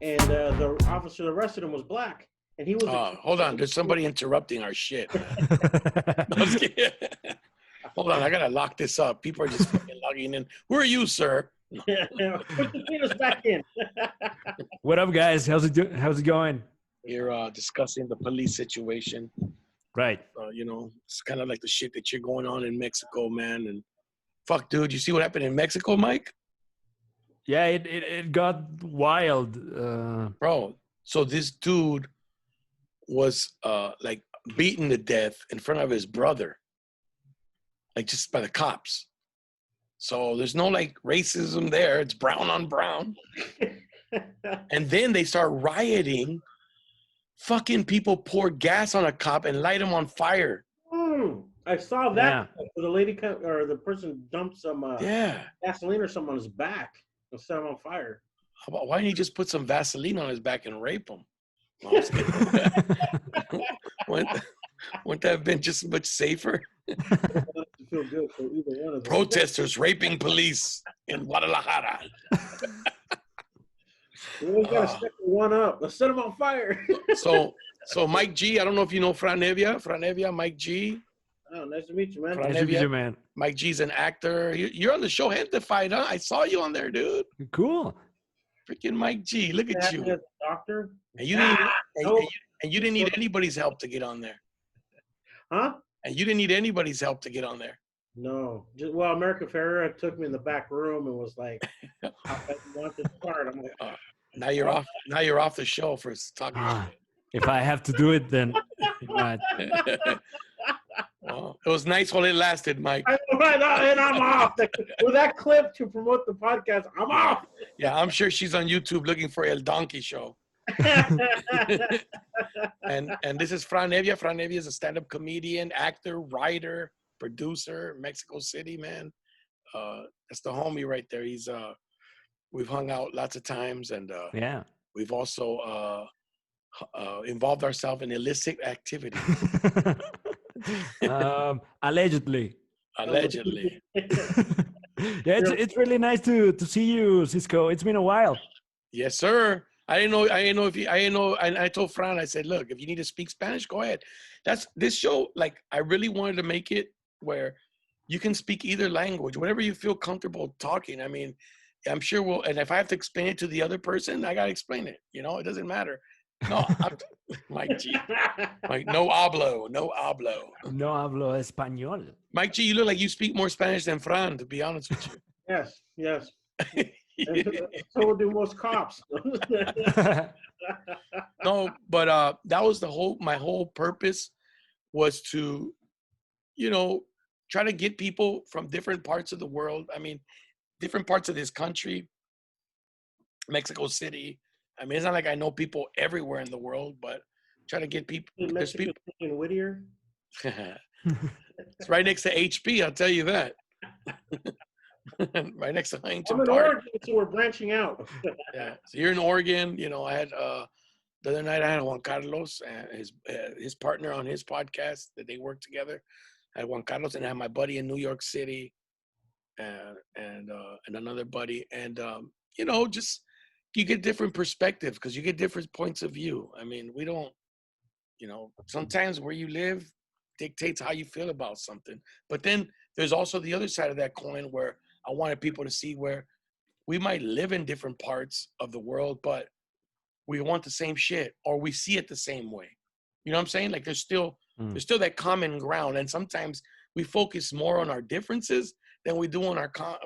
and the officer that arrested him was black, and he was. Hold on, there's somebody interrupting our shit. No, I'm just kidding. Hold on, I gotta lock this up. People are just fucking logging in. Who are you, sir? Put the penis back in. What up, guys? How's it going? You're discussing the police situation. Right. You know, it's kind of like the shit that you're going on in Mexico, man. And fuck, dude, you see what happened in Mexico, Mike? Yeah, it got wild. Bro, so this dude was like beaten to death in front of his brother, like just by the cops. So there's no like racism there. It's brown on brown. And then they start rioting. Fucking people pour gas on a cop and light him on fire. I saw that. Yeah. The lady or the person dumped some gasoline or something on his back and set him on fire. Why didn't he just put some Vaseline on his back and rape him? Wouldn't that have been just much safer? Feel good for either one of them. Protesters raping police in Guadalajara. We gotta step one up. Let's set him on fire. So Mike G, I don't know if you know Fran Hevia. Fran Hevia, Mike G. Oh, nice to meet you, man. Nice to meet you, man. Mike G's an actor. You're on the show Gentefied, huh? I saw you on there, dude. Cool. Freaking Mike G, look at you. Doctor. And you didn't need anybody's help to get on there. Huh? And you didn't need anybody's help to get on there. No. Well, America Ferrera took me in the back room and was like, I want to start. I'm like, now you're off. Now you're off the show for talking shit. If I have to do it, then right. Well, it was nice while it lasted, Mike. And I'm off. With that clip to promote the podcast, I'm off. Yeah, I'm sure she's on YouTube looking for eldonkeyshow. and this is Fran Hevia. Fran Hevia is a stand-up comedian, actor, writer, producer, Mexico City, man. That's the homie right there. He's we've hung out lots of times, and we've also involved ourselves in illicit activities. Allegedly. Yeah, it's really nice to see you, Cisco. It's been a while. Yes, sir. I didn't know. And I told Fran, I said, look, if you need to speak Spanish, go ahead. That's this show. Like, I really wanted to make it where you can speak either language, whatever you feel comfortable talking. I mean, I'm sure and if I have to explain it to the other person, I got to explain it. You know, it doesn't matter. No, Mike G. Like, no hablo. No hablo español. Mike G, you look like you speak more Spanish than Fran, to be honest with you. Yes. So do most cops. No, but that was my whole purpose was to, try to get people from different parts of the world. I mean, different parts of this country, Mexico City. I mean, it's not like I know people everywhere in the world, but try to get people. There's people in Whittier. It's right next to HP, I'll tell you that. Right next to Huntington I'm in Park. Oregon, so we're branching out. Yeah, so you're in Oregon. I had the other night I had Juan Carlos and his partner on his podcast that they work together. I had Juan Carlos and I had my buddy in New York City, and another buddy, and just you get different perspectives because you get different points of view. I mean, we don't, sometimes where you live dictates how you feel about something. But then there's also the other side of that coin where I wanted people to see where we might live in different parts of the world, but we want the same shit or we see it the same way. You know what I'm saying? Like there's still that common ground. And sometimes we focus more on our differences than we do on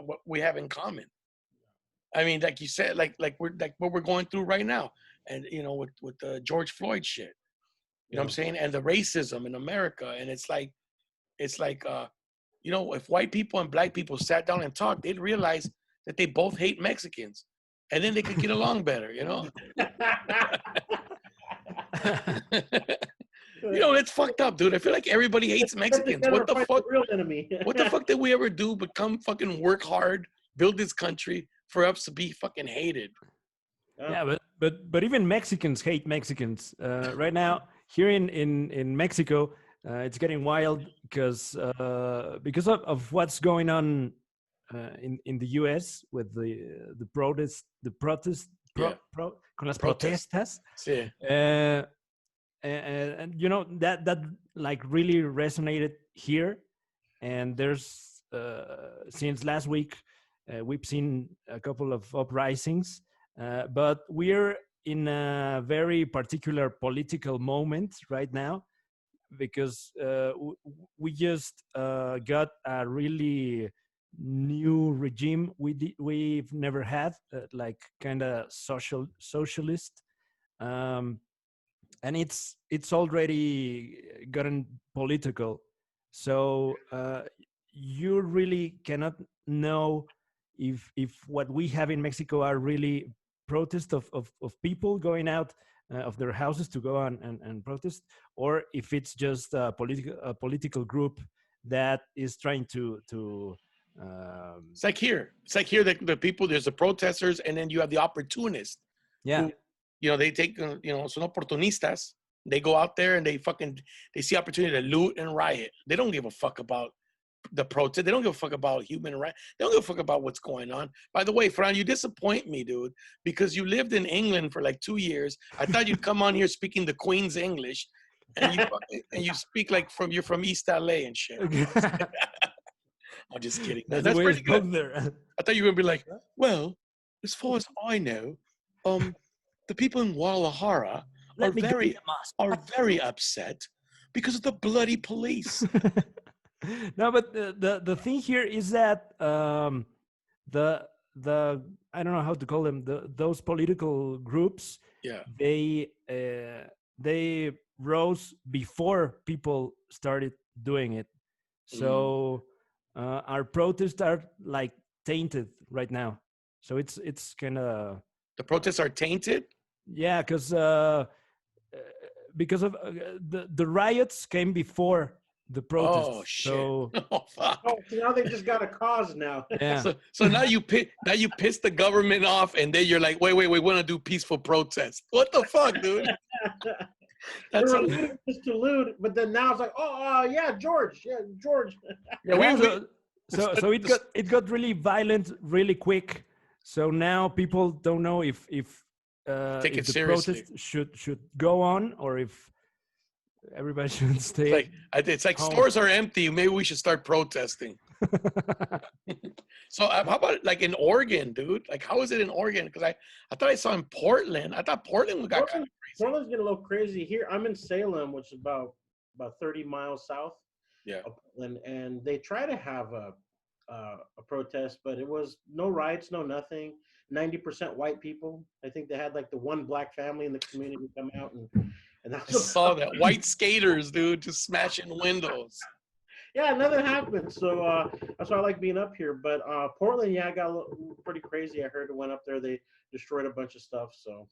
what we have in common. I mean, like you said, like what we're going through right now, and with the George Floyd shit, you know what I'm saying, and the racism in America, and it's like, if white people and black people sat down and talked, they'd realize that they both hate Mexicans, and then they could get along better, It's fucked up, dude. I feel like everybody hates Mexicans. What the fuck? Real enemy. What the fuck did we ever do but come fucking work hard, build this country for us to be fucking hated? Yeah, but even Mexicans hate Mexicans. Right now, here in Mexico, it's getting wild because of what's going on in the U.S. with the protest con las Protest. protestas. Sí. And you know that like really resonated here. And there's since last week we've seen a couple of uprisings, but we're in a very particular political moment right now because we just got a really new regime we've never had, like kind of socialist, and it's already gotten political. So you really cannot know if what we have in Mexico are really protests of people going out of their houses to go on and protest, or if it's just a political group that is trying to It's like here the people, there's the protesters, and then you have the opportunists. Yeah. Who, you know, they take, you know, son oportunistas. They go out there and they see opportunity to loot and riot. They don't give a fuck about the protest. They don't give a fuck about human rights. They don't give a fuck about what's going on. By the way, Fran, you disappoint me, dude, because you lived in England for like 2 years. I thought you'd come on here speaking the Queen's English, and you speak like you're from East LA and shit. I'm just kidding. Man. That's pretty good. There. I thought you were gonna be like, well, as far as I know, the people in Guadalajara are very upset because of the bloody police. No, but the thing here is that the I don't know how to call them, those political groups. Yeah. They rose before people started doing it. So our protests are like tainted right now. So it's kind of, the protests are tainted. Yeah, because of the riots came before the protests. Oh shit! So, oh fuck! Oh, so now they just got a cause now. Yeah. So now you piss the government off, and then you're like, wait, we want to do peaceful protest. What the fuck, dude? That's just to loot, but then now it's like, yeah, George. Yeah, so it got really violent really quick. So now people don't know if Take it the seriously. protest should go on or if everybody should stay. It's like home. Stores are empty. Maybe we should start protesting. So how about like in Oregon, dude? Like how is it in Oregon? Because I thought I saw in Portland. I thought Portland got kind of crazy. Portland's getting a little crazy here. I'm in Salem, which is about 30 miles south. Yeah. Of Portland, and they try to have a protest, but it was no riots, no nothing. 90% white people. I think they had like the one black family in the community come out and I saw that. White skaters, dude, just smashing windows. Yeah, nothing happened. So that's why I like being up here. But Portland, yeah, got pretty crazy. I heard it went up there. They destroyed a bunch of stuff. So,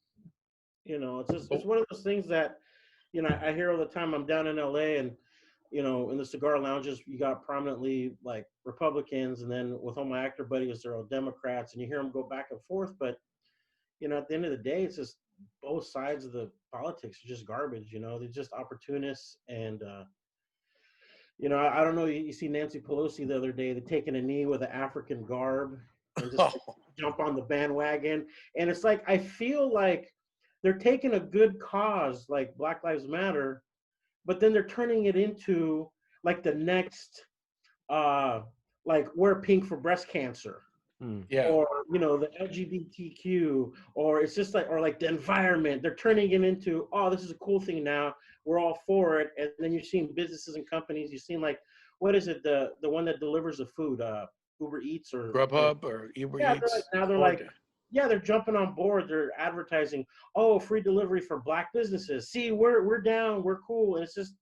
you know, it's one of those things that, you know, I hear all the time. I'm down in LA and, you know, in the cigar lounges, you got prominently like Republicans, and then with all my actor buddies, they're all Democrats, and you hear them go back and forth. But, you know, at the end of the day, it's just both sides of the politics are just garbage. You know, they're just opportunists. And, you know, I don't know. You see Nancy Pelosi the other day, they're taking a knee with an African garb and just jump on the bandwagon. And it's like, I feel like they're taking a good cause like Black Lives Matter, but then they're turning it into like the next, like wear pink for breast cancer. Yeah. Or, you know, the LGBTQ, or it's just like, or like the environment. They're turning it into, oh, this is a cool thing now. We're all for it. And then you're seeing businesses and companies. You're seeing like, what is it? The one that delivers the food, Uber Eats or Grubhub or Uber Eats. Now they're like, yeah, they're jumping on board. They're advertising, oh, free delivery for Black businesses. See, we're down, we're cool. And it's just,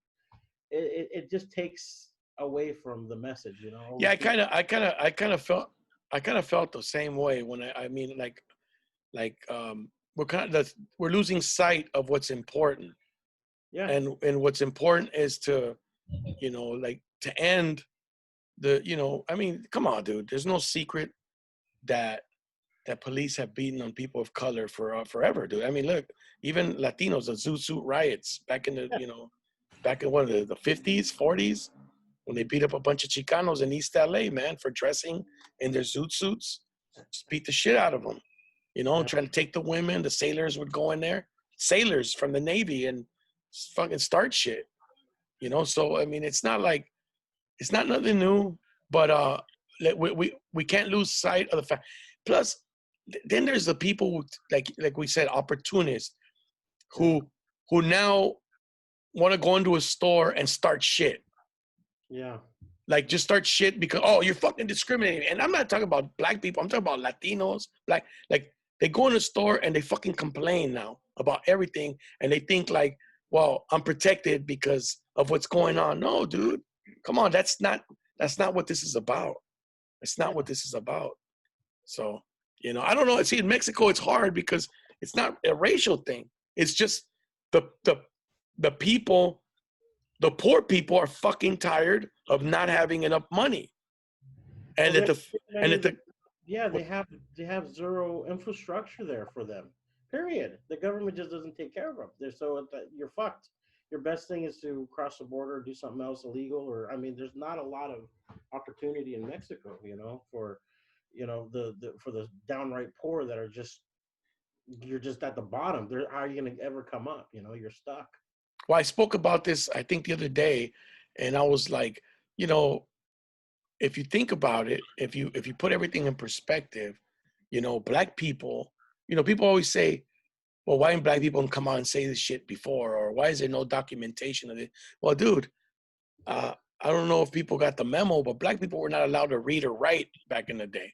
it just takes away from the message, you know? Yeah, I kind of felt the same way when I mean, we're losing sight of what's important. Yeah. And what's important is to, you know, like to end the, you know, I mean, come on, dude. There's no secret that police have beaten on people of color for forever, dude. I mean, look, even Latinos, the Zoot Suit riots back in the, you know, back in one of the 50s, 40s, when they beat up a bunch of Chicanos in East LA, man, for dressing in their Zoot Suits, just beat the shit out of them. you know, trying to take the women. The sailors would go in there, sailors from the Navy, and fucking start shit, you know. So I mean, it's not nothing new, but we can't lose sight of the fact. Plus, then there's the people who, like we said, opportunists who now want to go into a store and start shit. Yeah. Like just start shit because, oh, you're fucking discriminating. And I'm not talking about black people. I'm talking about Latinos, black. Like they go in a store and they fucking complain now about everything. And they think like, well, I'm protected because of what's going on. No, dude, come on. That's not what this is about. It's not what this is about. So, you know, I don't know. See, in Mexico, it's hard because it's not a racial thing. It's just the people, the poor people are fucking tired of not having enough money. And they have zero infrastructure there for them. Period. The government just doesn't take care of them. You're fucked. Your best thing is to cross the border, do something else illegal, or I mean, there's not a lot of opportunity in Mexico, you know, for for the downright poor that are you're just at the bottom. How are you going to ever come up? You know, you're stuck. Well, I spoke about this, I think, the other day, and I was like, you know, if you think about it, if you put everything in perspective, you know, black people, you know, people always say, well, why didn't black people come out and say this shit before? Or why is there no documentation of it? Well, dude, I don't know if people got the memo, but black people were not allowed to read or write back in the day.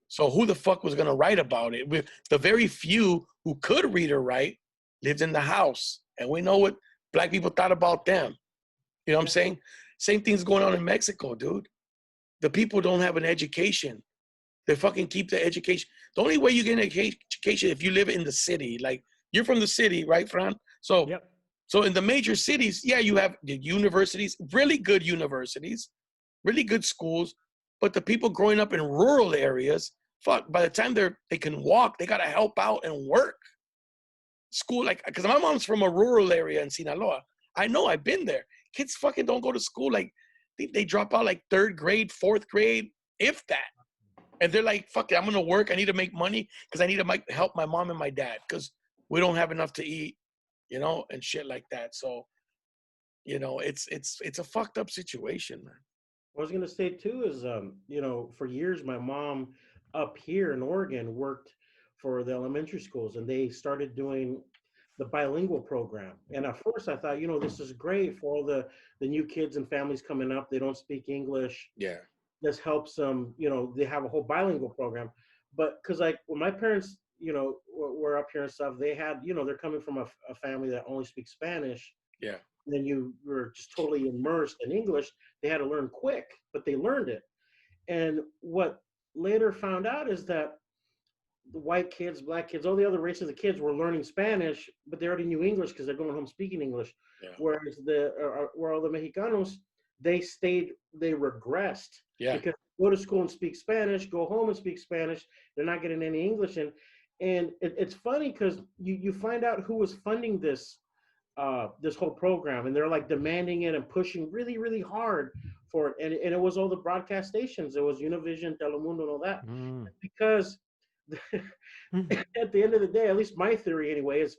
So who the fuck was going to write about it? The very few who could read or write lived in the house. And we know what black people thought about them. You know what I'm saying? Same thing's going on in Mexico, dude. The people don't have an education. They fucking keep the education. The only way you get an education if you live in the city. Like, you're from the city, right, Fran? So, Yep. So in the major cities, yeah, you have the universities, really good schools. But the people growing up in rural areas, fuck, by the time they can walk, they got to help out and work. School, like, because my mom's from a rural area in Sinaloa. I know, I've been there. Kids fucking don't go to school. Like, they drop out like 3rd grade, 4th grade, if that. And they're like, fuck it, I'm going to work. I need to make money because I need to help my mom and my dad because we don't have enough to eat, you know, and shit like that. So, you know, it's a fucked up situation, man. What I was going to say too is, you know, for years, my mom up here in Oregon worked for the elementary schools, and they started doing the bilingual program. And at first I thought, you know, this is great for all the new kids and families coming up. They don't speak English. Yeah. This helps them, you know, they have a whole bilingual program. But because like when my parents, you know, were up here and stuff, they had, you know, they're coming from a family that only speaks Spanish. Yeah. Then you were just totally immersed in English. They had to learn quick, but they learned it. And what later found out is that the white kids, black kids, all the other races of kids were learning Spanish, but they already knew English because they're going home speaking English. Yeah. Whereas where all the Mexicanos, they regressed. Yeah. Because they go to school and speak Spanish, go home and speak Spanish. They're not getting any English in. And it's funny because you find out who was funding this whole program, and they're like demanding it and pushing really, really hard for it. And it was all the broadcast stations. It was Univision, Telemundo, and all that. Because at the end of the day, at least my theory anyway, is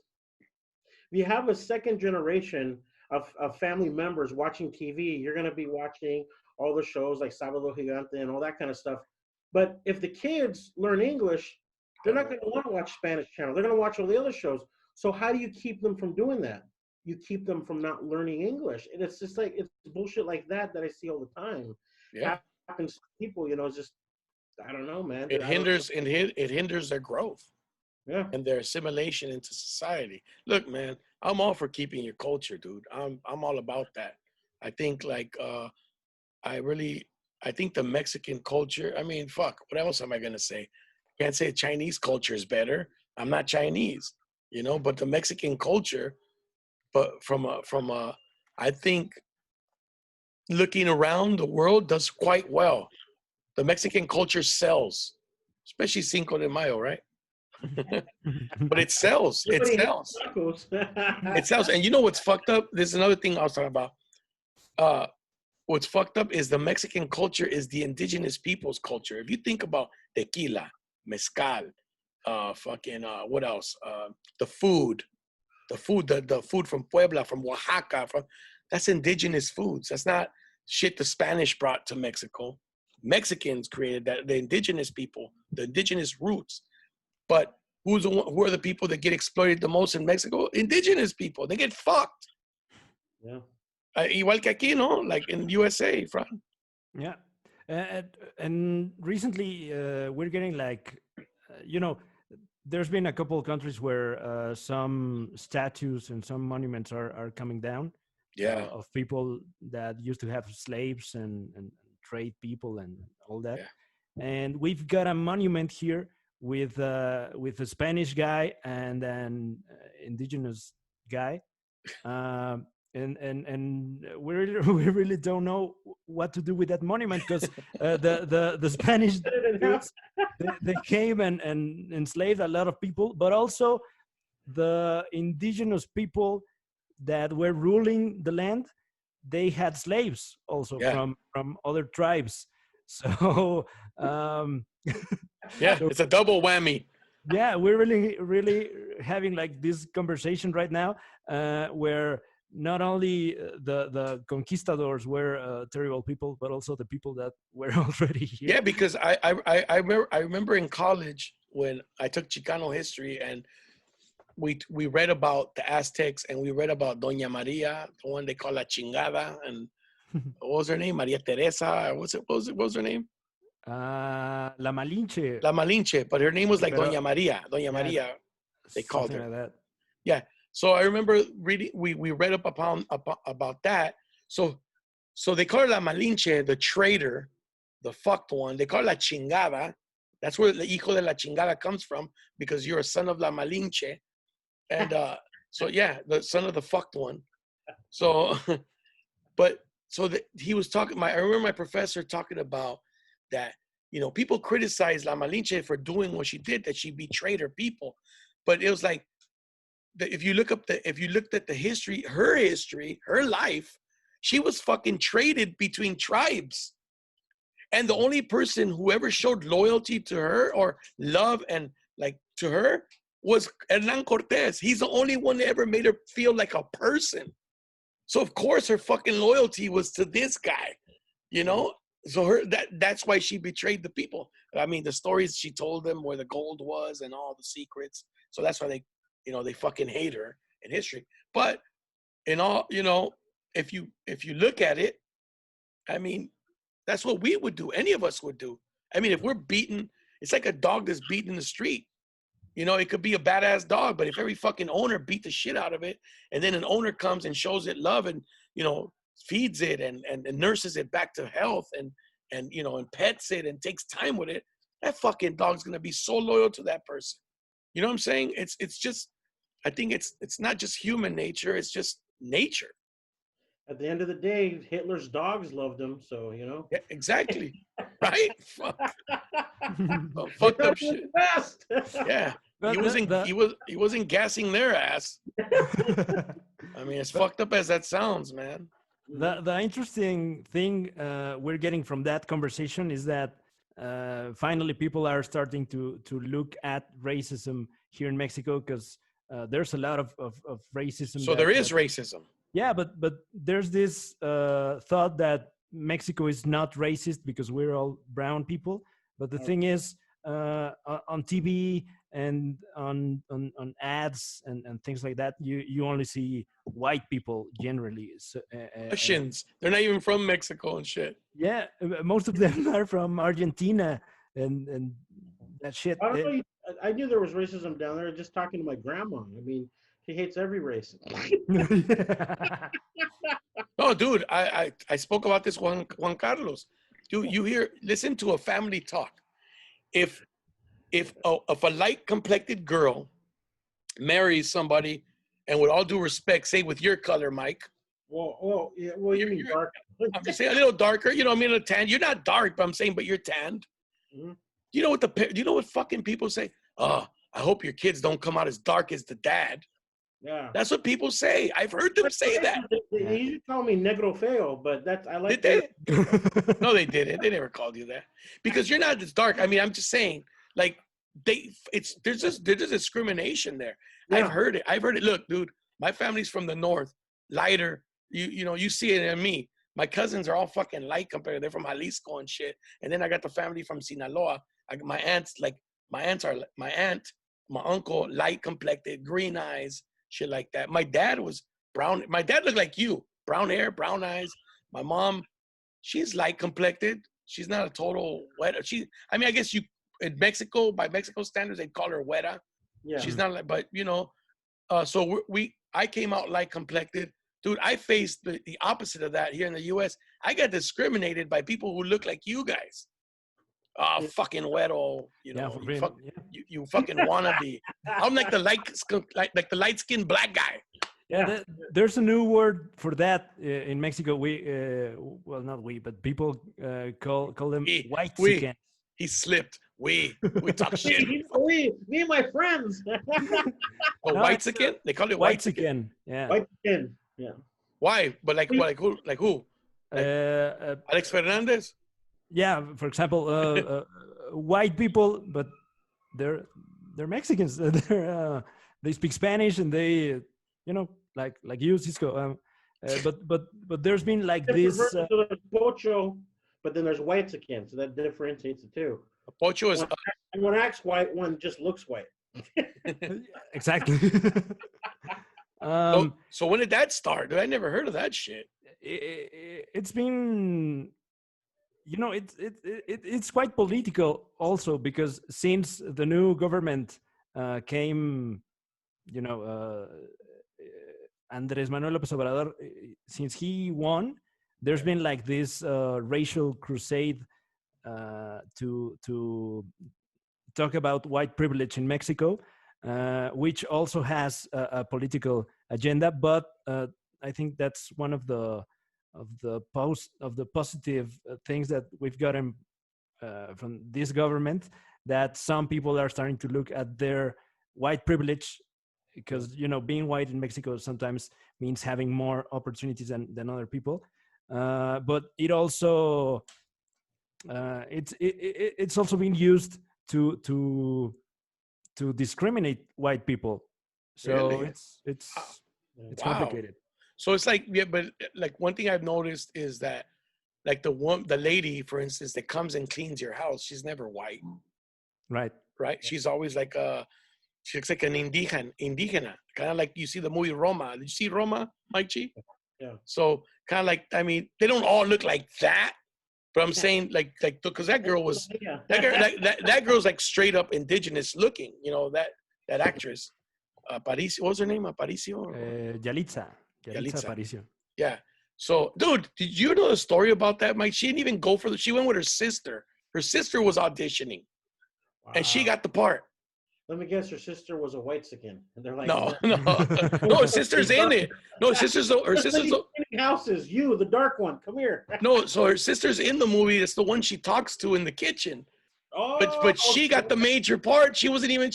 if you have a second generation of family members watching TV, you're going to be watching all the shows like Sábado Gigante and all that kind of stuff. But if the kids learn English, they're not going to want to watch Spanish channel. They're going to watch all the other shows. So how do you keep them from doing that? You keep them from not learning English. And it's just like, it's bullshit like that I see all the time. Yeah. Happens to people, you know, it's just, I don't know, man. It hinders their growth. Yeah. And their assimilation into society. Look, man, I'm all for keeping your culture, dude. I'm all about that. I think like I think the Mexican culture, I mean, fuck, what else am I gonna say? Can't say Chinese culture is better. I'm not Chinese, you know, but the Mexican culture, but from a I think looking around the world does quite well. The Mexican culture sells, especially Cinco de Mayo, right? But it sells. It sells. It sells. And you know what's fucked up? There's another thing I was talking about. What's fucked up is the Mexican culture is the indigenous people's culture. If you think about tequila, mezcal, What else? The food from Puebla, from Oaxaca, that's indigenous foods. That's not shit the Spanish brought to Mexico. Mexicans created that, the indigenous people, the indigenous roots. But who are the people that get exploited the most in Mexico? Indigenous people. They get fucked. Yeah. Igual que aquí, no? Like in USA, Fran. Yeah. And recently, we're getting like, there's been a couple of countries where some statues and some monuments are coming down. Yeah. Of people that used to have slaves and trade people and all that. Yeah. And we've got a monument here with a Spanish guy and an indigenous guy. And we really don't know what to do with that monument, because the Spanish dudes, they came and enslaved a lot of people, but also the indigenous people that were ruling the land, they had slaves also from other tribes. So yeah, it's a double whammy. Yeah, we're really having like this conversation right now, where not only the conquistadors were terrible people, but also the people that were already here. Yeah, because I remember in college when I took Chicano history, and we read about the Aztecs, and we read about Doña Maria, the one they call La Chingada, and what was her name? Maria Teresa. What was her name? La Malinche. La Malinche, but her name was like Doña Maria. Doña Maria, they called her. Like that. Yeah. So I remember reading, we read up about that. So they call her La Malinche, the traitor, the fucked one. They call her La Chingada. That's where the hijo de la chingada comes from, because you're a son of La Malinche. And so, yeah, the son of the fucked one. So, he was talking, I remember my professor talking about that, people criticize La Malinche for doing what she did, that she betrayed her people. But it was like, if you looked at the history, her life, she was fucking traded between tribes. And the only person who ever showed loyalty to her or love and like to her was Hernan Cortez. He's the only one that ever made her feel like a person. So of course her fucking loyalty was to this guy, So that's why she betrayed the people. I mean, the stories she told them where the gold was and all the secrets. So that's why they fucking hate her in history. But in all, if you look at it, I mean, that's what we would do. Any of us would do. I mean, if we're beaten, it's like a dog that's beaten in the street. It could be a badass dog, but if every fucking owner beat the shit out of it, and then an owner comes and shows it love and, feeds it and nurses it back to health and pets it and takes time with it, that fucking dog's going to be so loyal to that person. You know what I'm saying? It's just, I think it's not just human nature. It's just nature. At the end of the day, Hitler's dogs loved him, so Yeah, exactly. Right? Fuck. Fucked up shit. Best. Yeah. He wasn't gassing their ass. I mean, as fucked up as that sounds, man. The interesting thing we're getting from that conversation is that finally people are starting to look at racism here in Mexico, because there's a lot of racism. So there is racism. Yeah, but there's this thought that Mexico is not racist because we're all brown people. But the thing is, on TV and on ads and things like that, you only see white people generally. So, Russians, they're not even from Mexico and shit. Yeah, most of them are from Argentina and that shit. I don't know. I knew there was racism down there. Just talking to my grandma. I mean, she hates every race. No, dude, I spoke about this Juan Carlos. Dude, listen to a family talk. If a light complected girl marries somebody, and with all due respect, say with your color, Mike. Well, you mean dark? I'm just saying a little darker. I mean a tan. You're not dark, but I'm saying, but you're tanned. Mm-hmm. You know what fucking people say? Oh, I hope your kids don't come out as dark as the dad. Yeah, that's what people say. I've heard them say that. They usually call me negro feo, but I like. Did they? No, they didn't. They never called you that because you're not as dark. I mean, I'm just saying, like there's just discrimination there. Yeah. I've heard it. Look, dude, my family's from the north, lighter. You see it in me. My cousins are all fucking light compared. They're from Jalisco and shit. And then I got the family from Sinaloa. My aunt, my uncle, light complected, green eyes, shit like that. My dad was brown. My dad looked like you, brown hair, brown eyes. My mom, she's light complected. She's not a total wet. I guess in Mexico, by Mexico standards, they'd call her weta. Yeah. She's not like, but so I came out light complected. Dude, I faced the opposite of that here in the U.S. I got discriminated by people who look like you guys. Fucking weto, you fucking wannabe. I'm like the light skinned black guy. Yeah, there's a new word for that in Mexico. Well, not we, but people call them white chicken. He slipped. We talk shit. Me and my friends. White chicken? They call it white chicken. Yeah. White chicken. Yeah. Why? But like who? Like who? Like Alex Fernandez? Yeah, for example, white people, but they're Mexicans. They speak Spanish and they, like you, Cisco. But there's been like this. So there's pocho, but then there's white again, so that differentiates the two. Pocho is one acts white, one just looks white. Exactly. So when did that start? I never heard of that shit. It's been, it's quite political also, because since the new government came, Andrés Manuel López Obrador, since he won, there's been like this racial crusade to talk about white privilege in Mexico, which also has a political agenda. But I think that's one of the positive things that we've gotten from this government, that some people are starting to look at their white privilege, because being white in Mexico sometimes means having more opportunities than other people, but it also it's also being used to discriminate white people. So really? it's wow. complicated. So it's like, but like one thing I've noticed is that like the lady, for instance, that comes and cleans your house, she's never white. Right. She's always like she looks like an indigena, kind of like you see the movie Roma. Did you see Roma, Mike G? Yeah. So kind of like, I mean, they don't all look like that, but I'm saying like because that girl was that girl's like straight up indigenous looking. That actress, Aparicio. What was her name? Aparicio. Yalitza Aparicio. Yeah. So, dude, did you know the story about that, Mike? She didn't even go for she went with her sister. Her sister was auditioning, and she got the part. Let me guess, her sister was a white skin, and they're like, no, her sister's in it. No, her sister's houses. You, the dark one, come here. No, so her sister's in the movie. It's the one she talks to in the kitchen. Oh, but she got the major part. She wasn't even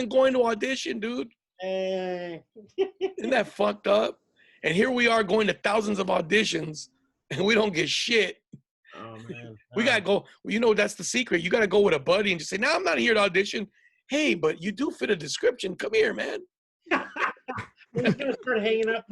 going to audition, dude. Isn't that fucked up? And here we are going to thousands of auditions, and we don't get shit. Oh man, we gotta go. That's the secret. You gotta go with a buddy and just say, "No, I'm not here to audition." Hey, but you do fit a description. Come here, man. We're just gonna start hanging up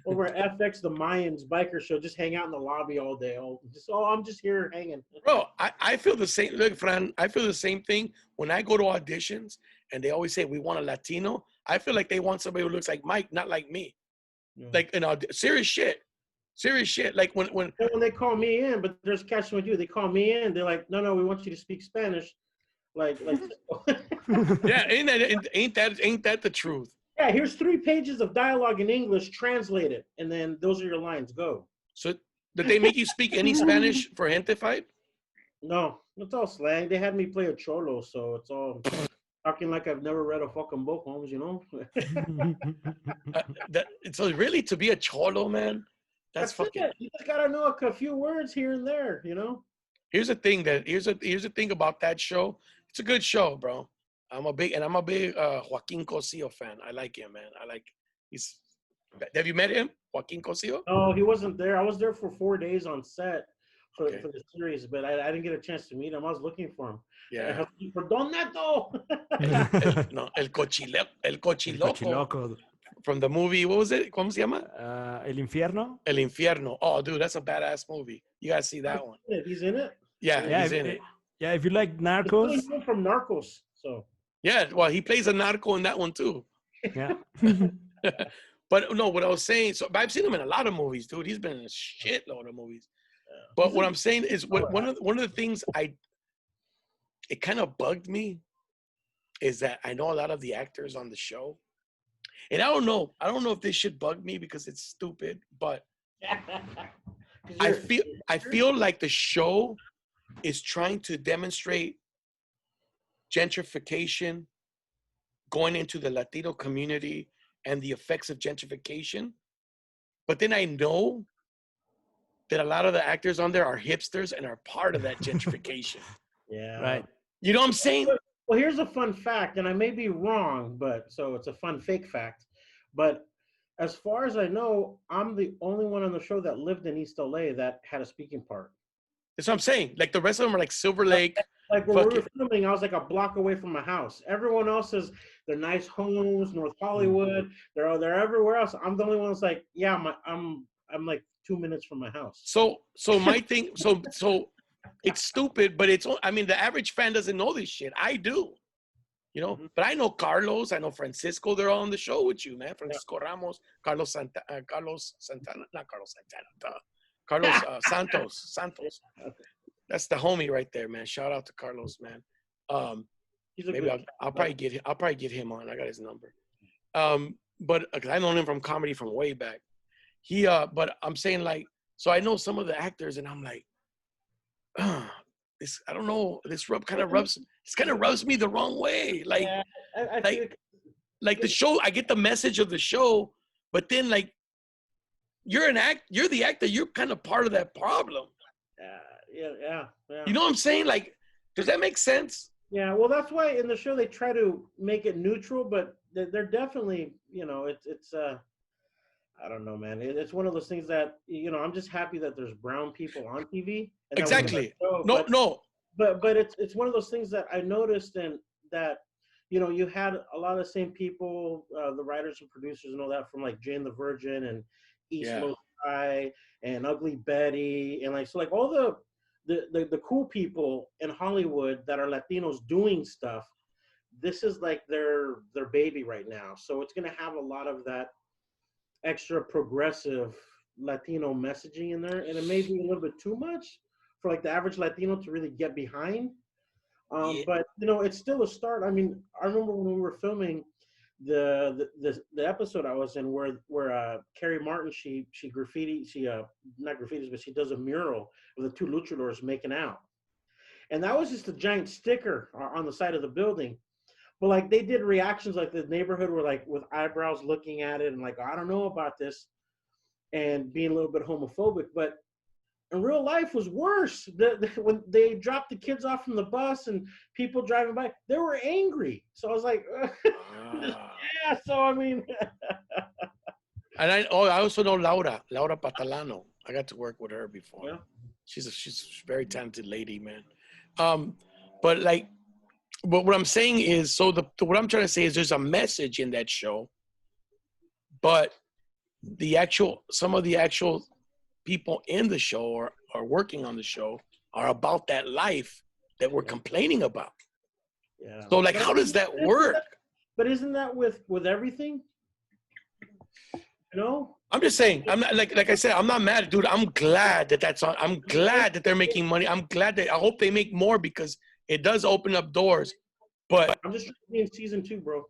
over at FX, the Mayans biker show. Just hang out in the lobby all day. I'm just here hanging. Bro, I feel the same. Look, Fran, I feel the same thing when I go to auditions, and they always say we want a Latino. I feel like they want somebody who looks like Mike, not like me. Yeah. Like serious shit. Like when they call me in, but there's a catch with you. They call me in. They're like, no, we want you to speak Spanish. Like yeah, ain't that the truth? Yeah, here's 3 pages of dialogue in English, translate it, and then those are your lines. Go. So did they make you speak any Spanish for Gentefied? No, it's all slang. They had me play a cholo, so it's all talking like I've never read a fucking book, Holmes. So really, to be a cholo, man, that's fucking. It. You just gotta know a few words here and there, Here's the thing about that show. It's a good show, bro. I'm a big Joaquin Cosio fan. I like him, man. Have you met him, Joaquin Cosio? Oh, he wasn't there. I was there for 4 days on set. for the series, but I didn't get a chance to meet him. I was looking for him. Yeah. For Don Neto. El cochiloco. El Cochiloco. From the movie, what was it? ¿Cómo se llama? El Infierno. El Infierno. Oh, dude, that's a badass movie. You gotta see that one. He's in it. Yeah, he's in it. Yeah, if you like Narcos. He's from Narcos, so. Yeah, well, he plays a narco in that one too. Yeah. But no, what I was saying, so I've seen him in a lot of movies, dude. He's been in a shitload of movies. But what I'm saying is, one of the things it kind of bugged me is that I know a lot of the actors on the show, and I don't know if this should bug me because it's stupid, but I feel like the show is trying to demonstrate gentrification going into the Latino community and the effects of gentrification. But then I know that a lot of the actors on there are hipsters and are part of that gentrification. Yeah. Right. You know what I'm saying? Well, here's a fun fact, and I may be wrong, but so it's a fun fake fact. But as far as I know, I'm the only one on the show that lived in East LA that had a speaking part. That's what I'm saying. Like the rest of them are like Silver Lake. Like when we were filming, I was like a block away from my house. Everyone else is they're nice homes, North Hollywood. They're everywhere else. I'm the only one that's like, yeah, I'm like 2 minutes from my house. So my thing, so it's stupid, but I mean, the average fan doesn't know this shit. I do, you know. But I know Carlos, I know Francisco. They're all on the show with you, man. Francisco Ramos, Carlos Santana, Santos. That's the homie right there, man. Shout out to Carlos, man. Maybe I'll probably get him on. I got his number. But cause I known him from comedy from way back. But I'm saying like, so I know some of the actors, and I'm like, this. I don't know. This kind of rubs me the wrong way. Like, yeah, like the show. I get the message of the show, but then like, you're the actor. You're kind of part of that problem. Yeah. You know what I'm saying? Like, does that make sense? Yeah, well, that's why in the show they try to make it neutral, but they're definitely, you know, it's I don't know, man. It's one of those things that, you know, I'm just happy that there's brown people on TV. Exactly. But it's one of those things that I noticed, and that, you know, you had a lot of the same people, the writers and producers and all that, from like Jane the Virgin and East Los High and Ugly Betty, and like, so like all the cool people in Hollywood that are Latinos doing stuff. This is like their baby right now. So it's going to have a lot of that extra progressive Latino messaging in there. And it may be a little bit too much for like the average Latino to really get behind. But, you know, it's still a start. I mean, I remember when we were filming the episode I was in where Carrie Martin, she not graffitis, but she does a mural of the two luchadors making out. And that was just a giant sticker on the side of the building. But like they did reactions, like the neighborhood were like with eyebrows looking at it and like, I don't know about this, and being a little bit homophobic. But in real life was worse. When they dropped the kids off from the bus and people driving by, they were angry. So I was like, yeah. So I mean, and I also know Laura Patalano. I got to work with her before. Yeah. She's a very talented lady, man. But what I'm saying is, what I'm trying to say is, there's a message in that show, but some of the actual people in the show or are working on the show are about that life that we're complaining about. Yeah. So like, how does that work? But isn't that with everything? You know? I'm just saying, I'm not, like I said, I'm not mad, dude. I'm glad that that's on. I'm glad that they're making money. I hope they make more, because it does open up doors. But I'm just trying to be in season 2, bro.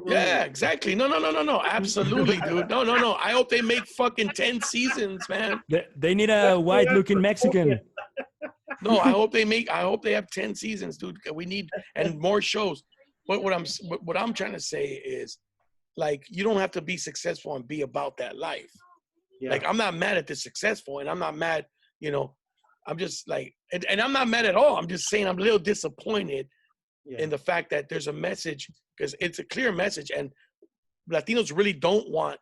Yeah, exactly. No. Absolutely, dude. No. I hope they make fucking 10 seasons, man. They need a white-looking Mexican. No, I hope they have 10 seasons, dude. We need and more shows. But what I'm trying to say is, like, you don't have to be successful and be about that life. Yeah. Like, I'm not mad at the successful, and I'm not mad, you know. I'm just like, and I'm not mad at all. I'm just saying I'm a little disappointed in the fact that there's a message, because it's a clear message, and Latinos really don't want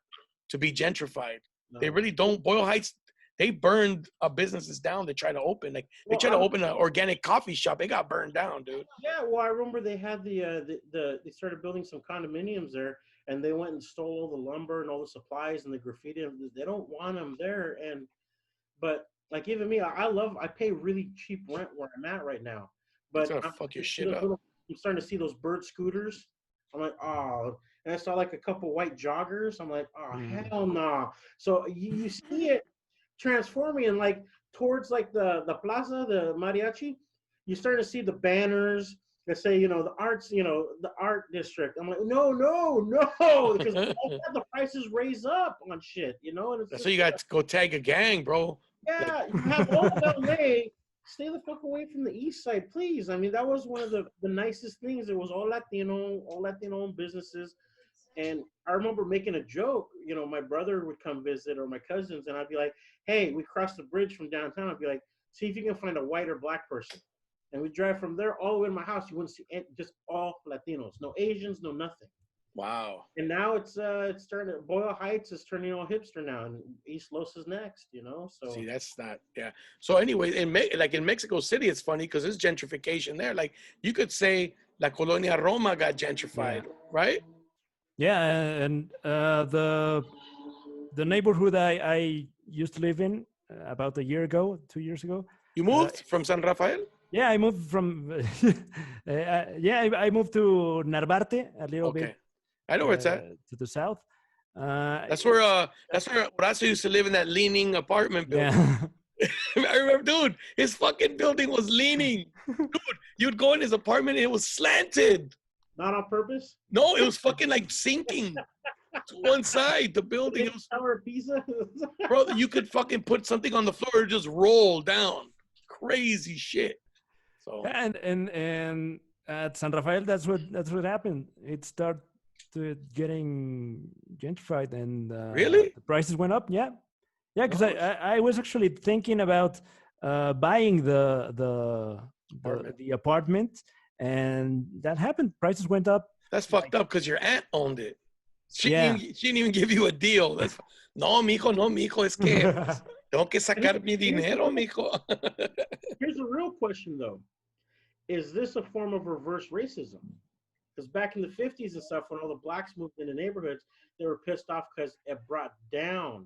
to be gentrified. No. They really don't. Boyle Heights, they burned businesses down. They tried to open they tried to open an organic coffee shop. It got burned down, dude. Yeah, well, I remember they had they started building some condominiums there, and they went and stole all the lumber and all the supplies and the graffiti. They don't want them there, but like even me, I pay really cheap rent where I'm at right now, It's but gonna fuck your shit up. I'm starting to see those bird scooters. I'm like, oh, and I saw like a couple white joggers. I'm like, oh, hell no. So you see it transforming, and like towards like the plaza, the mariachi, you start to see the banners that say, the arts, the art district. I'm like, no, because all the prices raise up on shit, and it's So you got to go tag a gang, bro. yeah, you have all of LA. Stay the fuck away from the east side, please. I mean, that was one of the nicest things. It was all Latino businesses. And I remember making a joke, my brother would come visit or my cousins, and I'd be like, hey, we crossed the bridge from downtown. I'd be like, see if you can find a white or black person. And we drive from there all the way to my house. You wouldn't see just all Latinos, no Asians, no nothing. Wow. And now it's starting to, Boyle Heights is turning all hipster now, and East Los is next, so. See, that's not, yeah. So anyway, in Mexico City, it's funny because there's gentrification there. Like you could say La Colonia Roma got gentrified, right? Yeah, and the neighborhood I used to live in about 2 years ago. You moved from San Rafael? Yeah, I moved from. I moved to Narvarte a little bit. I know where it's at. To the south. That's where Horacio used to live, in that leaning apartment building. Yeah. I remember, dude, his fucking building was leaning. Dude, you'd go in his apartment, it was slanted. Not on purpose? No, it was fucking like sinking to one side. The building. It was, Tower of Pisa? bro, you could fucking put something on the floor and just roll down. Crazy shit. So and at San Rafael, that's what happened. It started getting gentrified, and really the prices went up. Yeah, because I was actually thinking about buying the apartment, and that happened. Prices went up. That's fucked up because your aunt owned it. She didn't even give you a deal. No, mijo, es que tengo que sacar mi dinero, mijo. Here's a real question, though. Is this a form of reverse racism? Because back in the 50s and stuff, when all the blacks moved into neighborhoods, they were pissed off because it brought down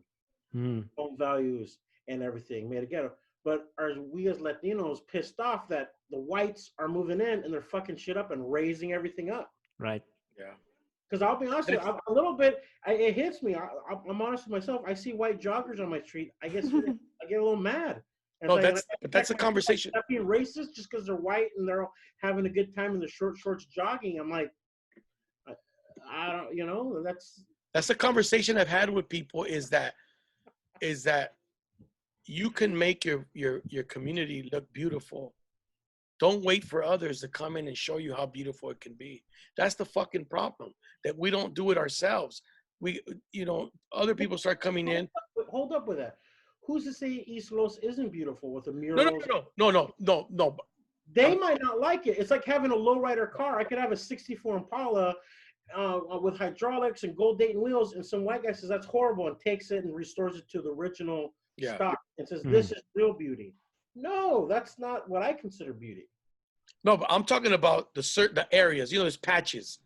home values and everything, made a ghetto. But are we as Latinos pissed off that the whites are moving in and they're fucking shit up and raising everything up? Right. Yeah. Because I'll be honest with you, a little bit, it hits me. I'm honest with myself. I see white joggers on my street. I get a little mad. No, that's a conversation. Not being racist just because they're white and they're having a good time in the short shorts jogging. I'm like, I don't, that's a conversation I've had with people. Is that you can make your community look beautiful. Don't wait for others to come in and show you how beautiful it can be. That's the fucking problem, that we don't do it ourselves. Other people start coming in. Hold up with that. Who's to say East Los isn't beautiful with the murals? No. They might not like it. It's like having a lowrider car. I could have a 64 Impala with hydraulics and gold Dayton wheels, and some white guy says that's horrible and takes it and restores it to the original stock and says this is real beauty. No, that's not what I consider beauty. No, but I'm talking about the areas. There's patches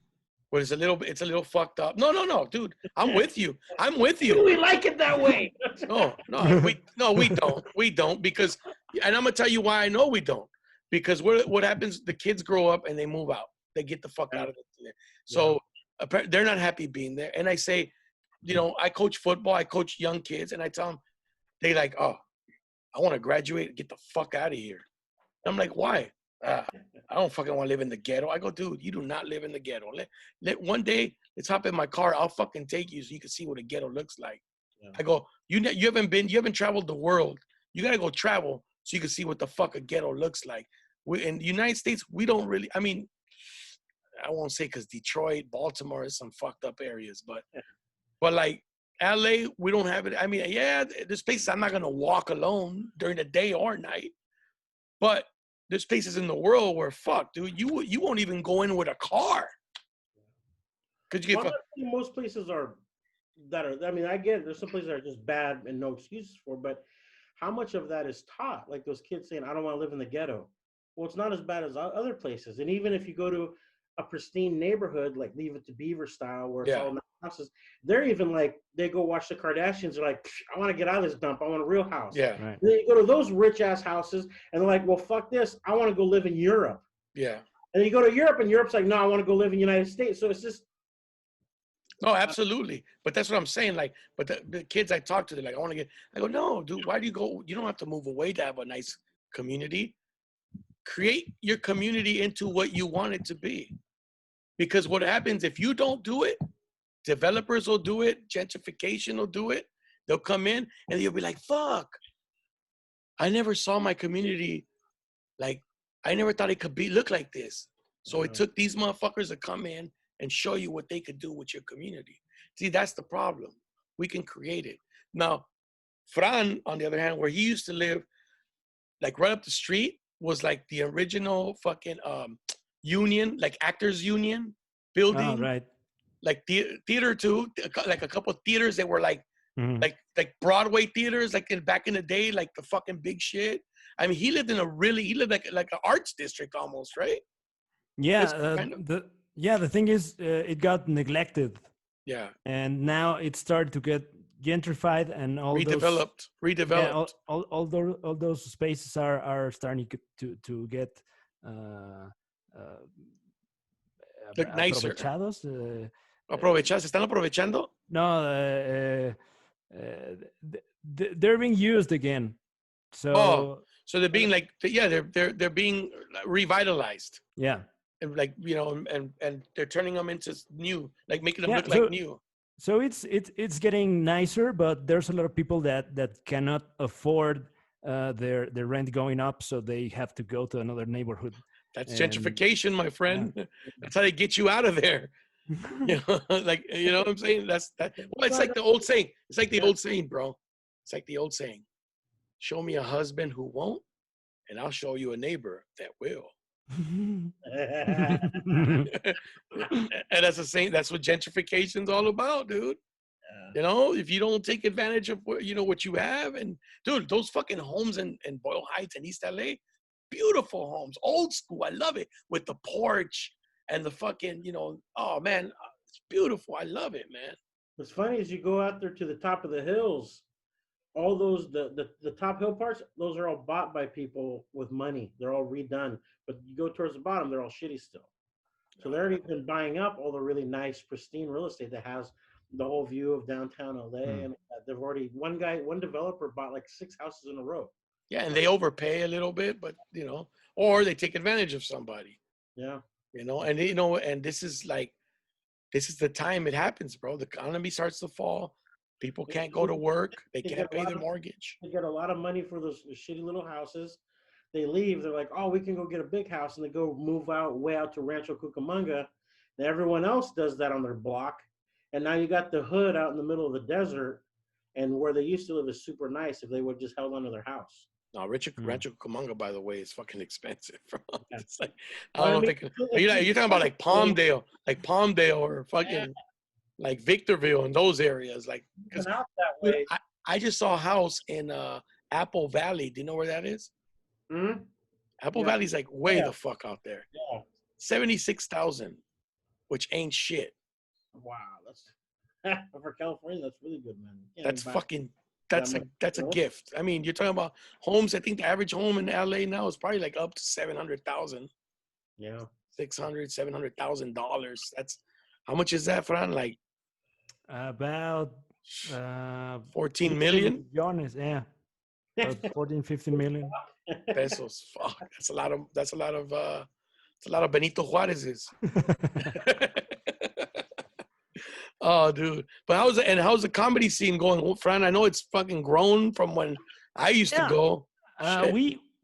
where it's a little fucked up. No, dude. I'm with you. We like it that way. We don't because, and I'm gonna tell you why I know we don't. Because what happens? The kids grow up and they move out. They get the fuck out of there. So they're not happy being there. And I say, I coach football. I coach young kids, and I tell them, they like, oh, I want to graduate and get the fuck out of here. And I'm like, why? I don't fucking want to live in the ghetto. I go, dude, you do not live in the ghetto. Let one day, let's hop in my car. I'll fucking take you so you can see what a ghetto looks like. Yeah. I go, you haven't traveled the world. You got to go travel so you can see what the fuck a ghetto looks like. In the United States, we don't really, I mean, I won't say because Detroit, Baltimore is some fucked up areas, but like LA, we don't have it. I mean, there's places I'm not going to walk alone during the day or night, but there's places in the world where fuck, dude, you won't even go in with a car. Most places are, I mean, I get it. There's some places that are just bad and no excuses for, but how much of that is taught? Like those kids saying, "I don't want to live in the ghetto." Well, it's not as bad as other places. And even if you go to a pristine neighborhood, like Leave It to Beaver style, where it's all nice houses, they're even like, they go watch the Kardashians. They're like, I want to get out of this dump. I want a real house. Yeah. Right. Then you go to those rich ass houses, and they're like, well, fuck this. I want to go live in Europe. Yeah. And then you go to Europe, and Europe's like, no, I want to go live in the United States. So it's just. No, absolutely. But that's what I'm saying. Like, but the kids I talk to, they're like, I want to get. I go, no, dude. Why do you go? You don't have to move away to have a nice community. Create your community into what you want it to be. Because what happens if you don't do it, developers will do it, gentrification will do it. They'll come in and you'll be like, fuck. I never saw my community like, I never thought it could look like this. So it took these motherfuckers to come in and show you what they could do with your community. See, that's the problem. We can create it. Now, Fran, on the other hand, where he used to live, like right up the street, was like the original fucking union, like actors union building. Oh, right. Like theater too, like a couple of theaters that were like like Broadway theaters, like back in the day, like the fucking big shit. I mean, he lived like an arts district almost, right? Yeah, kind of, the thing is, it got neglected. Yeah. And now it started to get gentrified and all redeveloped. Yeah, all those spaces are starting to get look nicer. Aprovechados. ¿Se están aprovechando? No, they're being used again. So so they're being like, yeah, they're being revitalized. Yeah. And like, you know, and they're turning them into new, like making them look like new. So it's getting nicer, but there's a lot of people that cannot afford their rent going up, so they have to go to another neighborhood. That's gentrification, my friend. Yeah. That's how they get you out of there. You know, like, you know what I'm saying? Well, it's like the old saying. It's like the old saying, bro. It's like the old saying. Show me a husband who won't, and I'll show you a neighbor that will. And that's the same. That's what gentrification's all about, dude. You know, if you don't take advantage of what you have, and dude, those fucking homes in Boyle Heights and East LA, beautiful homes, old school. I love it with the porch and the fucking, oh man, it's beautiful. I love it, man. What's funny is you go out there to the top of the hills, all those the top hill parts, those are all bought by people with money. They're all redone. But you go towards the bottom, they're all shitty still. So they're already been buying up all the really nice, pristine real estate that has the whole view of downtown LA. And they've already, one developer bought like 6 houses in a row. Yeah, and they overpay a little bit, but or they take advantage of somebody. Yeah. And this is the time it happens, bro. The economy starts to fall. People can't go to work. They can't pay the mortgage. They get a lot of money for those shitty little houses. They leave. They're like, oh, we can go get a big house. And they go move way out to Rancho Cucamonga. And everyone else does that on their block. And now you got the hood out in the middle of the desert. And where they used to live is super nice if they would just held onto their house. No, Rancho Cucamonga, by the way, is fucking expensive. It's like, you're talking about like Palmdale or fucking like Victorville and those areas. Like, out that way. I just saw a house in Apple Valley. Do you know where that is? Mm-hmm. Apple Valley's like way the fuck out there. Yeah. 76,000, which ain't shit. Wow, that's for California. That's really good, man. That's a gift. I mean, you're talking about homes. I think the average home in LA now is probably like up to 700,000. Yeah, $700,000. That's how much is that, Fran? Like about 14 million. Honest, yeah, about 14, 15 million pesos. Fuck, that's a lot of it's a lot of Benito Juarez's. Oh, dude. But how's the comedy scene going, Fran? I know it's fucking grown from when I used to go.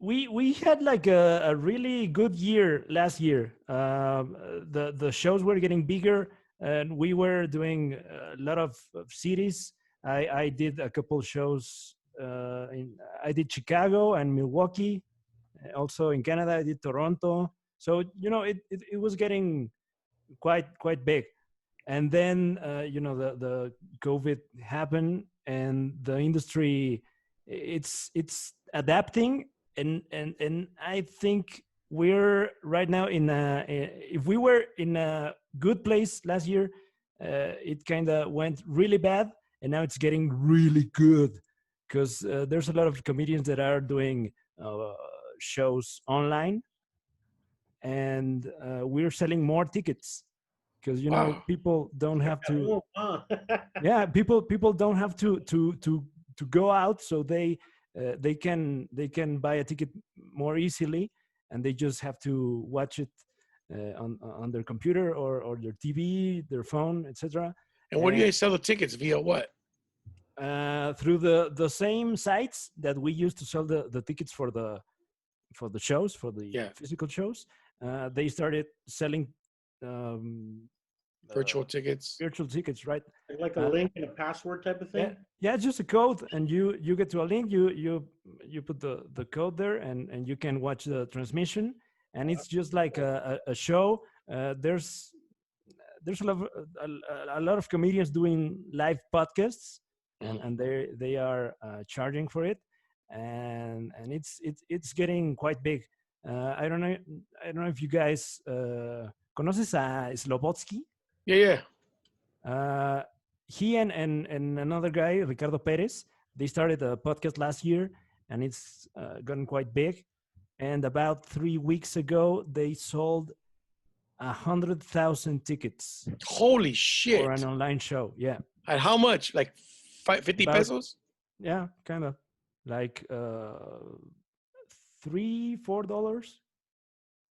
We had like a really good year last year. The shows were getting bigger, and we were doing a lot of cities. I did a couple shows. I did Chicago and Milwaukee. Also in Canada, I did Toronto. So it was getting quite big. And then the COVID happened, and the industry it's adapting, and I think we're right now in a, if we were in a good place last year, it kind of went really bad, and now it's getting really good because there's a lot of comedians that are doing shows online, and we're selling more tickets because Wow. people don't have to. Oh, huh. Yeah, people don't have to go out, so they can buy a ticket more easily, and they just have to watch it on their computer or their TV, their phone, etc. And where do you guys sell the tickets? Via what? Through the same sites that we used to sell the tickets for the shows, for the Yeah. physical shows. They started selling um, Virtual tickets. virtual tickets, right? Like a link and a password type of Yeah, thing. yeah, it's just a code, and you get to a link. You put the code there, and you can watch the transmission, and it's just like a show. There's a lot of comedians doing live podcasts, and they are charging for it, and it's getting quite big. I don't know if you guys conoces a Slobodsky. Yeah. He and another guy, Ricardo Perez, they started a podcast last year, and it's gotten quite big. And about 3 weeks ago, they sold 100,000 tickets Holy for shit. an online show. Yeah, At how much? Like 50 About- pesos? yeah, kind of like $3-4.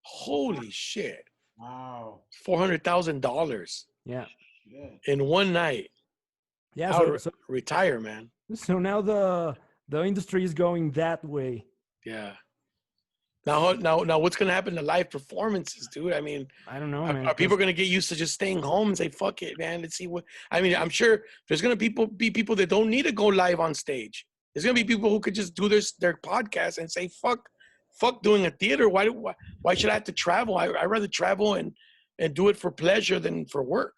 Holy shit. Wow. $400,000 Yeah, Yeah. in one night. yeah. I would So retire, man. so now the industry is going that way. Yeah. Now, what's gonna happen to live performances, dude? I mean, I don't know, man. are people gonna get used to just staying home and say, "Fuck it, man"? Let's see what. I mean, I'm sure there's gonna be people that don't need to go live on stage. There's gonna be people who could just do their podcast and say, "Fuck doing a theater. Why should I have to travel? I'd rather travel and do it for pleasure than for work."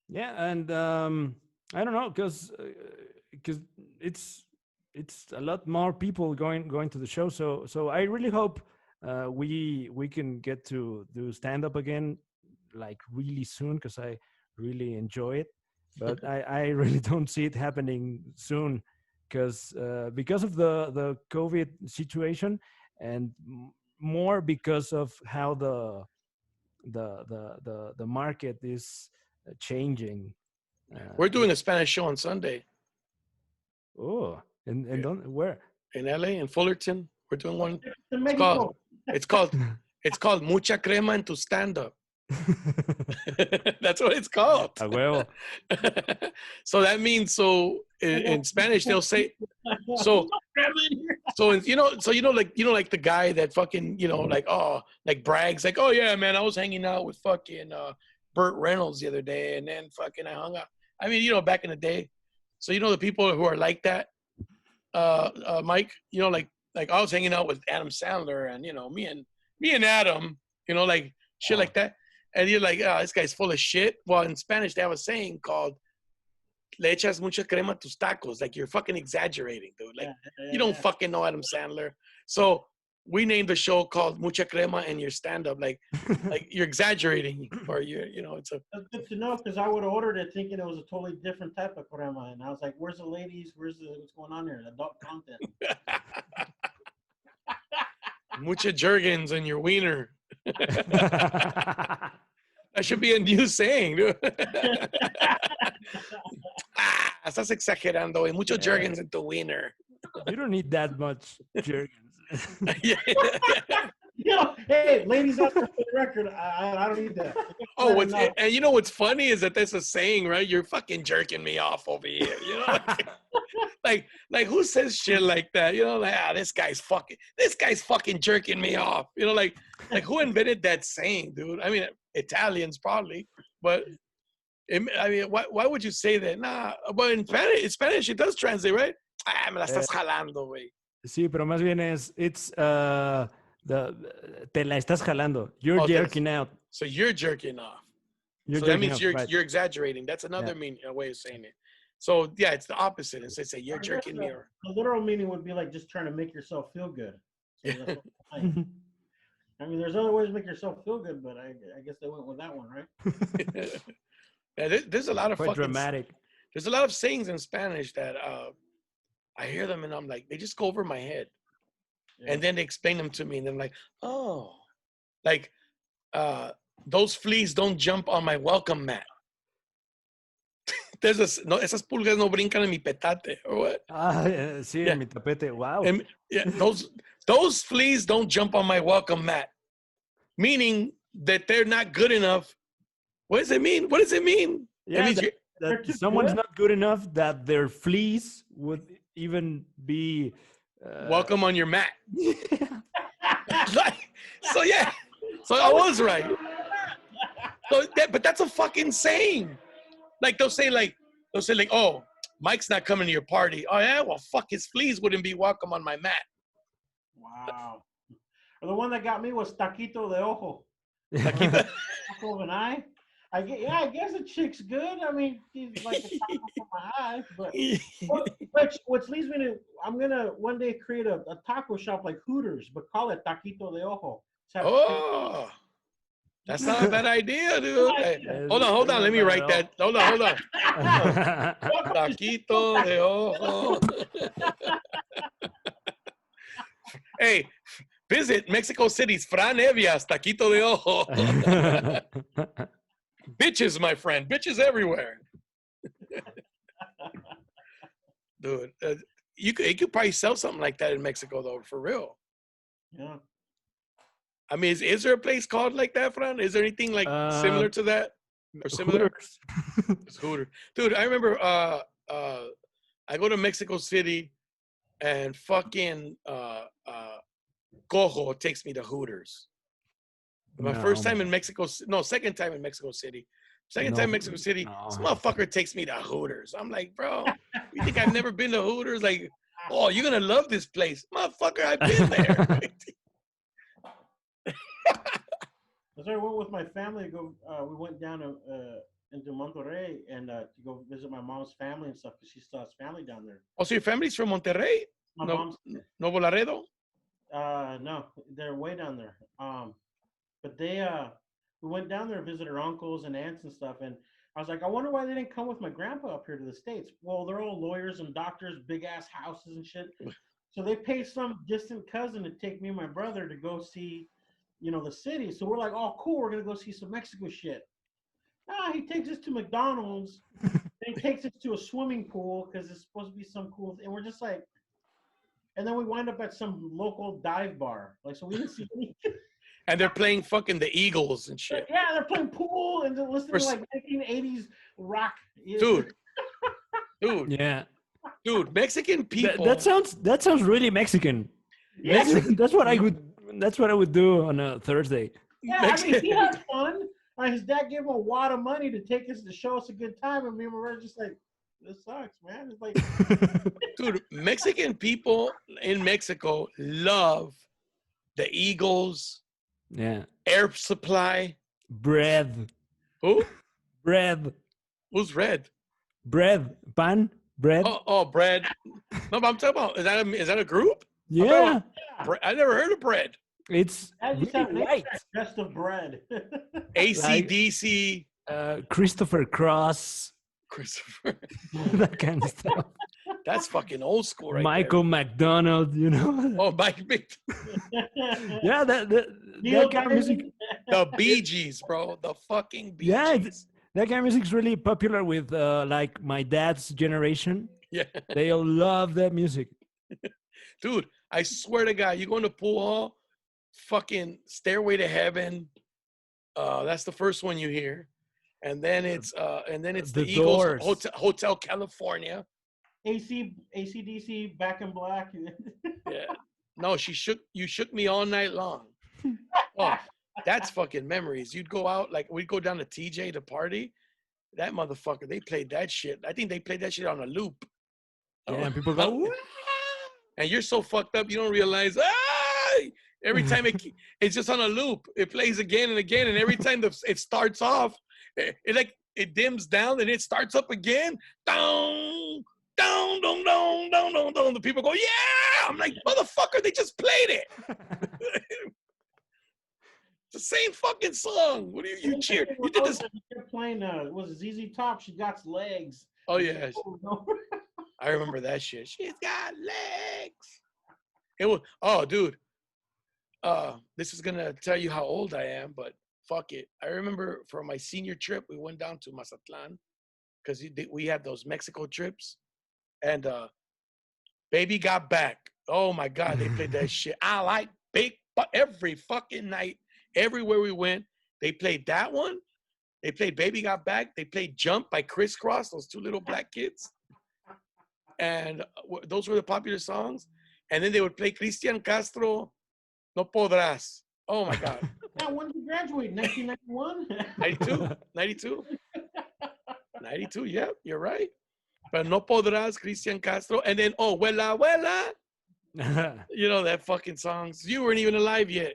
Yeah, and I don't know because it's a lot more people going to the show. So I really hope we can get to do stand up again, like really soon, because I really enjoy it. But I really don't see it happening soon because of the COVID situation, and more because of how the market is changing. We're doing a Spanish show on Sunday Oh, and Yeah. don't where? in LA in Fullerton. We're doing one. In It's called Mexico. it's called Mucha Crema en tu stand up. That's what it's called. A huevo. So that means in Spanish they'll say so like the guy that fucking like brags like, oh yeah man, I was hanging out with fucking Burt Reynolds the other day, and then fucking I hung out. I mean, back in the day. So the people who are like that, Mike, like I was hanging out with Adam Sandler, and me and Adam, like shit like that. And you're like, oh, this guy's full of shit. Well, in Spanish, they have a saying called "Le echas mucha crema a tus tacos." Like, you're fucking exaggerating, dude. Like, you don't fucking know Adam Sandler. So we named the show called Mucha Crema and your stand-up. Like you're exaggerating, or it's a. That's good to know, because I would have ordered it thinking it was a totally different type of crema, and I was like, "Where's the ladies? What's going on here? Adult content." Mucha Jergens and your wiener. That should be a new saying, dude. Estás exagerando. Y mucho Jergens en tu wiener. You don't need that much Jergens. Hey, ladies, out there for the record, I don't need that. Oh, and you know what's funny is that that's a saying, right? You're fucking jerking me off over here. Like who says shit like that? Like, this guy's fucking jerking me off. Like who invented that saying, dude? I mean, Italians probably, but why would you say that? Nah, but in Spanish it does translate, right? Me la estás jalando, güey. Sí, pero más bien it's te la estás jalando. You're jerking out. So you're jerking off. You're so jerking that means off, you're right. you're exaggerating. That's another way of saying it. So yeah, it's the opposite. It's they say you're I guess jerking me. Or the literal meaning would be like just trying to make yourself feel good. So that's what I'm saying. I mean, there's other ways to make yourself feel good, but I guess they went with that one, right? Yeah, there's a lot of Quite fucking dramatic. There's a lot of sayings in Spanish that I hear them and I'm like, they just go over my head. Yeah. And then they explain them to me and I'm like, oh, like those fleas don't jump on my welcome mat. No, esas pulgas no brincan en mi petate or what? Sí, Yeah. en mi tapete. Wow. And, yeah, those fleas don't jump on my welcome mat, meaning that they're not good enough. What does it mean? What does it mean? Yeah, It means that someone's not good enough that their fleas would even be welcome on your mat. So yeah, so I was right. So but that's a fucking saying. Like they'll say like, oh, Mike's not coming to your party. Oh yeah, well fuck, his fleas wouldn't be welcome on my mat. Wow. The one that got me was taquito de ojo. Taquito. Taco of an eye. I guess a chick's good. I mean, she's like a taco for my eyes, but which leads me to I'm gonna one day create a taco shop like Hooters, but call it taquito de ojo. Oh, that's not a bad idea, dude. Hey, hold on. Let me write that. Hold on. Taquito de ojo. Hey, visit Mexico City's Fran Hevia's Taquito de ojo. Bitches, my friend. Bitches everywhere. Dude, you could probably sell something like that in Mexico, though, for real. Yeah. I mean, is there a place called like that, Fran? Is there anything like similar to that? Or similar? Hooters. It's Hooters. Dude, I remember I go to Mexico City and fucking Cojo takes me to Hooters. My first time in Mexico, second time in Mexico City. Second time in Mexico City, this motherfucker takes me to Hooters. I'm like, bro, you think I've never been to Hooters? Like, oh, you're going to love this place. Motherfucker, I've been there. So I went with my family to go. We went down into Monterrey and to go visit my mom's family and stuff because she still has family down there. Oh, so your family's from Monterrey? My mom's Nuevo Laredo? No, they're way down there. But they we went down there and visited her uncles and aunts and stuff. And I was like, I wonder why they didn't come with my grandpa up here to the States. Well, they're all lawyers and doctors, big ass houses and shit. So they paid some distant cousin to take me and my brother to go see, the city. So we're like, oh, cool, we're gonna go see some Mexico shit. He takes us to McDonald's. And he takes us to a swimming pool because it's supposed to be some cool. And we're just like, and then we wind up at some local dive bar. Like, so we didn't see anything. And they're playing fucking the Eagles and shit. Yeah, they're playing pool and they're listening to like 1980s rock. Dude. Yeah. Dude, Mexican people. That sounds really Mexican. Yeah, That's what I would do on a Thursday. Yeah, I mean, he had fun. His dad gave him a wad of money to take us to show us a good time, and me and my brother just like, this sucks, man. It's like, dude, Mexican people in Mexico love the Eagles. Yeah. Air Supply. Bread. Who? Bread. Who's Red? Bread. Pan. Bread. Oh, Bread. No, but I'm talking about, is that a group? Yeah. I never heard of Bread. It's really white. Just of bread. AC/DC. Christopher Cross. Christopher. That kind of stuff. That's fucking old school, right? Michael there. McDonald, Oh, Mike. Yeah, that kind of music. The Bee Gees, bro. The fucking Bee Gees. That kind of music is really popular with like my dad's generation. Yeah. They all love that music. Dude, I swear to God, you go into pool hall, fucking Stairway to Heaven. That's the first one you hear. And then it's the Eagles Hotel California. AC/DC, Back in Black. Yeah. No, you shook me all night long. Oh, that's fucking memories. You'd go out, like we'd go down to TJ to party. That motherfucker, they played that shit. I think they played that shit on a loop. Yeah, and people go, and you're so fucked up, you don't realize, every time it's just on a loop. It plays again and again, and every time it starts off, it it dims down and it starts up again. Down, down, down, down, down, down, down. The people go, yeah. I'm like, motherfucker, they just played it. It's the same fucking song. What do you cheer? You did this. You're playing. It was ZZ Top. She got legs. Oh yeah, I remember that shit. She's got legs. It was. Oh, dude. This is gonna tell you how old I am, but fuck it. I remember for my senior trip, we went down to Mazatlan because we had those Mexico trips, and Baby Got Back. Oh my God, they played that shit. I like every fucking night, everywhere we went, they played that one. They played Baby Got Back. They played Jump by Crisscross, those two little black kids. And those were the popular songs. And then they would play Cristian Castro, No Podrás. Oh my God. Now, when did you graduate? 1991? 92? 92, yeah, you're right. But No Podrás, Cristian Castro. And then, oh, Huela, Huela. You know, that fucking songs. You weren't even alive yet.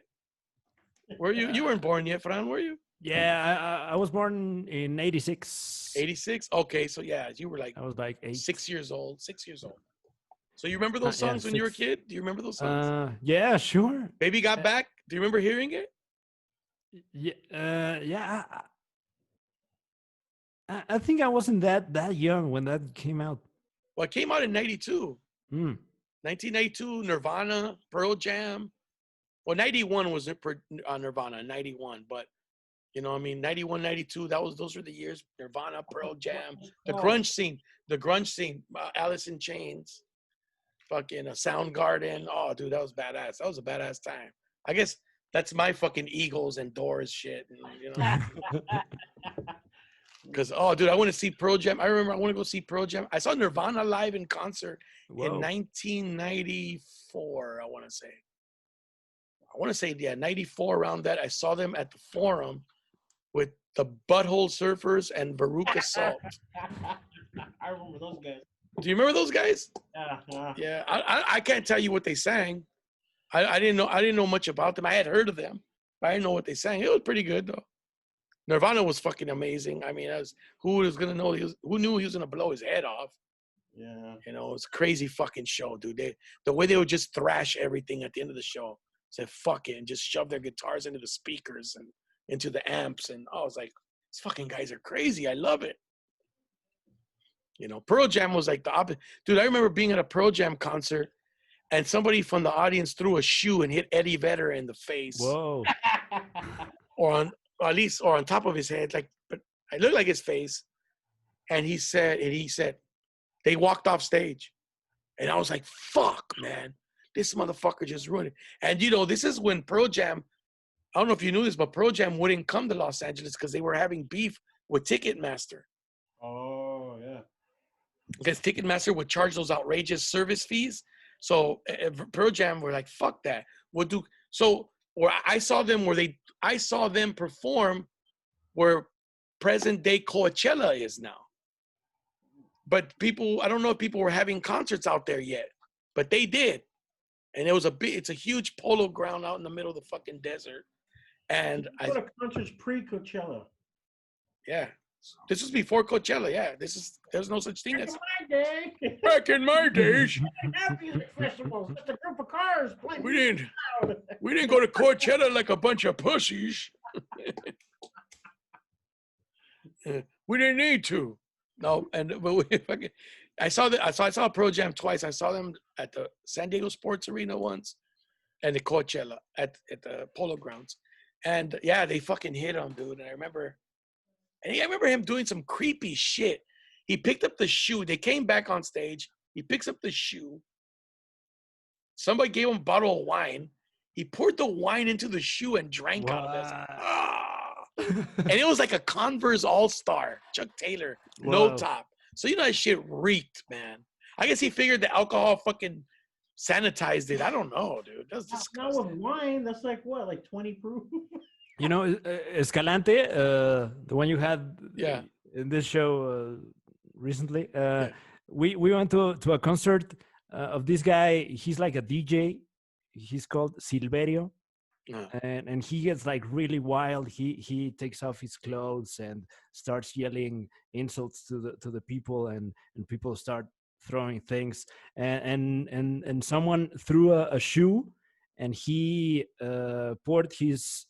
Were you? You weren't born yet, Fran, were you? Yeah, I was born in 86. 86? Okay, so yeah, you were like, I was like 8. 6 years old. 6 years old. So you remember those songs when you were a kid? Do you remember those songs? Yeah, sure. Baby Got Back? Do you remember hearing it? Yeah. I think I wasn't that young when that came out. Well, it came out in 92. 1992, Nirvana, Pearl Jam. Well, 91 was Nirvana, 91, but you know, I mean, 91, 92, those were the years. Nirvana, Pearl Jam, the grunge scene, Alice in Chains, fucking Soundgarden. Oh, dude, that was badass. That was a badass time. I guess that's my fucking Eagles and Doors shit, you know. Because, oh, dude, I want to see Pearl Jam. I remember I want to go see Pearl Jam. I saw Nirvana live in concert in 1994, I want to say. Yeah, 94, around that. I saw them at the Forum with the Butthole Surfers and Veruca Salt. I remember those guys. Do you remember those guys? Yeah. Yeah, I can't tell you what they sang. I didn't know much about them. I had heard of them, but I didn't know what they sang. It was pretty good, though. Nirvana was fucking amazing. I mean, who knew he was gonna blow his head off? Yeah. You know, it's a crazy fucking show, dude. The way they would just thrash everything at the end of the show, say fuck it, and just shove their guitars into the speakers and into the amps, and I was like, these fucking guys are crazy. I love it. You know, Pearl Jam was like the opposite. Dude, I remember being at a Pearl Jam concert, and somebody from the audience threw a shoe and hit Eddie Vedder in the face. Whoa. or on top of his head, like, but I looked like his face. And he said, they walked off stage. And I was like, fuck, man, this motherfucker just ruined it. And you know, this is when Pearl Jam, I don't know if you knew this, but Pearl Jam wouldn't come to Los Angeles because they were having beef with Ticketmaster. Oh, yeah. Because Ticketmaster would charge those outrageous service fees. So Pearl Jam were like, fuck that. We'll do. So where I saw them perform where present day Coachella is now. But I don't know if people were having concerts out there yet, but they did. And it's a huge polo ground out in the middle of the fucking desert. And what a concert's pre-Coachella. Yeah. This was before Coachella, yeah. There's no such thing as my day. Back in my days. Music festivals, just a group of cars playing. We didn't go to Coachella like a bunch of pussies. We didn't need to. No, I saw Pearl Jam twice. I saw them at the San Diego Sports Arena once, and the Coachella at the Polo Grounds, and yeah, they fucking hit him, dude. And I remember him doing some creepy shit. He picked up the shoe. They came back on stage. He picks up the shoe. Somebody gave him a bottle of wine. He poured the wine into the shoe and drank out of it. And it was like a Converse All-Star, Chuck Taylor, no top. So you know that shit reeked, man. I guess he figured the alcohol fucking sanitized it. I don't know, dude. That's disgusting. Now with wine, that's like what, like 20 proof? You know, Escalante, the one you had in this show recently. We went to a concert of this guy. He's like a DJ. He's called Silverio. and he gets like really wild. He takes off his clothes and starts yelling insults to the people, and people start throwing things, and someone threw a shoe, and he poured his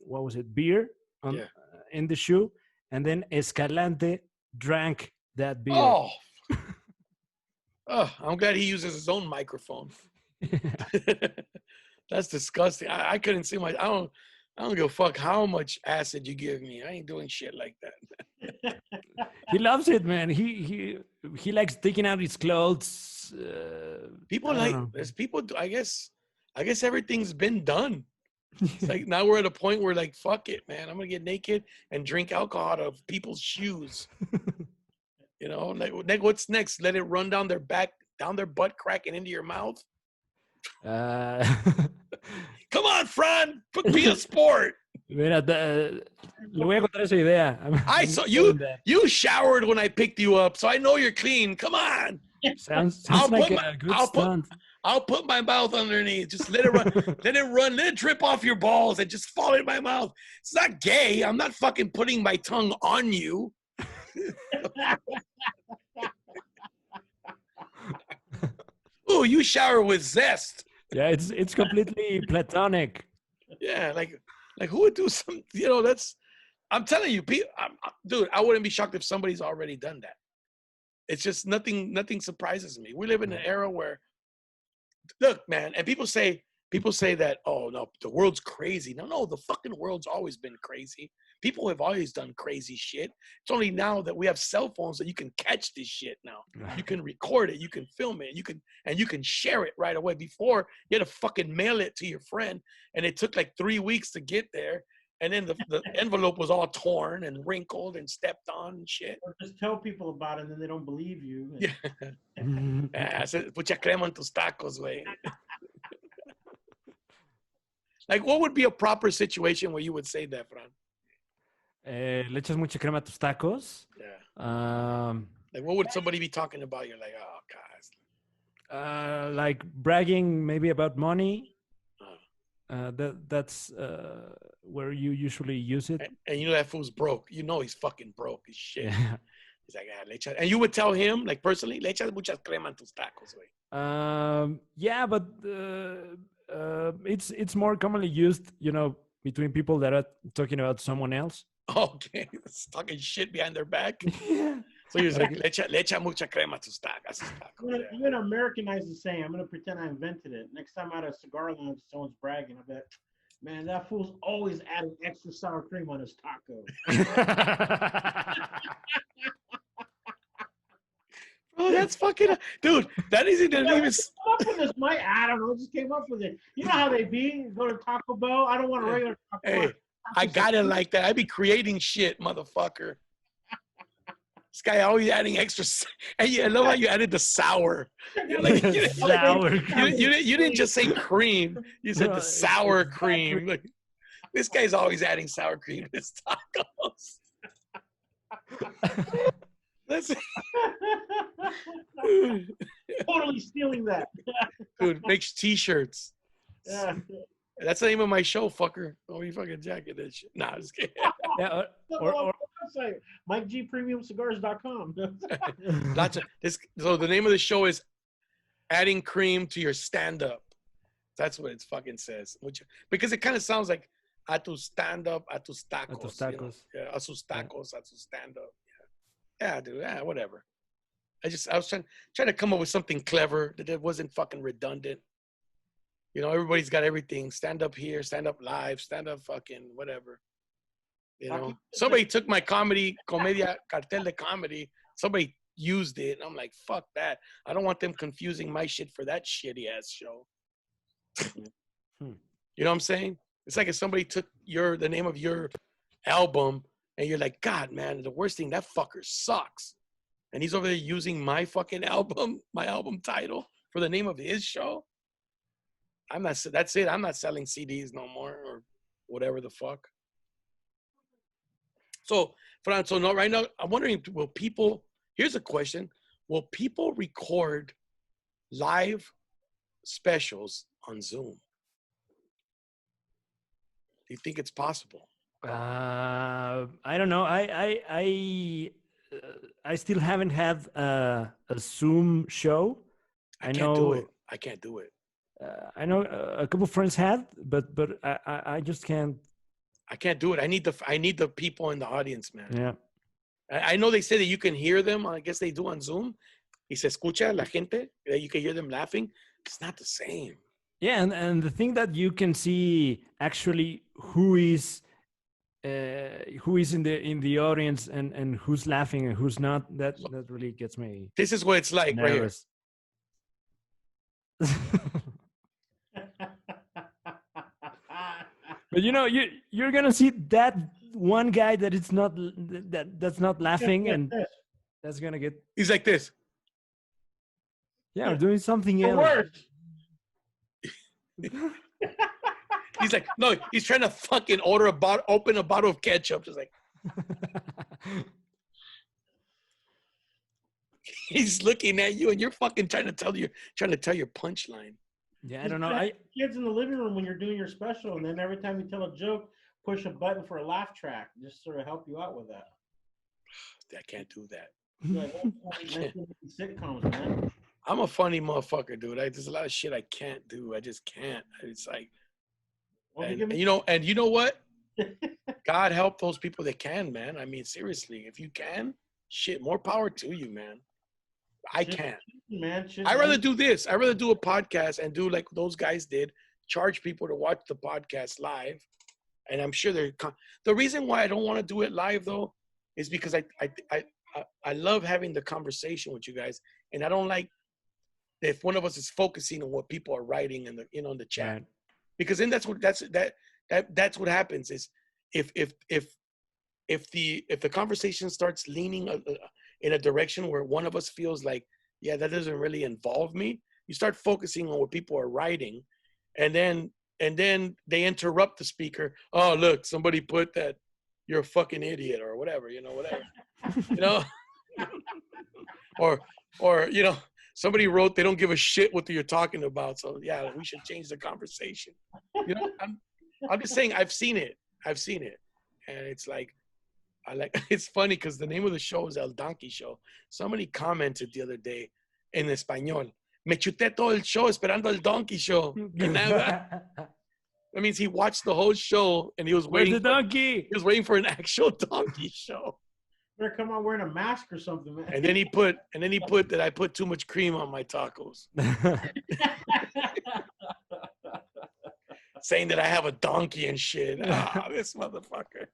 what was it, beer on in the shoe, and then Escalante drank that beer. Oh, I'm glad he uses his own microphone. That's disgusting. I couldn't see I don't give a fuck how much acid you give me. I ain't doing shit like that. He loves it, man. He likes taking out his clothes. People there's people. I guess everything's been done. It's like now we're at a point where like, fuck it, man. I'm gonna get naked and drink alcohol out of people's shoes. You know, like what's next? Let it run down their back, down their butt crack, and into your mouth. Come on, Fran, be a sport. Mira, le voy a contar esa idea. I saw you. You showered when I picked you up, so I know you're clean. Come on. Sounds like a good stunt. I'll put my mouth underneath. Just let it run. Let it drip off your balls and just fall in my mouth. It's not gay. I'm not fucking putting my tongue on you. Ooh, you shower with zest. Yeah, it's completely platonic. Yeah, like who would do some? You know, that's. I'm telling you, dude. I wouldn't be shocked if somebody's already done that. It's just nothing surprises me. We live in an era where, look, man, and people say that, oh no, the world's crazy. No, the fucking world's always been crazy. People have always done crazy shit. It's only now that we have cell phones that you can catch this shit now. You can record it, you can film it, you can share it right away. Before, you had to fucking mail it to your friend, and it took like 3 weeks to get there. And then the envelope was all torn and wrinkled and stepped on and shit. Or just tell people about it and then they don't believe you. Yeah. Mucha crema en tus tacos, güey. Like, what would be a proper situation where you would say that, Fran? Le echas mucha crema a tus tacos. Yeah. Like, what would somebody be talking about? You're like, oh, guys. Like bragging maybe about money. That's where you usually use it. And you know that fool's broke. You know he's fucking broke as shit. Yeah. He's like, le echas. And you would tell him, like, personally, le echas muchas crema en tus tacos, güey. Yeah, but it's more commonly used, you know, between people that are talking about someone else. Okay, it's talking shit behind their back. Yeah. So you're like, le echa mucha crema a tus tacos. I'm gonna Americanize the saying. I'm gonna pretend I invented it. Next time I'm at a cigar lounge, someone's bragging. I bet, man, that fool's always adding extra sour cream on his taco. Oh, that's fucking, dude. That isn't even. Come up with this, I don't know. Just came up with it. You know how they be? Go to Taco Bell. I don't want a regular Taco Bell. Hey, I got it like that. I be creating shit, motherfucker. This guy always adding extra. And I love how you added the sour. Like, sour. You didn't just say cream. You said the sour cream. Like, this guy's always adding sour cream to his tacos. That's totally stealing that. Dude, makes t-shirts. Yeah. That's the name of my show, fucker. Oh, you fucking jacket that shit. Nah, I'm just kidding. Yeah, or website, MikeGPremiumCigars.com. So the name of the show is Adding Cream to Your Stand-Up. That's what it fucking says. Because it kind of sounds like a tu stand-up, a tus tacos. A tus tacos. You know? Yeah, a sus tacos, a tu stand-up. Yeah, dude. Yeah, whatever. I was trying to come up with something clever that wasn't fucking redundant. You know, everybody's got everything. Stand up here, stand up live, stand up fucking whatever. You know, somebody took my comedia, cartel de comedy. Somebody used it. And I'm like, fuck that. I don't want them confusing my shit for that shitty ass show. You know what I'm saying? It's like if somebody took the name of your album and you're like, God, man, the worst thing, that fucker sucks. And he's over there using my fucking album, my album title for the name of his show. That's it. I'm not selling CDs no more or whatever the fuck. So, Fran, right now, I'm wondering, here's a question. Will people record live specials on Zoom? Do you think it's possible? I don't know. I still haven't had a Zoom show. I can't do it. I can't do it. I know a couple of friends had, but I just can't. I can't do it. I need the people in the audience, man. Yeah. I know they say that you can hear them. I guess they do on Zoom. Y se escucha la gente. You can hear them laughing. It's not the same. Yeah, and the thing that you can see actually who is in the audience and who's laughing and who's not, that really gets me. This is what it's like nervous. Right here. But you're gonna see that one guy that it's not that's not laughing, and that's gonna get. He's like this. Yeah, or doing something else. He's like, no, he's trying to fucking open a bottle of ketchup. Just like, he's looking at you and you're fucking trying to tell your punchline. Yeah, I don't know. Kids in the living room when you're doing your special, and then every time you tell a joke, push a button for a laugh track, just sort of help you out with that. I can't do that. Like, sitcoms, man. I'm a funny motherfucker, dude. There's a lot of shit I can't do. I just can't. It's like, and you know what? God help those people that can, man. I mean, seriously, if you can, shit, more power to you, man. I can't. I'd rather do this. I'd rather do a podcast and do like those guys did, charge people to watch the podcast live. And I'm sure the reason why I don't want to do it live though is because I love having the conversation with you guys, and I don't like if one of us is focusing on what people are writing in the in the chat, right. Because then that's what happens is if the conversation starts leaning in a direction where one of us feels like, yeah, that doesn't really involve me, you start focusing on what people are writing, and then they interrupt the speaker. Oh, look, somebody put that you're a fucking idiot or whatever, or somebody wrote they don't give a shit what you're talking about, so yeah, we should change the conversation. I'm just saying I've seen it, and it's like it's funny because the name of the show is El Donkey Show. Somebody commented the other day in español, me chuté todo el show esperando el Donkey Show. That means he watched the whole show and he was waiting. Where's the donkey? He was waiting for an actual donkey show. Better come on wearing a mask or something, man. And then he put that I put too much cream on my tacos. Saying that I have a donkey and shit. This motherfucker.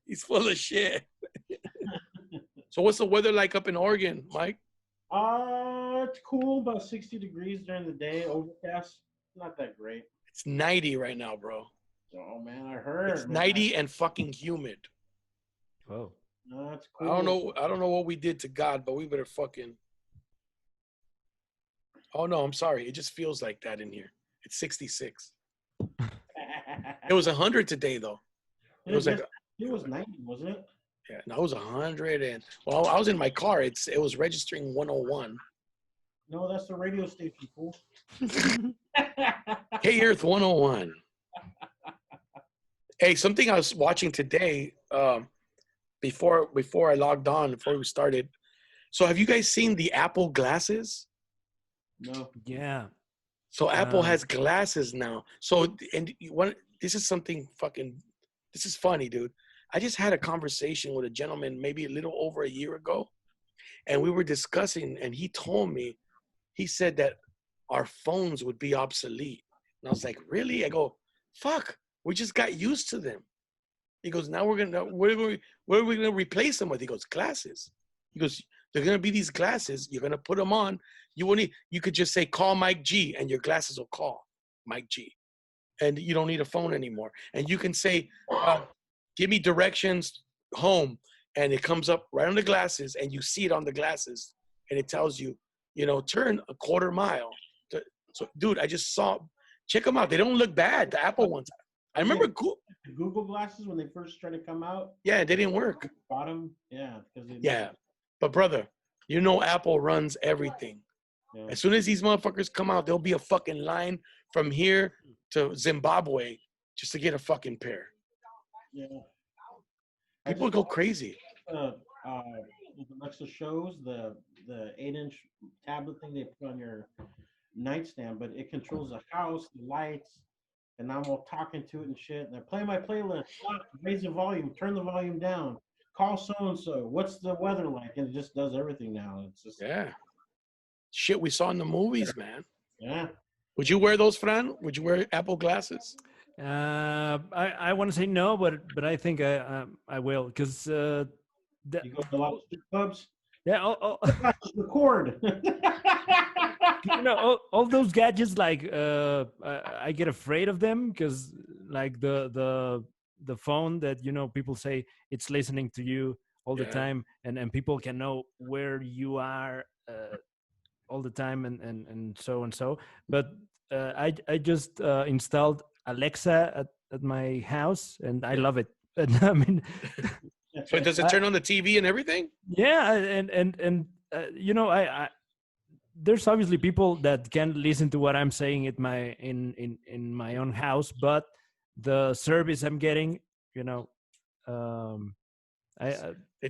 He's full of shit. So what's the weather like up in Oregon, Mike? It's cool, about 60 degrees during the day, overcast. Not that great. It's 90 right now, bro. Oh man, I heard. It's 90 and fucking humid. Whoa. No, that's cool. I don't know what we did to God, but we better fucking. Oh no, I'm sorry. It just feels like that in here. It's 66. It was 100 today though. It was 90, wasn't it? Yeah, no, it was 100 and well, I was in my car. It was registering 101. No, that's the radio station, fool. Hey, Earth 101. Hey, something I was watching today, before I logged on, before we started. So have you guys seen the Apple glasses? No. Yeah. So Apple has glasses now. So, this is something this is funny, dude. I just had a conversation with a gentleman maybe a little over a year ago, and we were discussing, and he told me, he said that our phones would be obsolete. And I was like, really? I go, fuck, we just got used to them. He goes, now what are we going to replace them with? He goes, glasses. He goes, they're going to be these glasses. You're going to put them on. You could just say, call Mike G, and your glasses will call Mike G. And you don't need a phone anymore. And you can say, give me directions home. And it comes up right on the glasses, and you see it on the glasses. And it tells you, turn a quarter mile. So, dude, I just check them out. They don't look bad, the Apple ones. I remember Google glasses when they first started to come out. Yeah, they didn't work. Bottom, yeah. Yeah, but brother, Apple runs everything. Yeah. As soon as these motherfuckers come out, there'll be a fucking line from here to Zimbabwe just to get a fucking pair. Yeah. People go crazy. Alexa shows the 8-inch tablet thing they put on your nightstand, but it controls the house, the lights, and I'm all talking to it and shit. And I play my playlist, stop, raise the volume, turn the volume down, call so and so. What's the weather like? And it just does everything now. It's just shit we saw in the movies, man. Yeah. Would you wear those, Fran? Would you wear Apple glasses? I want to say no, but I think I will, because You go to a lot of strip clubs. yeah, Record. all those gadgets, like I get afraid of them, because like the phone that people say it's listening to you all the time, and people can know where you are all the time, and so. But I just installed Alexa at my house, and I love it. And I mean, so does it turn on the TV and everything? Yeah, and I there's obviously people that can listen to what I'm saying in my own house, but the service I'm getting, they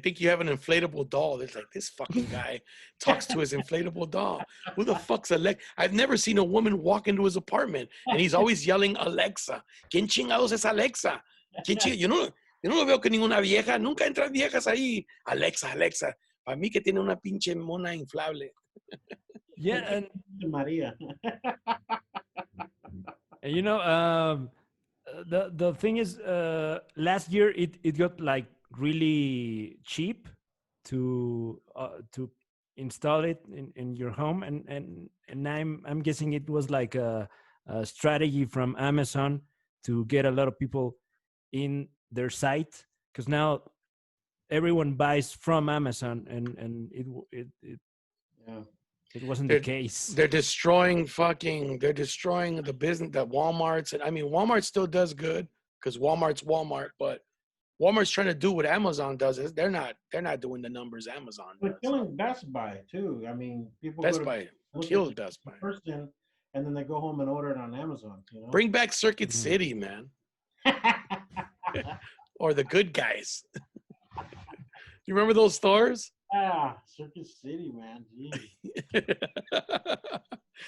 think you have an inflatable doll. It's like, this fucking guy talks to his inflatable doll. Who the fuck's Alexa? I've never seen a woman walk into his apartment and he's always yelling Alexa. ¿Quién chingados es Alexa? Yo no veo que ninguna vieja, nunca entran viejas ahí. Alexa, Alexa. Para mí que tiene una pinche mona inflable. Yeah, and Maria. The thing is, last year it got like really cheap to install it in your home, and I'm guessing it was like a strategy from Amazon to get a lot of people in their site, because now everyone buys from Amazon, and it wasn't the case. They're destroying the business that Walmart's, and I mean Walmart still does good because Walmart's Walmart, but Walmart's trying to do what Amazon does. They're not doing the numbers Amazon does. They're killing Best Buy too. I mean, people Best Buy killed Best Buy. Person, and then they go home and order it on Amazon. Bring back Circuit City, man. Or the Good Guys. You remember those stores? Ah, Circuit City, man. Dude,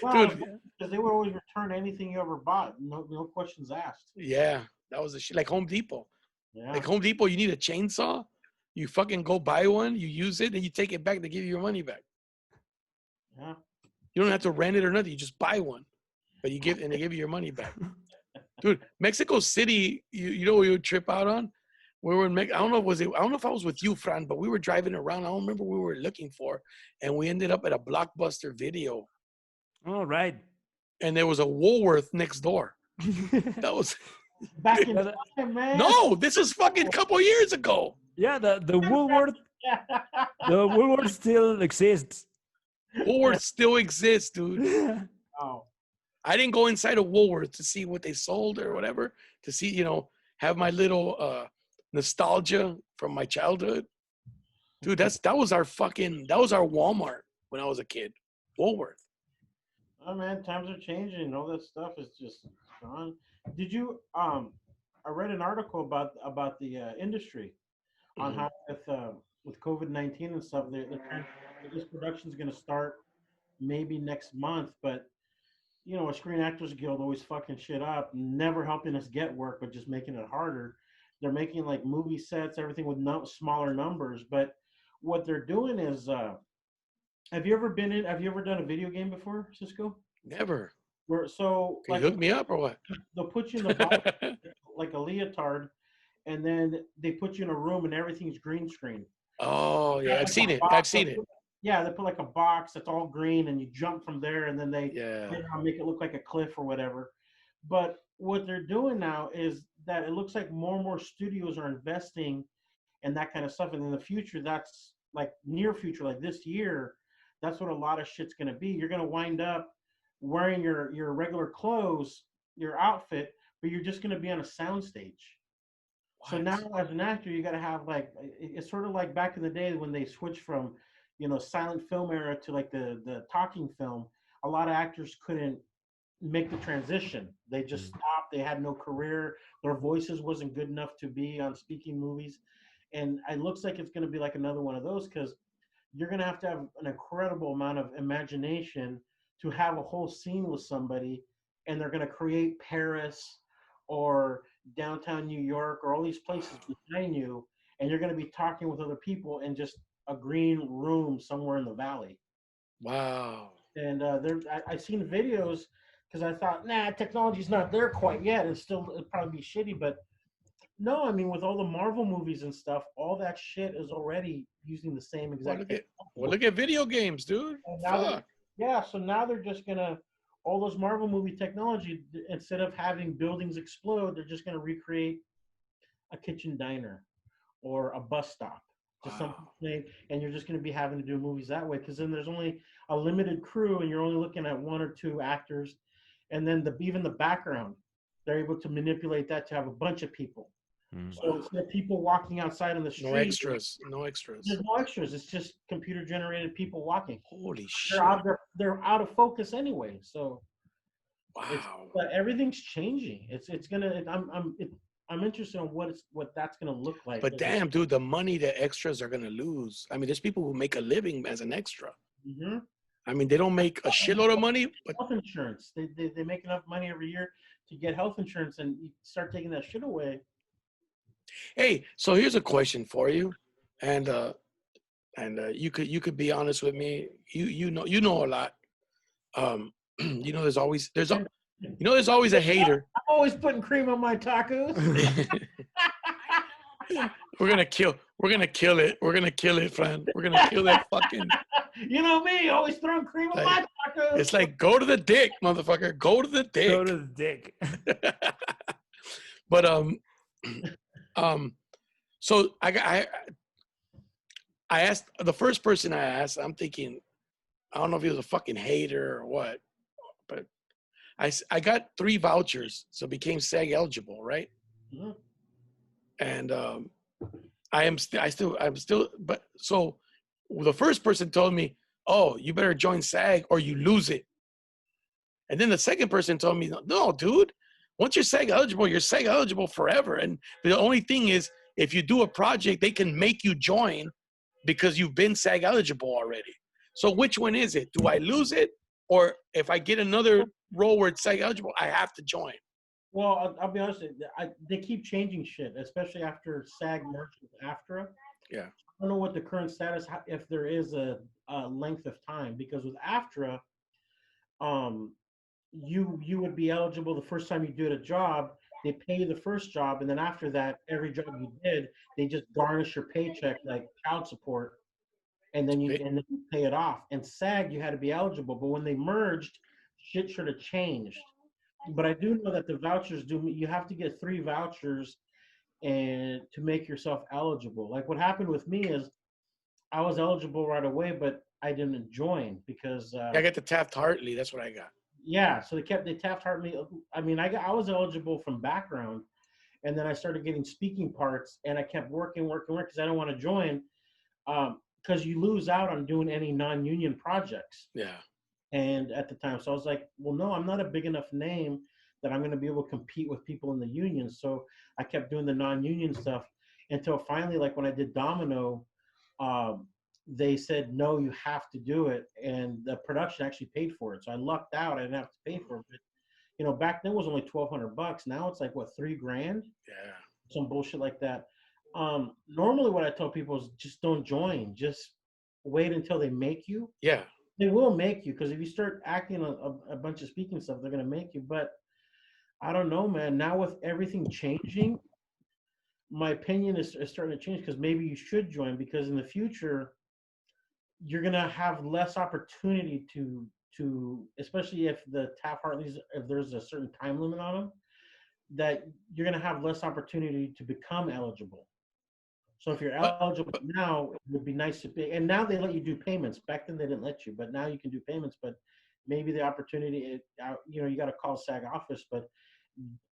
because they would always return anything you ever bought. No questions asked. Yeah, that was the shit. Like Home Depot. Yeah. Like Home Depot, you need a chainsaw. You fucking go buy one, you use it, and you take it back. They give you your money back. Yeah. You don't have to rent it or nothing. You just buy one, but they give you your money back. Dude, Mexico City, you know what we would trip out on? We were in I don't know if I was with you, Fran, but we were driving around. I don't remember what we were looking for, and we ended up at a Blockbuster Video. All right. And there was a Woolworth next door. That was back in time, man. No, this was fucking a couple years ago. Yeah, the Woolworth, the Woolworth still exists. Woolworth still exists, dude. Oh. I didn't go inside a Woolworth to see what they sold or whatever, to see, have my little nostalgia from my childhood. Dude, that was our Walmart when I was a kid. Woolworth. Oh man, times are changing. All that stuff is just gone. Did you I read an article about the industry on how with COVID-19 and stuff, this production is going to start maybe next month, but a Screen Actors Guild always fucking shit up, never helping us get work, but just making it harder. They're making like movie sets, everything with smaller numbers. But what they're doing is, have you ever done a video game before, Cisco? Never. Can you hook me up or what? They'll put you in the box like a leotard, and then they put you in a room and everything's green screen. Oh yeah, I've seen it. Yeah, they put like a box that's all green, and you jump from there, and then they make it look like a cliff or whatever. But what they're doing now is that it looks like more and more studios are investing in that kind of stuff. And in the future, that's like near future, like this year, that's what a lot of shit's going to be. You're going to wind up wearing your regular clothes, your outfit, but you're just going to be on a soundstage. So now as an actor, you got to have it's sort of like back in the day when they switched from, silent film era to like the talking film. A lot of actors couldn't make the transition. They just stopped They had no career. Their voices wasn't good enough to be on speaking movies. And it looks like it's going to be like another one of those because you're going to have an incredible amount of imagination to have a whole scene with somebody, and they're going to create Paris or downtown New York or all these places behind you, and you're going to be talking with other people in just a green room somewhere in the valley. Wow. And I've seen videos because I thought, technology's not there quite yet. It'll probably be shitty, but no, I mean, with all the Marvel movies and stuff, all that shit is already using the same exact thing. Look at video games, dude. So now they're just gonna, all those Marvel movie technology, instead of having buildings explode, they're just gonna recreate a kitchen diner or a bus stop. Just something, and you're just gonna be having to do movies that way because then there's only a limited crew and you're only looking at one or two actors, and then even the background, they're able to manipulate that to have a bunch of people. So instead of people walking outside on the street, no extras. There's no extras. It's just computer generated people walking. Holy shit! They're out of focus anyway. So wow. But everything's changing. It's gonna. I'm interested in what that's gonna look like. But damn, dude, the money the extras are gonna lose. I mean, there's people who make a living as an extra. Mm-hmm. I mean, they don't make a shitload of money, but health insurance. They make enough money every year to get health insurance, and you start taking that shit away. Hey, so here's a question for you, and you could be honest with me. You know a lot. There's always a hater. I'm always putting cream on my tacos. We're gonna kill it. We're gonna kill it, Fran. We're gonna kill that fucking. You know me, always throwing cream on my tacos. It's like go to the dick, motherfucker. Go to the dick. Go to the dick. But so I asked the first person I asked. I'm thinking, I don't know if he was a fucking hater or what, but I got 3 vouchers, so became SAG eligible, right? Mm-hmm. And I'm still, but so the first person told me, oh, you better join SAG or you lose it. And then the second person told me, no, dude, once you're SAG eligible, you're SAG eligible forever. And the only thing is, if you do a project, they can make you join because you've been SAG eligible already. So which one is it? Do I lose it? Or if I get another role where it's SAG eligible, I have to join? Well, I'll be honest with you, they keep changing shit, especially after SAG merged with AFTRA. Yeah. I don't know what the current status, if there is a length of time, because with AFTRA, you would be eligible the first time you do a job. They pay you the first job, and then after that, every job you did, they just garnish your paycheck like child support, and then you pay it off. And SAG, you had to be eligible, but when they merged, shit should have changed. But I do know that the vouchers you have to get 3 vouchers and to make yourself eligible. Like what happened with me is I was eligible right away, but I didn't join because I got the Taft-Hartley. That's what I got. Yeah, so they Taft-Hartley. I mean, I was eligible from background, and then I started getting speaking parts, and I kept working because I don't want to join, because you lose out on doing any non-union projects. Yeah. And at the time, so I was like, well, no, I'm not a big enough name that I'm going to be able to compete with people in the union. So I kept doing the non-union stuff until finally, like when I did Domino, they said, no, you have to do it. And the production actually paid for it. So I lucked out. I didn't have to pay for it. But, back then it was only $1,200. Now it's like, what, $3,000? Yeah. Some bullshit like that. Normally what I tell people is just don't join. Just wait until they make you. Yeah. They will make you, because if you start acting a bunch of speaking stuff, they're going to make you. But I don't know, man. Now with everything changing, my opinion is starting to change, because maybe you should join, because in the future, you're going to have less opportunity to, especially if the Taft-Hartleys, if there's a certain time limit on them, that you're going to have less opportunity to become eligible. So if you're eligible now, it would be nice to be. And now they let you do payments. Back then they didn't let you, but now you can do payments. But maybe the opportunity, you got to call SAG office. But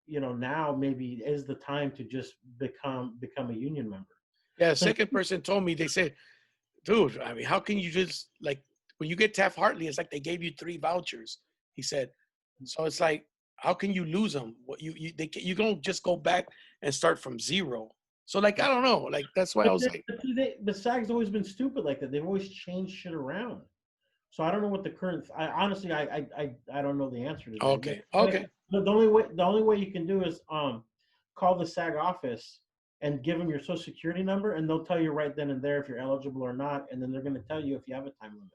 now maybe is the time to just become a union member. Yeah, the second person told me, they said, dude, I mean, how can you just, like, when you get Taft-Hartley, it's like they gave you 3 vouchers. He said, so it's like, how can you lose them? What you don't just go back and start from zero. So like, I don't know. Like, that's why I was like, but SAG's always been stupid like that. They've always changed shit around. So I don't know what the current. I honestly, I don't know the answer to that. okay, But okay. the only way you can do is call the SAG office and give them your social security number, and they'll tell you right then and there if you're eligible or not, and then they're going to tell you if you have a time limit.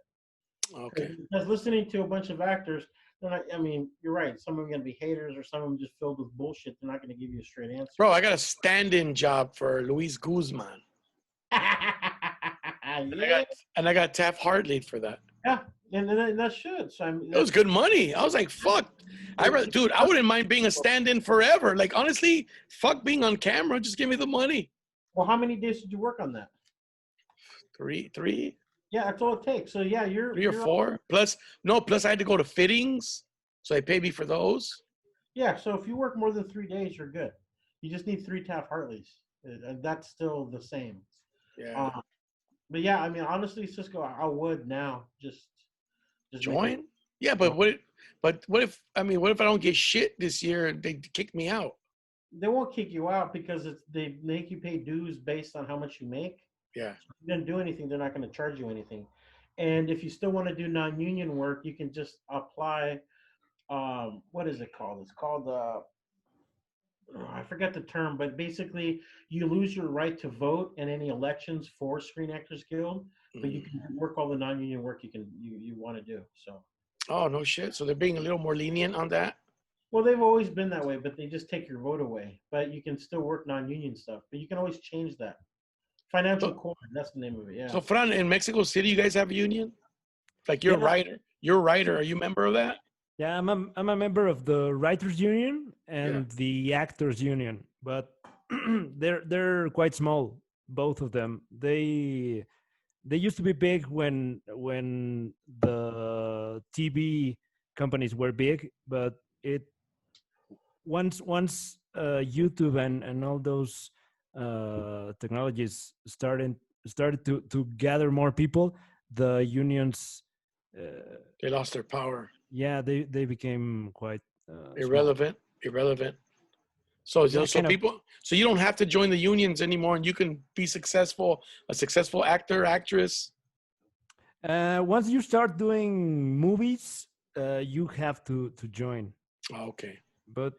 Okay. Because listening to a bunch of actors, they're not. I mean, you're right. Some of them are going to be haters, or some of them just filled with bullshit. They're not going to give you a straight answer. Bro, I got a stand-in job for Luis Guzman. Yeah. And I got Taft Hartley for that. Yeah, and that should. So I mean, It was good money. I was like, fuck. Dude, I wouldn't mind being a stand-in forever. Like, honestly, fuck being on camera. Just give me the money. Well, how many days did you work on that? Three. Yeah, that's all it takes. So yeah, you're 3 or 4. Plus I had to go to fittings. So they paid me for those. Yeah, so if you work more than 3 days, you're good. You just need 3 Taft Hartleys. That's still the same. Yeah. But yeah, I mean, honestly, Cisco, I would now just join. Yeah, but what if I don't get shit this year and they kick me out? They won't kick you out because they make you pay dues based on how much you make. Yeah. So if you didn't do anything, they're not going to charge you anything. And if you still want to do non-union work, you can just apply. What is it called? It's called I forget the term, but basically you lose your right to vote in any elections for Screen Actors Guild, but you can work all the non-union work you want to do. So. Oh, no shit. So they're being a little more lenient on that? Well, they've always been that way, but they just take your vote away. But you can still work non-union stuff, but you can always change that. Financial Court, that's the name of it, yeah. So, Fran, in Mexico City, you guys have a union? Like, you're a writer. You're a writer. Are you a member of that? Yeah, I'm a member of the Writers Union and the Actors Union, but they're quite small, both of them. They used to be big when the TV companies were big, but once YouTube and all those technologies started to gather more people, the unions they lost their power. Yeah, they became quite irrelevant. So you don't have to join the unions anymore, and you can be a successful actor, actress. Once you start doing movies, you have to join. Oh, okay. But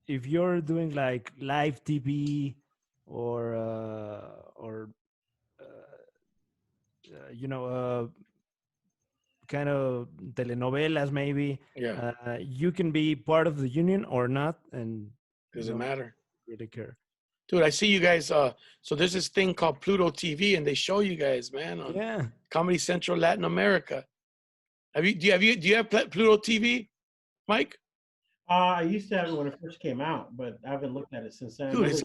if you're doing like live TV or kind of telenovelas maybe, you can be part of the union or not, and doesn't matter. Really care. Dude, I see you guys. So there's this thing called Pluto TV, and they show you guys, man, on Comedy Central Latin America. Do you have Pluto TV, Mike? I used to have it when it first came out, but I haven't looked at it since then. Dude, it's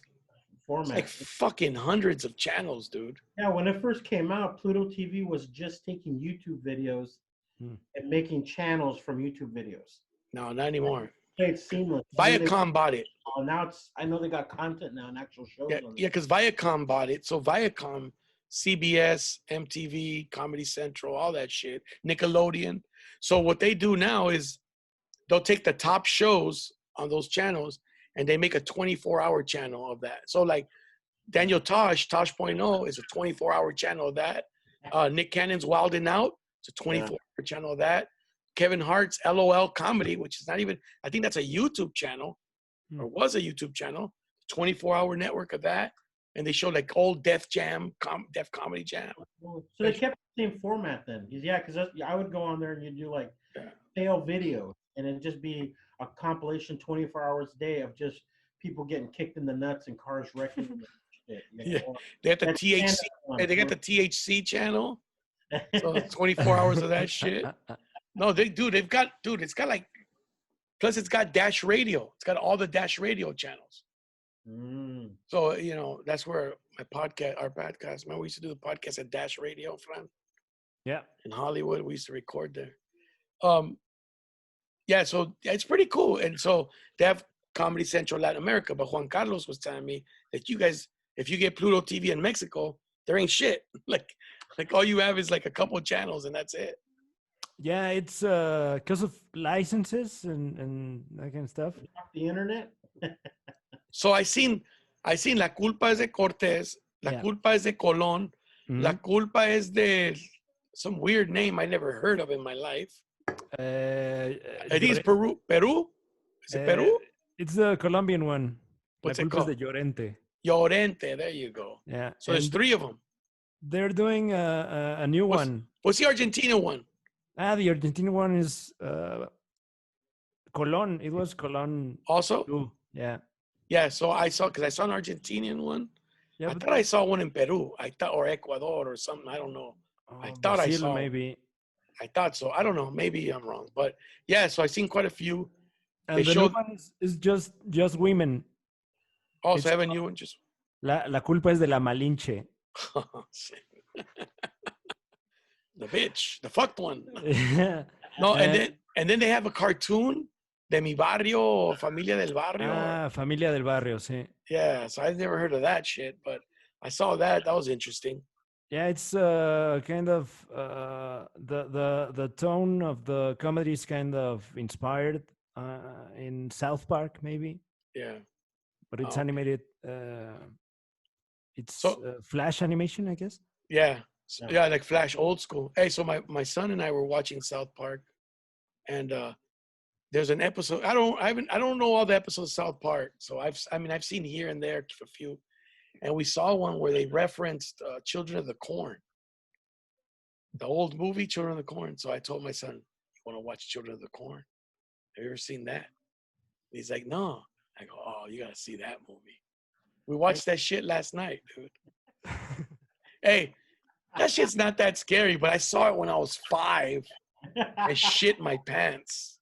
like fucking hundreds of channels, dude. Yeah, when it first came out, Pluto TV was just taking YouTube videos and making channels from YouTube videos. No, not anymore. It's seamless. Viacom bought it. Oh, now I know they got content now and actual shows. Yeah, because Viacom bought it. So Viacom, CBS, MTV, Comedy Central, all that shit, Nickelodeon. So what they do now is they'll take the top shows on those channels and they make a 24-hour channel of that. So like Daniel Tosh 0 is a 24-hour channel of that. Nick Cannon's Wild 'N Out, it's a 24-hour channel of that. Kevin Hart's LOL Comedy, which is not even, I think that's a YouTube channel, or was a YouTube channel, 24-hour network of that. And they show like old Def Comedy Jam. So they kept the same format then. Yeah, because I would go on there and you'd do like fail videos, and it'd just be a compilation 24 hours a day of just people getting kicked in the nuts and cars wrecking. Yeah, they have the THC. They got the THC channel. So 24 hours of that shit. No, it's got like, plus it's got Dash Radio. It's got all the Dash Radio channels. So, that's where our podcast, man, we used to do the podcast at Dash Radio, Fran. Yeah. In Hollywood, we used to record there. Yeah, so it's pretty cool. And so they have Comedy Central Latin America, but Juan Carlos was telling me that you guys, if you get Pluto TV in Mexico, there ain't shit. Like all you have is like a couple of channels and that's it. Yeah, it's because of licenses and that kind of stuff. Off the internet. So I seen La Culpa es de Cortez, La Yeah. Culpa es de Colón, La Mhm. Culpa es de some weird name I never heard of in my life. I think it's Peru. Peru? Is it Peru? It's the Colombian one. La What's it Culpa es de called? Llorente. Llorente. There you go. Yeah, So there's and 3 of them. they're doing a new one. What's the Argentina one? The Argentine one is Colón. It was Colón Also? too. Yeah. Yeah, so I saw an Argentinian one. Yeah, I but thought I saw one in Peru. I thought, or Ecuador or something. I don't know. I thought I Brazil saw. maybe. I thought so. I don't know. Maybe I'm wrong. But yeah, so I seen quite a few. And the new one is just women. Also, It's I have a new one. Just La Culpa es de la Malinche. the bitch, the fucked one. Yeah. No, and then they have a cartoon de mi barrio or Familia del Barrio. Familia del Barrio, sí. Yeah, so I've never heard of that shit, but I saw that. That was interesting. Yeah, it's kind of the tone of the comedy is kind of inspired in South Park, maybe. Yeah, But it's okay. Animated. It's Flash animation, I guess. Yeah, yeah, like Flash, old school. Hey, so my son and I were watching South Park, and there's an episode. I don't know all the episodes of South Park, so I've seen here and there a few, and we saw one where they referenced Children of the Corn, the old movie Children of the Corn. So I told my son, "You want to watch Children of the Corn? Have you ever seen that?" And he's like, "No." I go, "Oh, you gotta see that movie." We watched that shit last night, dude. Hey, that shit's not that scary, but I saw it when I was 5. I shit my pants.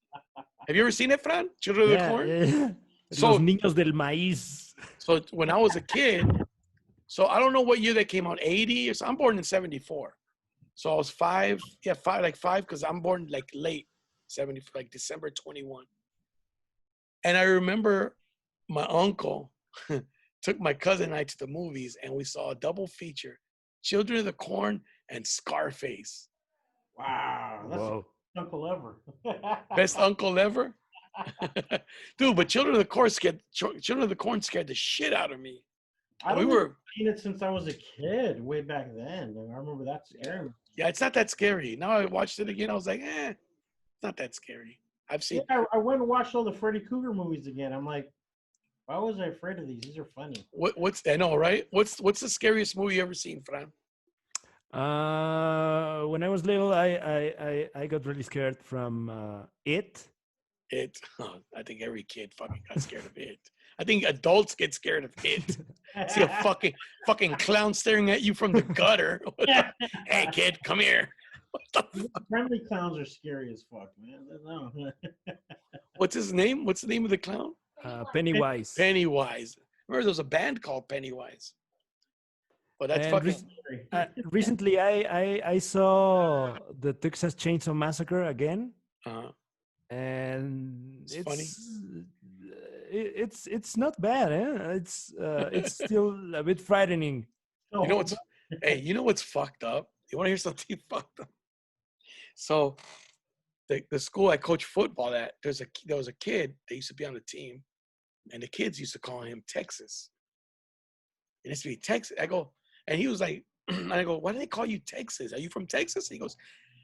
Have you ever seen it, Fran? Children of the Corn? Yeah. So, Los niños del maíz. So when I was a kid, so I don't know what year that came out, 80 or so. I'm born in 74. So I was 5, like 5, because I'm born like late 70, like December 21. And I remember my uncle took my cousin and I to the movies, and we saw a double feature, Children of the Corn and Scarface. Wow, that's the best uncle ever. Best uncle ever? Dude, but Children of the Corn scared the shit out of me. I've seen it since I was a kid, way back then. I remember that scaring me. Yeah, it's not that scary. Now I watched it again. I was like, it's not that scary. I've seen. Yeah, I went and watched all the Freddy Krueger movies again. I'm like, why was I afraid of these? These are funny. I know, right? What's the scariest movie you ever seen, Fran? When I was little, I got really scared from It. It. I think every kid fucking got scared of It. I think adults get scared of It. See a fucking clown staring at you from the gutter. Hey, kid, come here. What the fuck? Friendly clowns are scary as fuck, man. No. What's his name? What's the name of the clown? Pennywise. Pennywise. Remember, there was a band called Pennywise. But that's fucking scary. Recently, I saw the Texas Chainsaw Massacre again. And it's funny. It's not bad, eh? It's still a bit frightening. You know what's fucked up? You want to hear something fucked up? So, the school I coach football at, there was a kid that used to be on the team, and the kids used to call him Texas. It used to be Texas. I go, and he was like, and I go, why do they call you Texas? Are you from Texas? And he goes,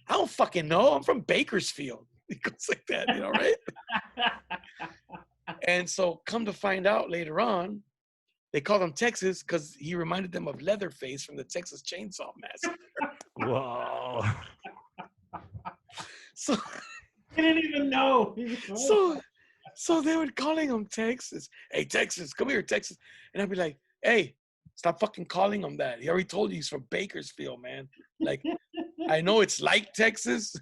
I don't fucking know. I'm from Bakersfield. He goes like that, right? And so come to find out later on, they called him Texas because he reminded them of Leatherface from the Texas Chainsaw Massacre. Wow. So I didn't even know. So they were calling him Texas. Hey, Texas, come here, Texas. And I'd be like, hey, stop fucking calling him that. He already told you he's from Bakersfield, man. Like, I know it's like Texas,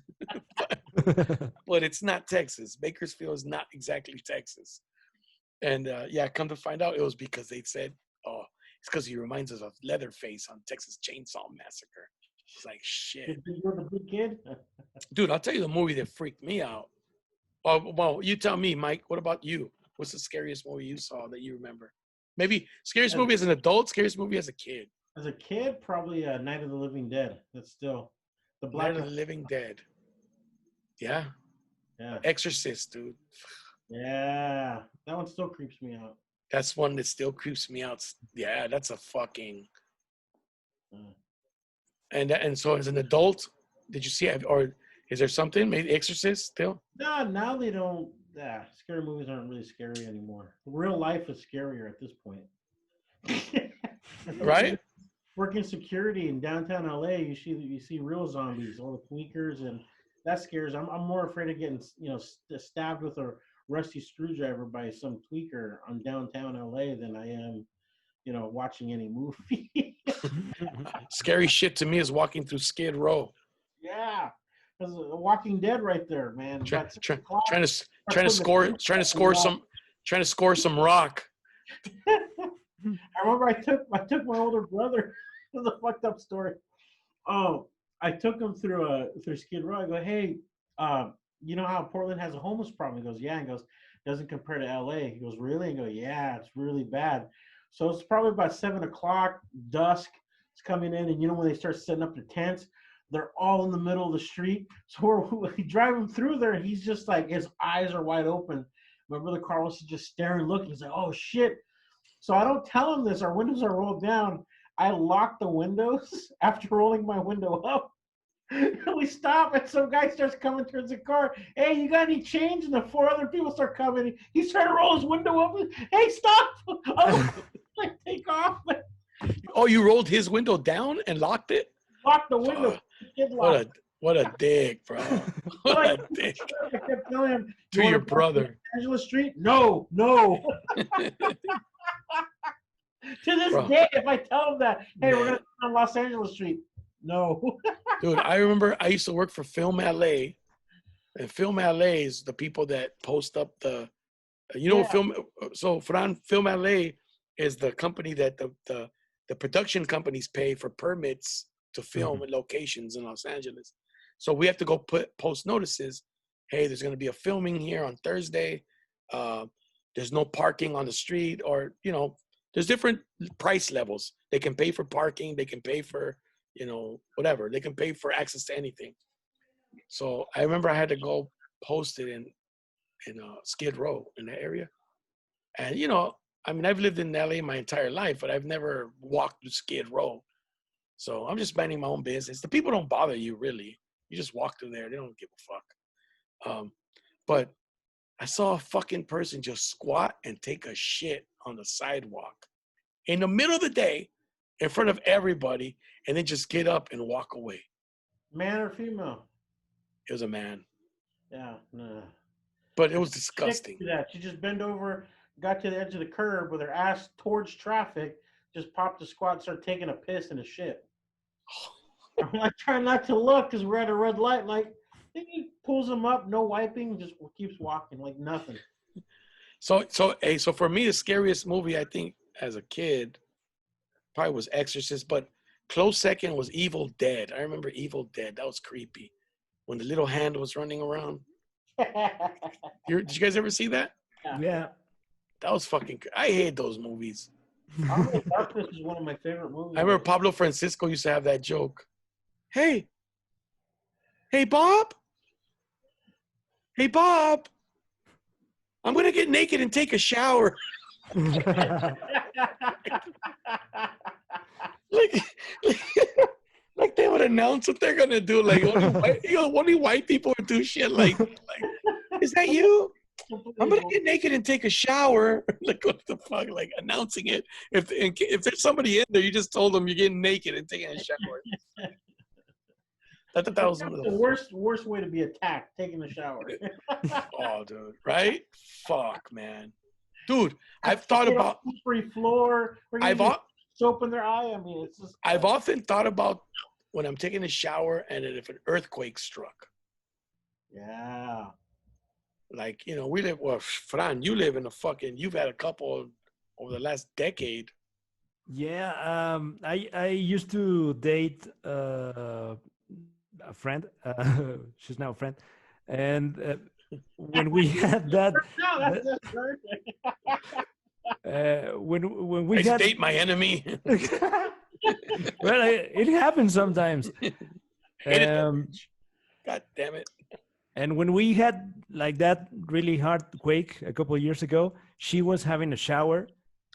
but it's not Texas. Bakersfield is not exactly Texas. And come to find out, it was because they said, oh, it's because he reminds us of Leatherface on Texas Chainsaw Massacre. It's like, shit. You're the big kid? Dude, I'll tell you the movie that freaked me out. Oh, well, you tell me, Mike. What about you? What's the scariest movie you saw that you remember? Maybe scariest movie as an adult, scariest movie as a kid. As a kid, probably Night of the Living Dead. That's still the Night of the Living Dead. Yeah. Yeah. Exorcist, dude. Yeah. That one still creeps me out. That's one that still creeps me out. Yeah, that's a fucking. And so as an adult, did you see it, or is there something? Maybe Exorcist still? No, now they don't. Yeah, scary movies aren't really scary anymore. Real life is scarier at this point. Right? Working security in downtown LA, you see real zombies, all the tweakers, and that scares. I'm more afraid of getting stabbed with a rusty screwdriver by some tweaker on downtown LA than I am watching any movie. Scary shit to me is walking through Skid Row. Yeah, there's a Walking Dead right there, man. Trying to score some rock. I remember I took my older brother. This is a fucked up story. Oh, I took him through Skid Row. I go, hey, you know how Portland has a homeless problem? He goes, yeah. He goes, doesn't compare to LA. He goes, really? I go, yeah, it's really bad. So it's probably about 7:00, dusk. It's coming in, and when they start setting up their tents, they're all in the middle of the street. So we drive him through there, and he's just like, his eyes are wide open. My brother Carlos is just staring, looking. He's like, oh shit. So I don't tell him this. Our windows are rolled down. I lock the windows after rolling my window up. We stop, and some guy starts coming towards the car. Hey, you got any change? And the 4 other people start coming. He's trying to roll his window up. Hey, stop! Like, take off. Oh, you rolled his window down and locked it? Lock the window. What a dick, bro. What a dick. I kept telling him, to your brother. Angela Street? No. To this day, if I tell him that, hey, we're going to on Los Angeles Street. No. Dude, I remember I used to work for Film LA. And Film LA is the people that post up the, Film LA is the company that the production companies pay for permits to film in locations in Los Angeles. So we have to go post notices. Hey, there's going to be a filming here on Thursday. There's no parking on the street, or, there's different price levels. They can pay for parking. They can pay for, whatever. They can pay for access to anything. So I remember I had to go post it in Skid Row in that area. And, I've lived in LA my entire life, but I've never walked through Skid Row. So I'm just minding my own business. The people don't bother you, really. You just walk through there. They don't give a fuck. But I saw a fucking person just squat and take a shit on the sidewalk in the middle of the day in front of everybody, and then just get up and walk away. Man or female? It was a man. Yeah, no. But it was disgusting. She just bent over, got to the edge of the curb with her ass towards traffic, just popped a squat and started taking a piss and a shit. I'm like trying not to look because we're at a red light. Like, then he pulls him up, no wiping, just keeps walking like nothing. So for me, the scariest movie I think as a kid probably was Exorcist, but close second was Evil Dead. I remember Evil Dead. That was creepy. When the little hand was running around. Did you guys ever see that? Yeah. That was fucking. I hate those movies. Darkness is one of my favorite movies. I remember Pablo Francisco used to have that joke. Hey, Bob. Hey, Bob. I'm gonna get naked and take a shower. like they would announce what they're gonna do. Like only white people would do shit. Like, is that you? I'm gonna get naked and take a shower. Like, what the fuck? Like, announcing it. If there's somebody in there, you just told them you're getting naked and taking a shower. That was the worst way to be attacked, taking a shower. Oh, dude, right? Fuck, man. Dude, I've thought about free floor. Soap in their eye. I mean, it's just. I've often thought about when I'm taking a shower and if an earthquake struck. Yeah. Like, we live. Well, Fran, you live in you've had a couple over the last decade. Yeah. I used to date a friend. She's now a friend, and when we had that. No, that's just perfect. When we I date my enemy. Well, it happens sometimes. God damn it. And when we had like that really hard quake a couple of years ago, she was having a shower,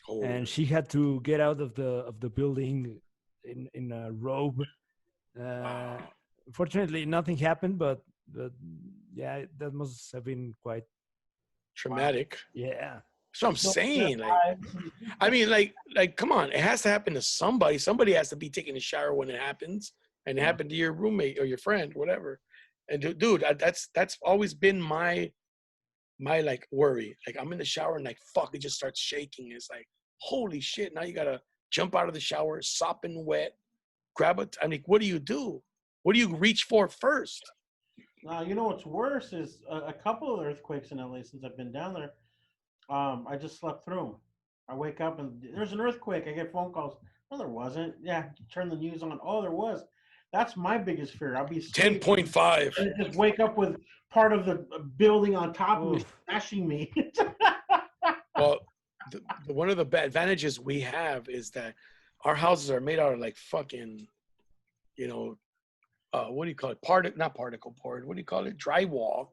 Oh, and she had to get out of the building in a robe. wow. Fortunately, nothing happened, but yeah, that must have been quite Traumatic. yeah. That's what I'm saying. Like, I mean, like, come on. It has to happen to somebody. Somebody has to be taking a shower when it happens, and it happened to your roommate or your friend, whatever. And dude, that's always been my like worry. Like, I'm in the shower and like, fuck, it just starts shaking. It's like, holy shit! Now you gotta jump out of the shower, sopping wet, grab it. I mean, what do you do? What do you reach for first? Now, you know what's worse is a couple of earthquakes in LA since I've been down there. I just slept through 'em. I wake up and there's an earthquake. I get phone calls. No, there wasn't. Yeah, turn the news on. Oh, there was. That's my biggest fear. I'll be asleep 10.5. and just wake up with part of the building on top of me Oof. smashing me. Well, one of the advantages we have is that our houses are made out of like fucking, you know, what do you call it? Not particle board. What do you call it? Drywall.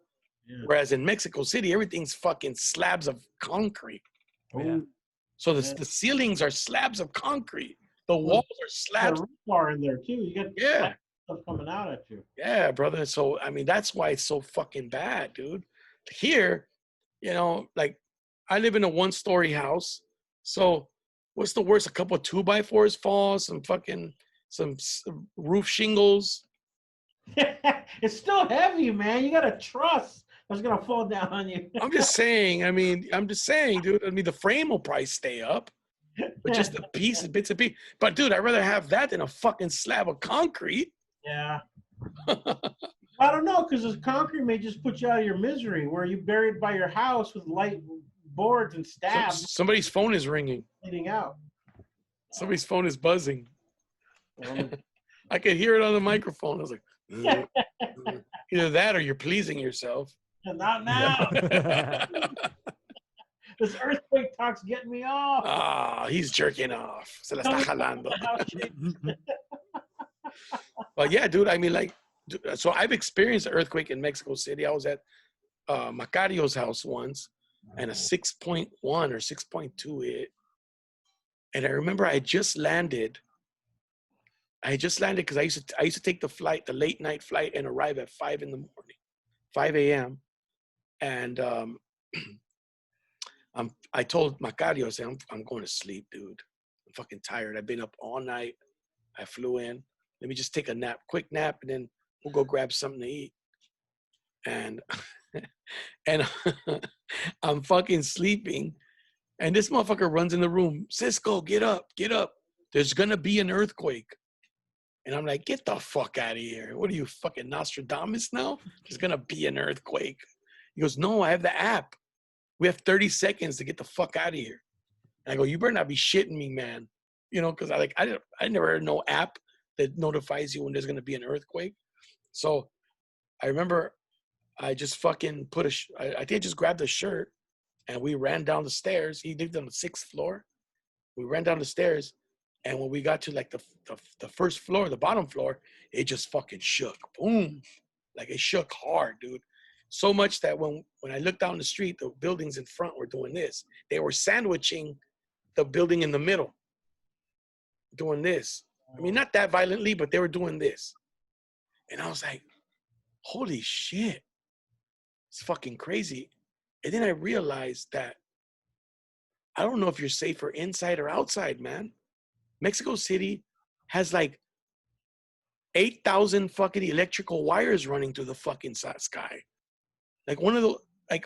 Yeah. Whereas in Mexico City, everything's fucking slabs of concrete. Yeah. So Yeah. the ceilings are slabs of concrete. The Well, walls are Got slabs. a roof bar in there too. You got Yeah. stuff coming out at you. Yeah, brother. So, I mean, that's why it's so fucking bad, dude. Here, you know, like I live in a 1-story house. So what's the worst? A couple of 2x4s fall, some roof shingles. It's still heavy, man. You got to trust that's gonna fall down on you. I'm just saying, dude. I mean, the frame will probably stay up, but just the bits of pieces. But dude, I'd rather have that than a fucking slab of concrete. Yeah. I don't know, because this concrete may just put you out of your misery, where you buried by your house with light boards and stabs Somebody's phone is ringing. leading out. Somebody's phone is buzzing. Um, I could hear it on the microphone. I was like, either that or you're pleasing yourself. Not now. This earthquake talk's getting me off. Ah, he's jerking off. Se la está jalando. But yeah, dude, I mean, like, so I've experienced an earthquake in Mexico City. I was at Macario's house once, and a 6.1 or 6.2 hit. And I remember I had just landed because I used to take the late night flight, and arrive at 5 in the morning, 5 a.m. And I told Macario, I said, I'm going to sleep, dude. I'm fucking tired. I've been up all night. I flew in. Let me just take a quick nap, and then we'll go grab something to eat. And and I'm fucking sleeping, and this motherfucker runs in the room. Cisco, get up. There's gonna be an earthquake. And I'm like, get the fuck out of here. What are you, fucking Nostradamus now? There's gonna be an earthquake. He goes, no, I have the app. We have 30 seconds to get the fuck out of here. And I go, you better not be shitting me, man. You know, because I never heard no app that notifies you when there's gonna be an earthquake. So I remember I just fucking I think I just grabbed a shirt, and we ran down the stairs. He lived on the 6th floor. We ran down the stairs, and when we got to like the first floor, the bottom floor, it just fucking shook. Boom. Like it shook hard, dude. So much that when I looked down the street, the buildings in front were doing this. They were sandwiching the building in the middle, doing this. I mean, not that violently, but they were doing this. And I was like, holy shit. It's fucking crazy. And then I realized that I don't know if you're safer inside or outside, man. Mexico City has like 8,000 fucking electrical wires running through the fucking sky. Like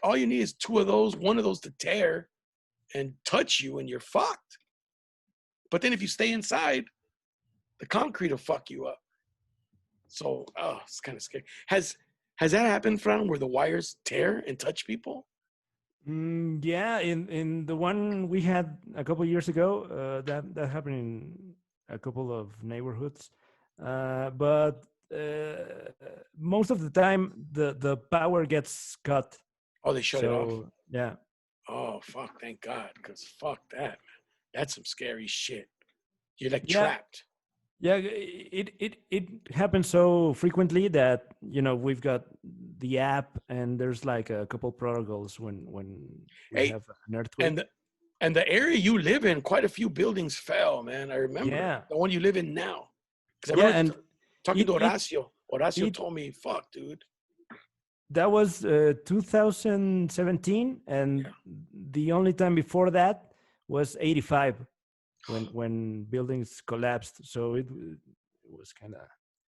all you need is 2 of those, 1 of those to tear and touch you, and you're fucked. But then if you stay inside, the concrete will fuck you up. So, it's kind of scary. Has that happened, Fran, where the wires tear and touch people? Yeah, in the one we had a couple of years ago, that happened in a couple of neighborhoods, but most of the time the power gets cut. Oh, they shut it off. Yeah. Oh fuck! Thank God, because fuck that, man. That's some scary shit. You're like Yeah. trapped. Yeah, it happens so frequently that we've got the app, and there's like a couple protocols when we Hey, have an earthquake. And the area you live in, quite a few buildings fell, man. I remember Yeah, the one you live in now. Because I yeah, remember and talking to it Horacio. Horacio it told me, "Fuck, dude." that was 2017, and Yeah. the only time before that was 85 when buildings collapsed. So it was kind of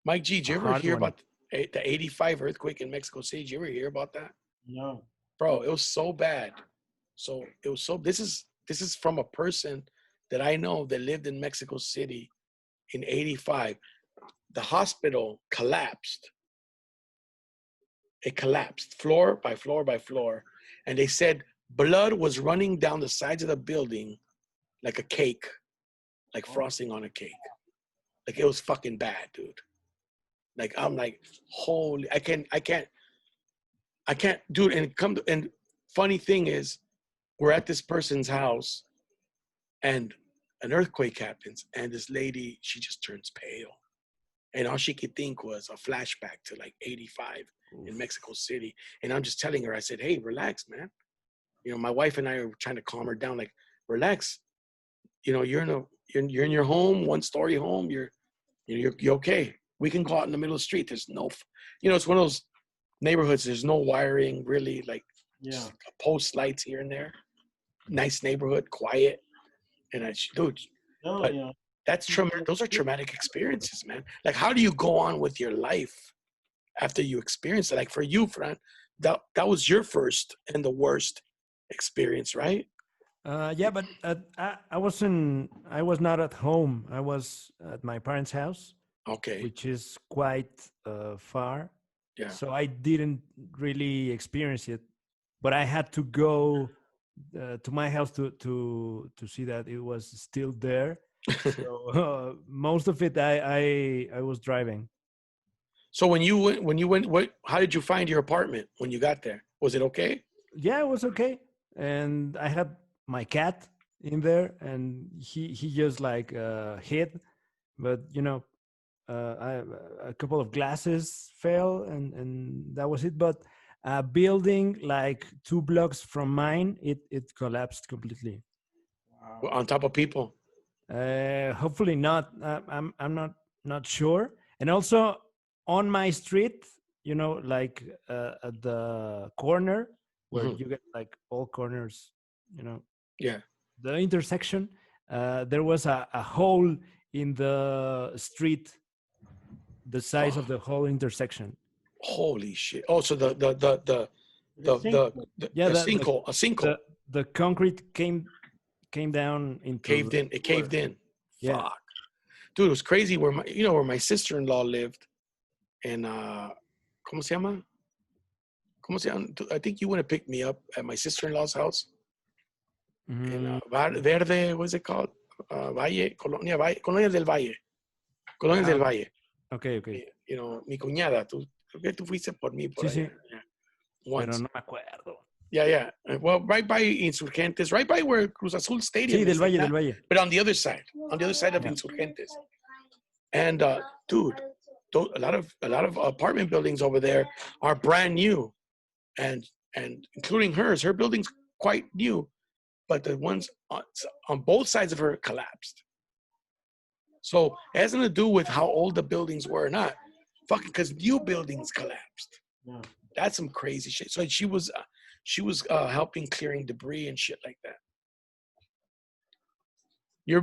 Mike G, did a you ever hard hear one. about the 85 earthquake in Mexico City? Did you ever hear about that? No. Bro, it was so bad. So it was so this is from a person that I know that lived in Mexico City in 85. The hospital collapsed. It collapsed floor by floor by floor. And they said blood was running down the sides of the building like a cake, like frosting on a cake. Like it was fucking bad, dude. Like I'm like, holy, I can't, dude. And funny thing is, we're at this person's house, and an earthquake happens, and this lady, she just turns pale, and all she could think was a flashback to like 85 in Mexico City. And I'm just telling her, I said, hey, relax, man. You know, my wife and I are trying to calm her down, like, relax. You know, you're in your home, 1-story home. You're okay. We can go out in the middle of the street. There's no, it's one of those neighborhoods. There's no wiring, really, like just post lights here and there. Nice neighborhood, quiet. And dude, No, but that's those are traumatic experiences, man. Like, how do you go on with your life after you experience it? Like for you, Fran, that was your first and the worst experience, right? Yeah, but I was not at home. I was at my parents' house, Okay. which is quite far. Yeah. So I didn't really experience it, but I had to go to my house to see that it was still there. So most of it I was driving. So when you went, how did you find your apartment when you got there? Was it okay? Yeah, it was okay, and I had my cat in there, and he just like hid, but a couple of glasses fell, and that was it. But a building like 2 blocks from mine, it collapsed completely. Wow. On top of people. Hopefully not. I'm not sure. And also on my street, like at the corner where you get like all corners, Yeah. the intersection. There was a hole in the street, the size of the whole intersection. Holy shit! Oh, so the Yeah, sinkhole, a sinkhole the concrete came down into caved in. It caved in. Yeah. Fuck, dude, it was crazy. Where my sister-in-law lived, and ¿cómo se llama? ¿Cómo se llama? I think you want to pick me up at my sister-in-law's house in Verde. What's it called? Valle, Colonia del Valle. Colonia del Valle. Okay. Mi cuñada, creo que tú fuiste por mí por allá. Sí. Yeah. Once. Pero no me acuerdo. Yeah. Well, right by Insurgentes, right by where Cruz Azul Stadium Sí, is. del Valle. But on the other side of Insurgentes. And dude, a lot of apartment buildings over there are brand new, and including hers. Her building's quite new, but the ones on both sides of her collapsed. So it has nothing to do with how old the buildings were or not. Fucking because new buildings collapsed. Yeah. That's some crazy shit. So she was helping clearing debris and shit like that. The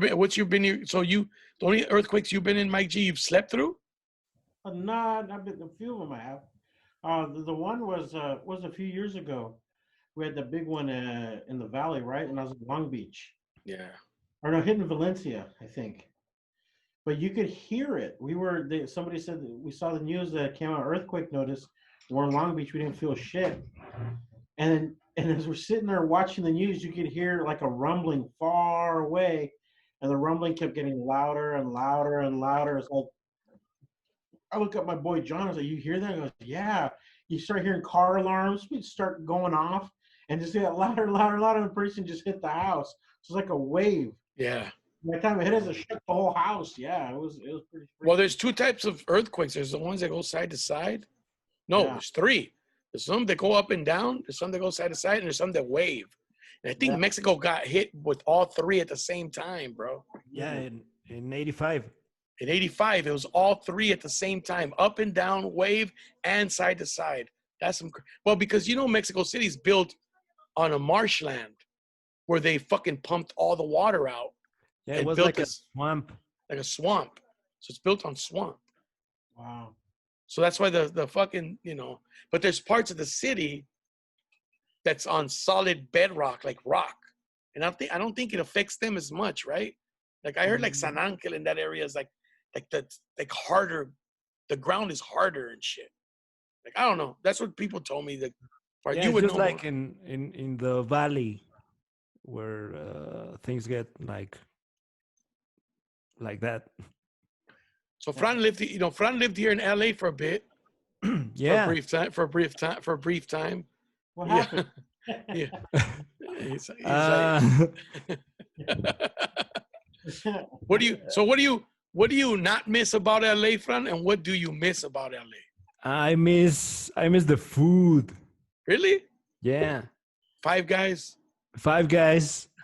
only earthquakes you've been in, Mike G, you've slept through? Not I've been a few of them I have. The one was a few years ago. We had the big one in the valley, right? And I was in Long Beach. Yeah. Or no, hit in Valencia, I think. But you could hear it. Somebody said that we saw the news that came out, earthquake notice. We're in Long Beach. We didn't feel shit. And as we're sitting there watching the news, you could hear like a rumbling far away, and the rumbling kept getting louder and louder and louder. It's like I look at my boy John. I was like, "You hear that?" He goes, "Yeah." You start hearing car alarms start going off, and just get louder, and the person just hit the house. So it's like a wave. Yeah. By the time it hit us, it shook the whole house. Yeah, it was pretty. Well, there's two types of earthquakes. There's the ones that go side to side. No, There's three. There's some that go up and down. There's some that go side to side, and there's some that wave. And I think Mexico got hit with all three at the same time, bro. Yeah, in 85. In 85, it was all three at the same time, up and down, wave, and side to side. That's some. Well, because Mexico City's built on a marshland where they fucking pumped all the water out. Yeah, it was like a swamp. Like a swamp. So it's built on swamp. Wow. So that's why the fucking, but there's parts of the city that's on solid bedrock, like rock. And I don't think it affects them as much, right? Like I heard like San Angel in that area is like harder. The ground is harder and shit. Like I don't know. That's what people told me. That you would just know like more. in the valley where things get like that. So Fran lived here in LA for a bit. Yeah. For a brief time. What happened? Yeah. He's what do you not miss about LA, Fran? And what do you miss about LA? I miss the food. Really? Yeah. Five Guys,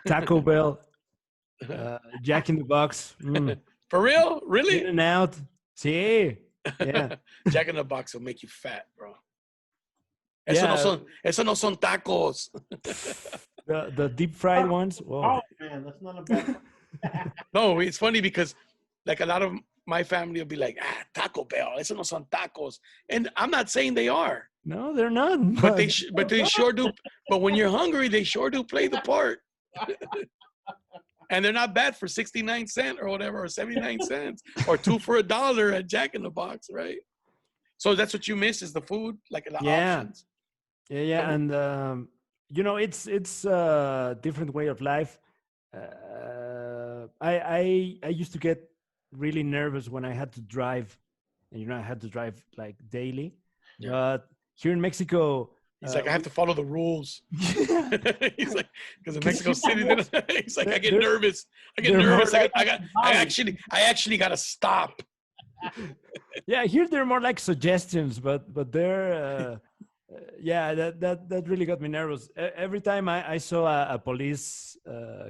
Taco Bell, Jack in the Box. For real? Really? In and out. Sí. Yeah. Jack in the Box will make you fat, bro. Eso no son tacos. The deep fried ones. Whoa. Oh man, that's not a bad. No, it's funny because like a lot of my family will be like, Taco Bell. Eso no son tacos, and I'm not saying they are. No, they're not. But they sure do. But when you're hungry, they sure do play the part. And they're not bad for 69 cents or whatever, or 79 cents, or $2 for $1 at Jack in the Box, right? So that's what you miss is the food, like the options. Yeah, and it's a different way of life. I used to get really nervous when I had to drive, and I had to drive like daily. Yeah. But here in Mexico, he's like, I have to follow the rules. He's like, because in Mexico City, he's like, I get nervous. I actually got to stop. Yeah, here they're more like suggestions, but they're that really got me nervous. Every time I saw a police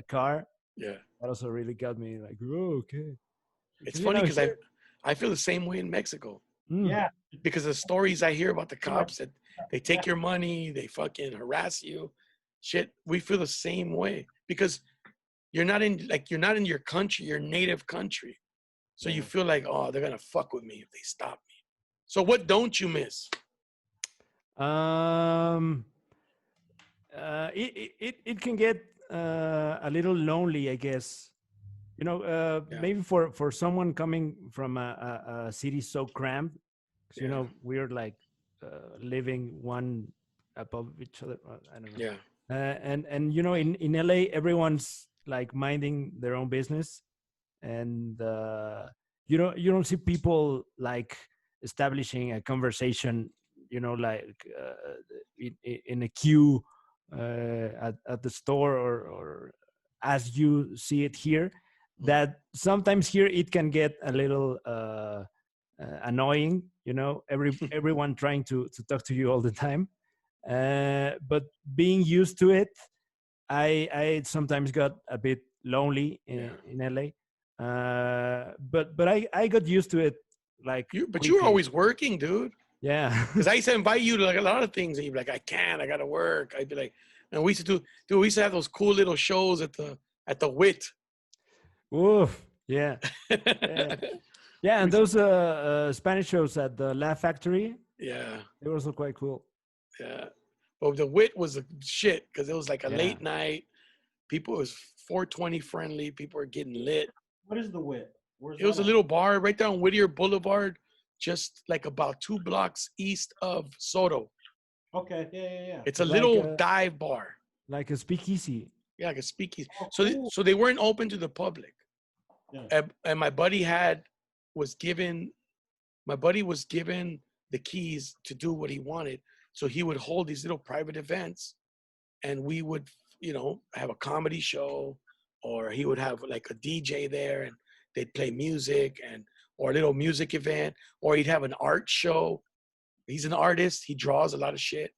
car, that also really got me like, oh, okay. It's funny because I feel the same way in Mexico. Yeah, because the stories I hear about the cops that they take your money, they fucking harass you, shit. We feel the same way because you're not in your country, your native country. So you feel like, oh, they're gonna fuck with me if they stop me. So what don't you miss? It can get a little lonely, I guess. Maybe for someone coming from a city so cramped, we're like living one above each other. I don't know. Yeah. And in LA, everyone's like minding their own business, and you don't see people like establishing a conversation, like in a queue at the store or as you see it here. That sometimes here it can get a little annoying, everyone trying to talk to you all the time. But being used to it, I sometimes got a bit lonely in LA. But I got used to it. Like, you were always working, dude. Yeah. Because I used to invite you to like a lot of things, and you'd be like, I can't, I gotta work. I'd be like, and we used to we used to have those cool little shows at the WIT. Oof, yeah. Yeah, and those Spanish shows at the Laugh Factory. Yeah. They were also quite cool. Yeah. But the WIT was a shit because it was like a late night. People, it was 420 friendly. People were getting lit. What is the WIT? It was a little bar right there on Whittier Boulevard, just like about 2 blocks east of Soto. Okay, yeah. It's a little dive bar. Like a speakeasy. Yeah, like a speakeasy. Oh, cool. So they weren't open to the public. Yeah. And my buddy was given the keys to do what he wanted. So he would hold these little private events, and we would, have a comedy show, or he would have like a DJ there, and they'd play music or a little music event, or he'd have an art show. He's an artist. He draws a lot of shit.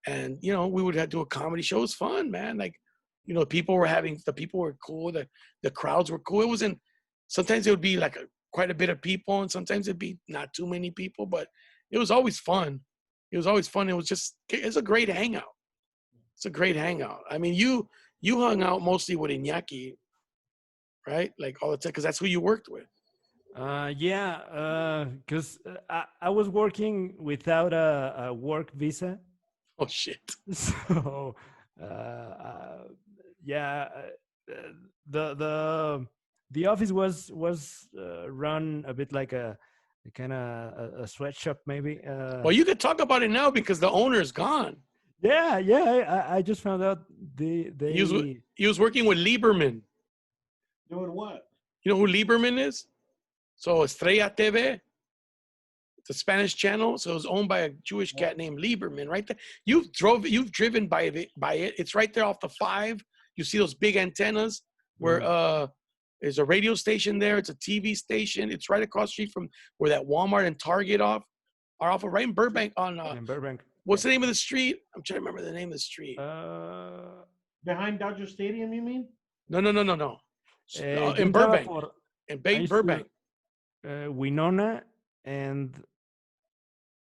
And, you know, we would have to do a comedy show. It was fun, man. Like, you know, the people were cool. The crowds were cool. It wasn't, sometimes it would be like quite a bit of people, and sometimes it'd be not too many people, but it was always fun. It was always fun. It's a great hangout. It's a great hangout. I mean, you hung out mostly with Iñaki, right? Like all the time, because that's who you worked with. Yeah, because I was working without a work visa. Oh shit. So yeah, the office was run a bit like a kind of a sweatshop maybe. Well, you could talk about it now because the owner's gone. Yeah, I just found out they He was working with Lieberman. Doing what? You know who Lieberman is? So Estrella TV. It's a Spanish channel, so it was owned by a Jewish cat named Lieberman. Right there, you've driven by it. It's right there off the 5. You see those big antennas where there's a radio station there. It's a TV station. It's right across the street from where that Walmart and Target are off of right in Burbank in Burbank. What's the name of the street? I'm trying to remember the name of the street. Behind Dodger Stadium, you mean? No. In Burbank. In Burbank. Winona and.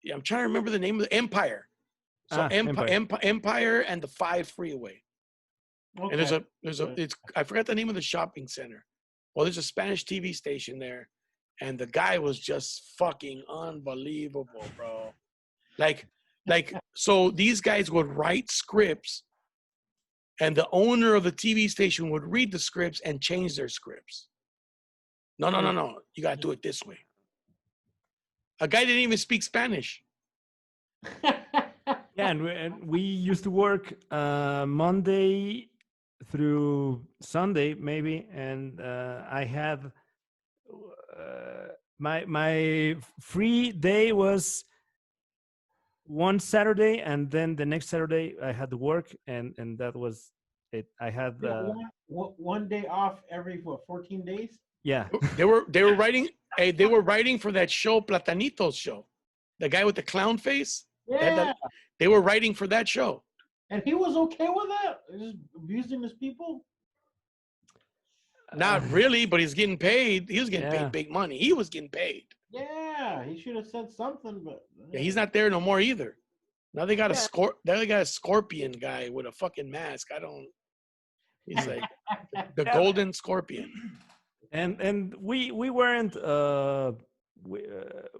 Yeah, I'm trying to remember the name of the Empire. So Empire and the 5 freeway. Okay. And I forgot the name of the shopping center. Well, there's a Spanish TV station there, and the guy was just fucking unbelievable, bro. Like, so these guys would write scripts, and the owner of the TV station would read the scripts and change their scripts. No. You got to do it this way. A guy didn't even speak Spanish. Yeah, and we used to work Monday through Sunday, maybe, and I had my free day was one Saturday, and then the next Saturday I had to work, and that was it. I had one day off every 14 days. Yeah, they were writing. They were writing for that show, Platanitos show, the guy with the clown face. Yeah, they were writing for that show. And he was okay with that? Just abusing his people? Not really, but he's getting paid. He was getting paid big money. He was getting paid. Yeah, he should have said something, but yeah, he's not there no more either. Now they got a scorpion guy with a fucking mask. He's like the golden scorpion. And we weren't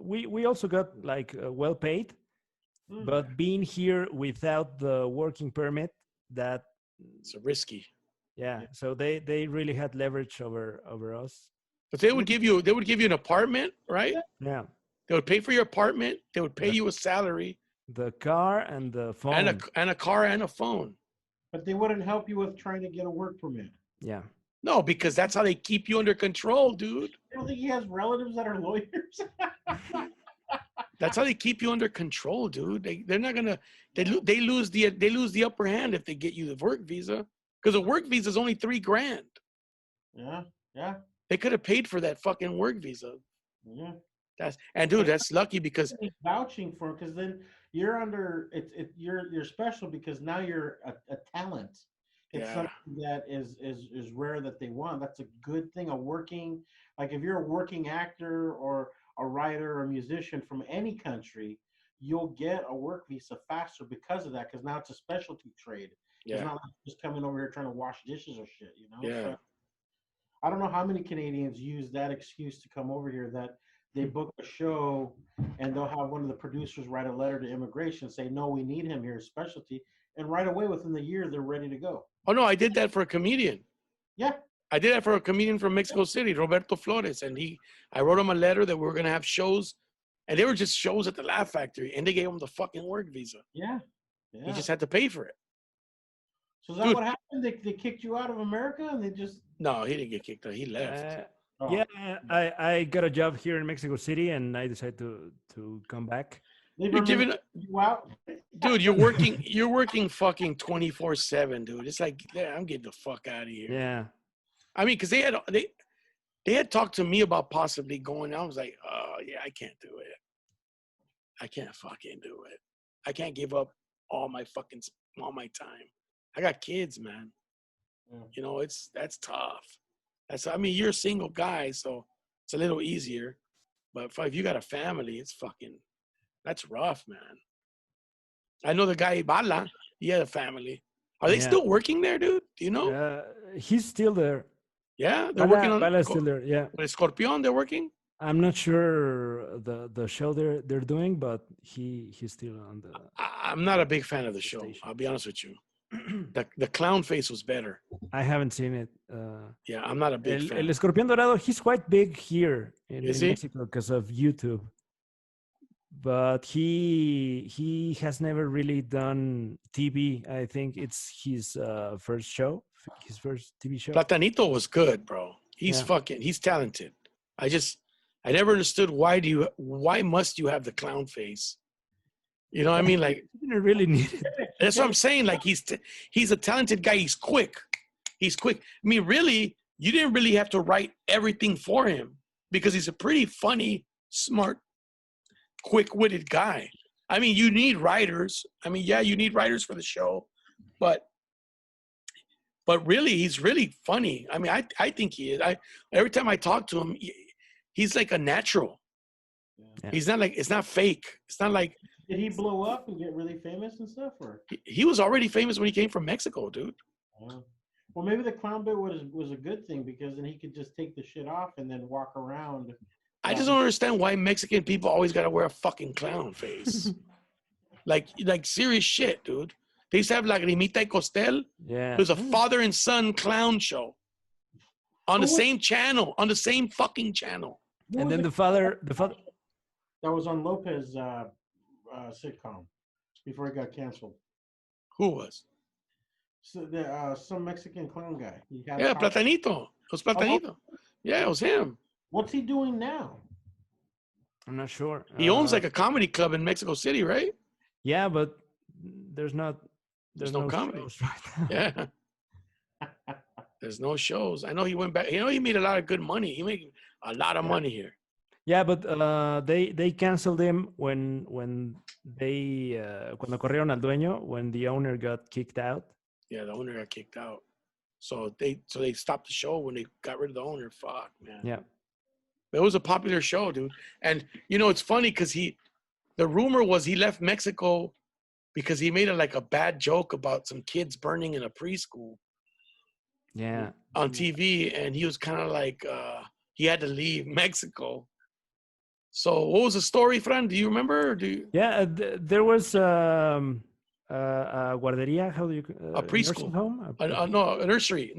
we also got like well paid, but being here without the working permit, that it's risky. Yeah, so they really had leverage over us. But they would give you an apartment, right? Yeah. They would pay for your apartment. They would pay you a salary. The car and the phone. And a car and a phone. But they wouldn't help you with trying to get a work permit. Yeah. No, because that's how they keep you under control, dude. I don't think he has relatives that are lawyers. That's how they keep you under control, dude. They're not gonna. They lose the upper hand if they get you the work visa, because a work visa is only $3,000. Yeah. They could have paid for that fucking work visa. Yeah. That's lucky because vouching for, because then you're under it. You're special because now you're a talent. It's something that is rare that they want. That's a good thing. Like if you're a working actor or a writer or a musician from any country, you'll get a work visa faster because of that. Because now it's a specialty trade. Yeah. It's not like just coming over here trying to wash dishes or shit. Yeah. So, I don't know how many Canadians use that excuse to come over here, that they book a show and they'll have one of the producers write a letter to immigration, say, no, we need him here, specialty. And right away, within the year, they're ready to go. Oh, no, I did that for a comedian. Yeah. I did that for a comedian from Mexico City, Roberto Flores. And I wrote him a letter that we were going to have shows. And they were just shows at the Laugh Factory. And they gave him the fucking work visa. Yeah. He just had to pay for it. So is that what happened? They kicked you out of America and they just... No, he didn't get kicked out. He left. Yeah, I got a job here in Mexico City and I decided to come back. You're giving you out? Dude, you're working fucking 24/7, dude. It's like, I'm getting the fuck out of here. Yeah. I mean, because they had talked to me about possibly going. I was like, oh yeah, I can't do it. I can't fucking do it. I can't give up all my time. I got kids, man. Yeah. You know, that's tough. I mean, you're a single guy, so it's a little easier. But if you got a family, that's rough, man. I know the guy Bala, he had a family. Are they still working there, dude? Do you know? He's still there. Yeah, they're working on Bala's still there. Yeah. with Scorpion. They're working. I'm not sure the show they're doing, but he's still on the. I'm not a big fan of the show. station. I'll be honest with you. The clown face was better. I haven't seen it. Yeah, I'm not a big fan. El Escorpión Dorado, he's quite big here in Is he? Mexico because of YouTube. But he has never really done TV. I think it's his first show, his first TV show. Platanito was good, bro. He's talented. I never understood why must you have the clown face? You know what I mean? Like, You didn't really need it. that's what I'm saying. Like, he's a talented guy. He's quick. I mean, really, you didn't really have to write everything for him because he's a pretty funny, smart, quick-witted guy. I mean, you need writers. I mean, yeah, you need writers for the show, but really, he's really funny. I mean, I think he is. Every time I talk to him, he's like a natural. Yeah. He's not like, it's not fake. It's not like. Did he blow up and get really famous and stuff, or? He was already famous when he came from Mexico, dude. Well, maybe the clown bit was a good thing because then he could just take the shit off and then walk around. I just don't understand why Mexican people always got to wear a fucking clown face. like serious shit, dude. They used to have Lagrimita y Costel. Yeah. It was a father and son clown show on the same channel, on the same fucking channel. And then the father. That was on Lopez sitcom before it got canceled. Who was? So some Mexican clown guy. Yeah, Platanito. It was Platanito. Yeah, it was him. What's he doing now? I'm not sure. He owns like a comedy club in Mexico City, right? Yeah, but there's no comedy. shows right now. Yeah. There's no shows. I know he went back. You know, he made a lot of good money. He made a lot of money here. Yeah, but they canceled him when they cuando corrieron al dueño, when the owner got kicked out. Yeah, the owner got kicked out. So they stopped the show when they got rid of the owner. Fuck, man. Yeah. It was a popular show, dude. And you know, it's funny because the rumor was he left Mexico because he made a bad joke about some kids burning in a preschool. Yeah. On TV, and he was kind of like he had to leave Mexico. So what was the story, Fran? Do you remember? Yeah, there was a guarderia. How do you? A preschool nursing home? No, a nursery.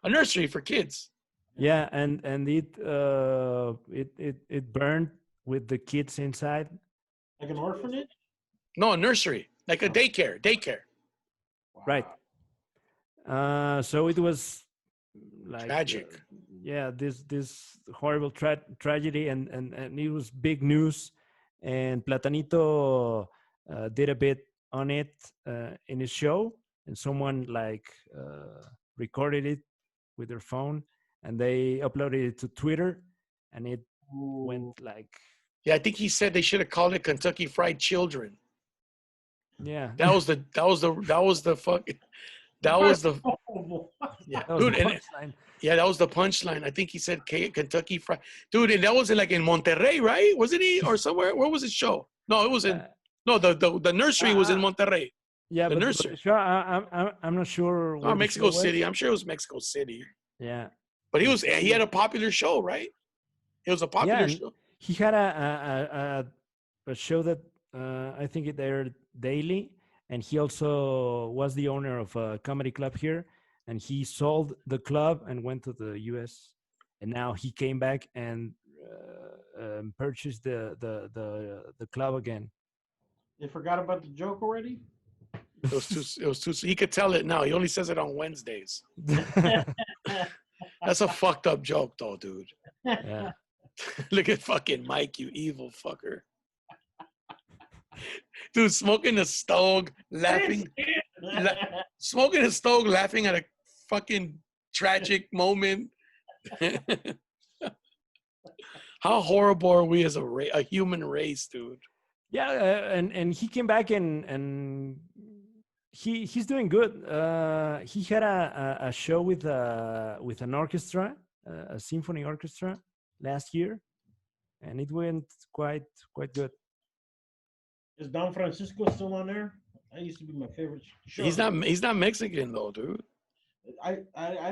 A nursery for kids. Yeah, and it burned with the kids inside. Like an orphanage? No, a nursery, like a daycare. Wow. Right. So it was like tragic. Yeah, this horrible tragedy, and it was big news. And Platanito did a bit on it in his show, and someone recorded it with their phone, and they uploaded it to Twitter, and it went like. Yeah, I think he said they should have called it Kentucky Fried Children. Yeah, that was the yeah, dude. That was the punchline. I think he said Kentucky Fried, dude, and that was in Monterrey, right? Wasn't he, or somewhere? Where was his show? No, it was in the nursery was in Monterrey. Yeah, the but nursery. I'm not sure. Oh, Mexico City. I'm sure it was Mexico City. Yeah, but he had a popular show, right? It was a popular show. He had a show that I think it aired daily, and he also was the owner of a comedy club here, and he sold the club and went to the U.S. and now he came back and purchased the club again. They forgot about the joke already? It was too. He could tell it now. He only says it on Wednesdays. That's a fucked up joke, though, dude. Yeah. Look at fucking Mike, you evil fucker. Dude, smoking a stove, laughing. Smoking a stove, laughing at a fucking tragic moment. How horrible are we as a human race, dude? Yeah, and he came back and he's doing good. He had a show with an orchestra, a symphony orchestra last year, and it went quite good. Is Don Francisco still on there? That used to be my favorite show. He's not Mexican though, dude. I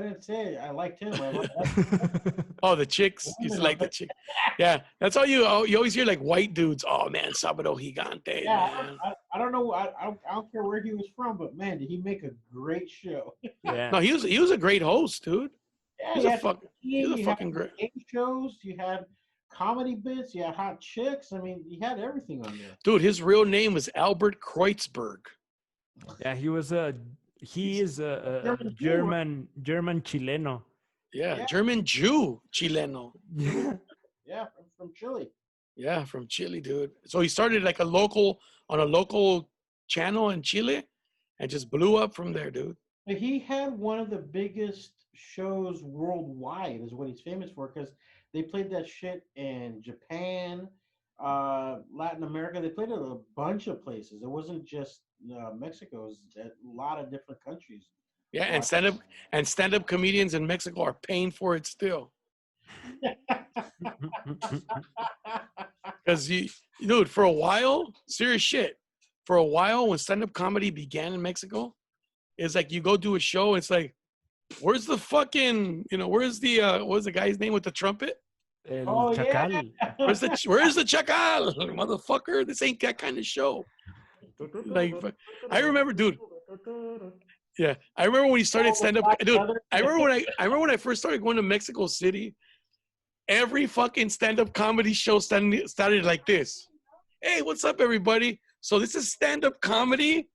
didn't say I liked him. I liked Oh, the chicks. You like the chick. Yeah, that's all you always hear, like white dudes. Oh man, Sábado Gigante. yeah, Man. I don't know. I don't care where he was from, but man, did he make a great show? Yeah. No, he was a great host, dude. Yeah, He's a fucking great. game shows. You had comedy bits. You had hot chicks. I mean, you had everything on there. Dude, his real name was Albert Kreutzberg. Yeah, he is a German Chileno. Yeah, German Jew Chileno. Yeah. Yeah, from Chile. Yeah, from Chile, dude. So he started like on a local channel in Chile and just blew up from there, dude. But he had one of the biggest shows worldwide, is what he's famous for, because they played that shit in Japan, Latin America. They played it a bunch of places. It wasn't just Mexico. It was a lot of different countries. Yeah, and stand up comedians in Mexico are paying for it still. Because dude, for a while, serious shit. For a while, when stand up comedy began in Mexico, it's like you go do a show, it's like, where's the fucking, where's the what was the guy's name with the trumpet? El Chacal. Yeah. Where's the chacal, motherfucker? This ain't that kind of show. Like, I remember, dude. Yeah, I remember when he started stand up. Dude, I remember when I first started going to Mexico City. Every fucking stand up comedy show started like this. Hey, what's up, everybody? So this is stand up comedy.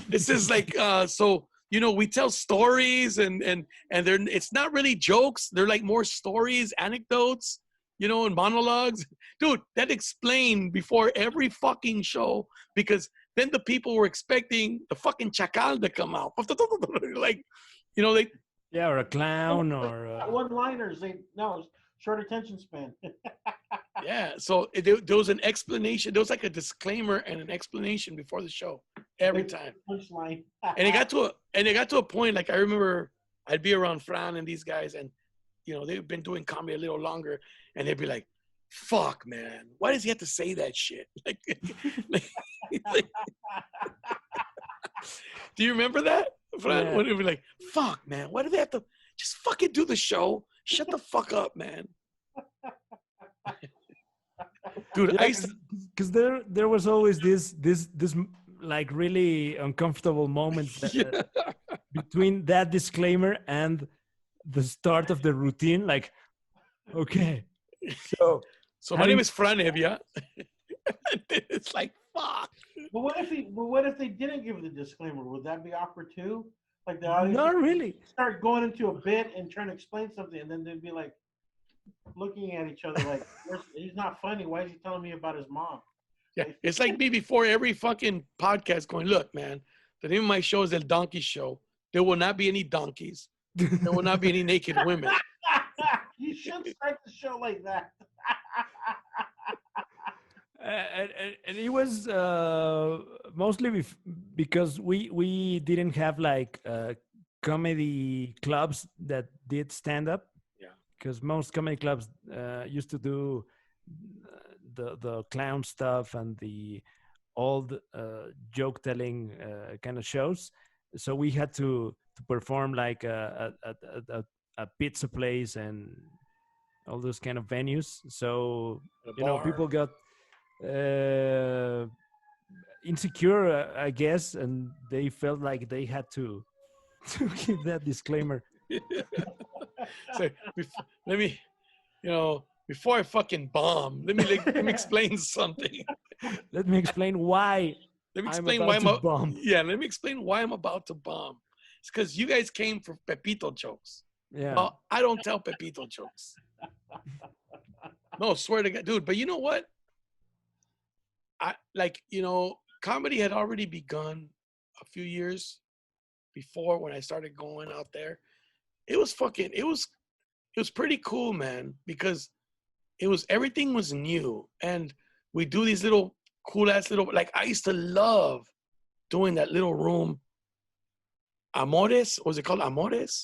This is like so. We tell stories and it's not really jokes. They're like more stories, anecdotes, and monologues. Dude, that explained before every fucking show, because then the people were expecting the fucking chacal to come out. Like, they. Yeah, or a clown or. One-liners. Short attention span. Yeah, so there was an explanation. There was like a disclaimer and an explanation before the show every time. Punchline. And it got to a point, like I remember I'd be around Fran and these guys, and they've been doing comedy a little longer, and they'd be like, "Fuck, man, why does he have to say that shit?" Like, do you remember that, Fran? Yeah. When it'd be like, "Fuck, man, why do they have to just fucking do the show? Shut the fuck up, man." Dude, Yeah, because there was always this like really uncomfortable moment between that disclaimer and the start of the routine. Like, okay, so my name is Fran Hevia. It's like, fuck. But what if they didn't give the disclaimer? Would that be awkward too? Like the audience not really start going into a bit and trying to explain something, and then they'd be like looking at each other like, he's not funny. Why is he telling me about his mom? Yeah, it's like me before every fucking podcast going, look, man, the name of my show is El Donkey Show. There will not be any donkeys. There will not be any naked women. You should start the show like that. and it was mostly because we didn't have like comedy clubs that did stand up. Yeah, because most comedy clubs used to do the clown stuff and the old joke telling kind of shows. So we had to perform like a pizza place and all those kind of venues. So people got insecure, I guess, and they felt like they had to give that disclaimer. So let me, before I fucking bomb, let me explain something. Let me explain why. Let me explain why I'm about to bomb. Yeah, let me explain why I'm about to bomb. It's because you guys came for Pepito jokes. Yeah. Well, I don't tell Pepito jokes. No, swear to God, dude. But you know what? Comedy had already begun a few years before when I started going out there. It was pretty cool, man, because everything was new, and we do these little cool ass little, like I used to love doing that little room. Amores, what was it called? Amores?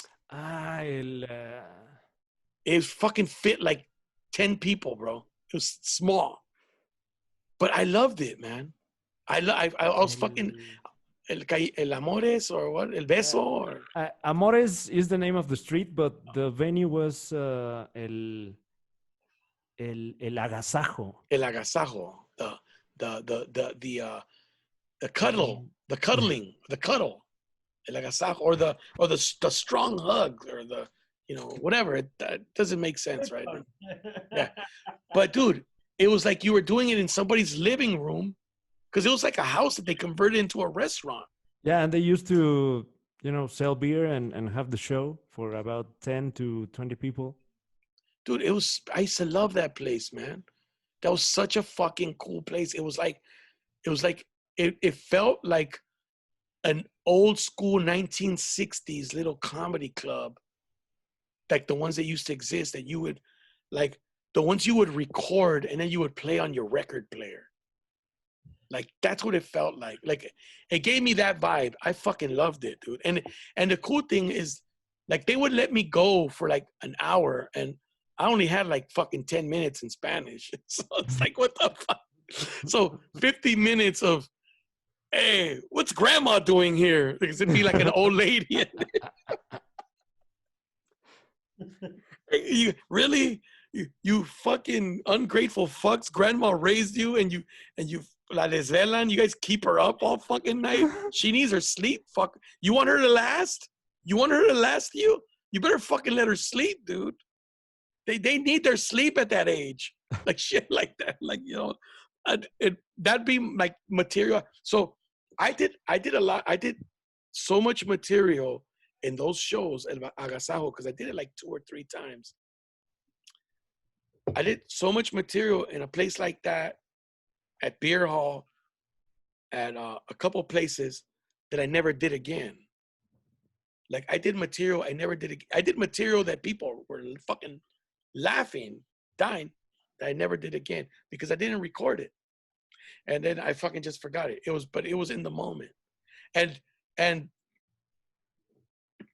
It fucking fit like 10 people, bro. It was small. But I loved it, man. I was fucking El Amores or what? El Beso? Or Amores is the name of the street, but the venue was el Agasajo. El Agasajo. The cuddle. The cuddling. The cuddle. El Agasajo. Or the strong hug or the, you know, whatever. That doesn't make sense, right? Yeah. But dude, it was like you were doing it in somebody's living room because it was like a house that they converted into a restaurant. Yeah, and they used to, you know, sell beer and have the show for about 10 to 20 people. Dude, I used to love that place, man. That was such a fucking cool place. It felt like an old school 1960s little comedy club. Like the ones that used to exist that you would, like the ones you would record and then you would play on your record player. Like that's what it felt like. Like it gave me that vibe. I fucking loved it, dude. And the cool thing is, like they would let me go for like an hour, and I only had like fucking 10 minutes in Spanish. So it's like, what the fuck? So 50 minutes of, hey, what's grandma doing here? Because it'd be like an old lady. You really, you fucking ungrateful fucks. Grandma raised you, and you la desvelan. You guys keep her up all fucking night. She needs her sleep. Fuck. You want her to last? You want her to last you? You better fucking let her sleep, dude. They need their sleep at that age. Like shit like that. Like, you know, that'd be like material. So I did a lot. I did so much material in those shows at Agasajo because I did it like 2 or 3 times. I did so much material in a place like that, at Beer Hall, at a couple places that I never did again. Like I did material I never did. I did material that people were fucking laughing, dying, that I never did again because I didn't record it. And then I fucking just forgot it. But it was in the moment. And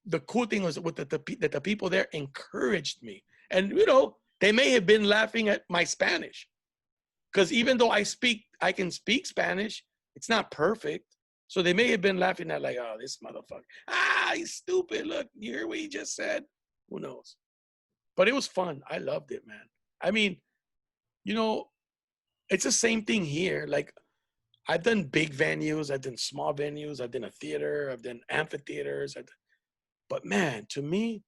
the cool thing was that the people there encouraged me. And, you know, they may have been laughing at my Spanish. Because even though I can speak Spanish, it's not perfect. So they may have been laughing at like, oh, this motherfucker. Ah, he's stupid. Look, you hear what he just said? Who knows? But it was fun. I loved it, man. I mean, you know, it's the same thing here. Like, I've done big venues. I've done small venues. I've done a theater. I've done amphitheaters. But man, to me,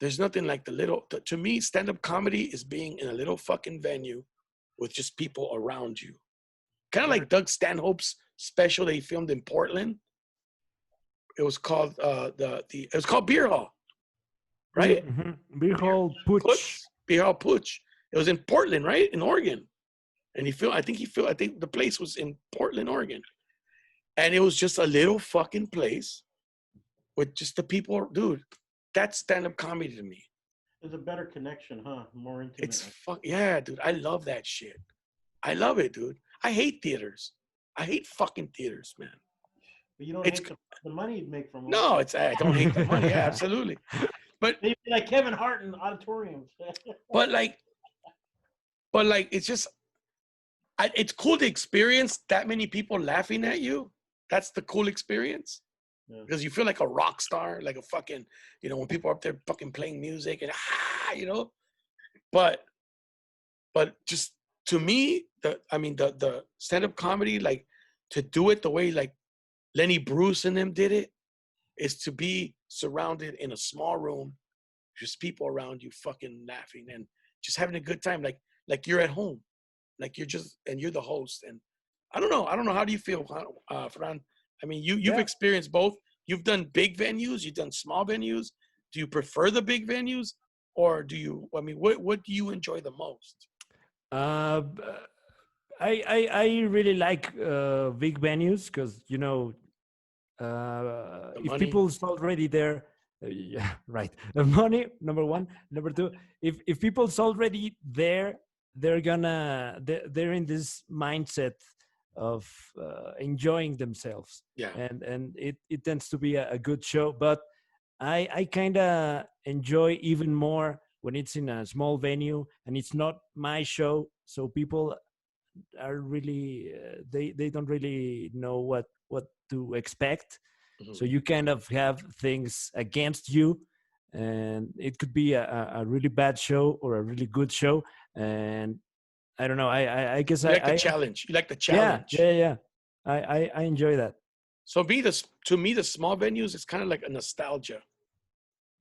there's nothing like to me, stand-up comedy is being in a little fucking venue with just people around you. Kind of like Doug Stanhope's special that he filmed in Portland. It was called it was called Beer Hall, right? Mm-hmm. Beer Hall Putsch. Beer Hall Putsch. It was in Portland, right? In Oregon. And I think the place was in Portland, Oregon. And it was just a little fucking place with just the people. Dude, that's stand-up comedy to me. There's a better connection, huh? More intimate. Yeah, dude. I love that shit. I love it, dude. I hate theaters. I hate fucking theaters, man. But you don't hate the money you'd make from them. No, I don't hate the money. Yeah, absolutely. But maybe like Kevin Hart in auditoriums. but like, it's just, it's cool to experience that many people laughing at you. That's the cool experience. Yeah. Because you feel like a rock star, like a fucking, you know, when people are up there fucking playing music and you know, but just to me, the stand-up comedy, like to do it the way like Lenny Bruce and them did it, is to be surrounded in a small room, just people around you fucking laughing and just having a good time, like you're at home, like you're the host. And I don't know. How do you feel, Fran? I mean, you've experienced both. You've done big venues. You've done small venues. Do you prefer the big venues, or do you? I mean, what do you enjoy the most? I really like big venues because, you know, if people's already there, yeah, right. The money, number one. Number two, if people's already there, they're in this mindset of enjoying themselves, Yeah. and it tends to be a good show. But I kind of enjoy even more when it's in a small venue and it's not my show, so people are really they don't really know what to expect. Mhm. So you kind of have things against you, and it could be a really bad show or a really good show. And I don't know, I guess You like the I challenge. You like the yeah, challenge. yeah, yeah. I enjoy that. So to me, the small venues, it's kind of like a nostalgia,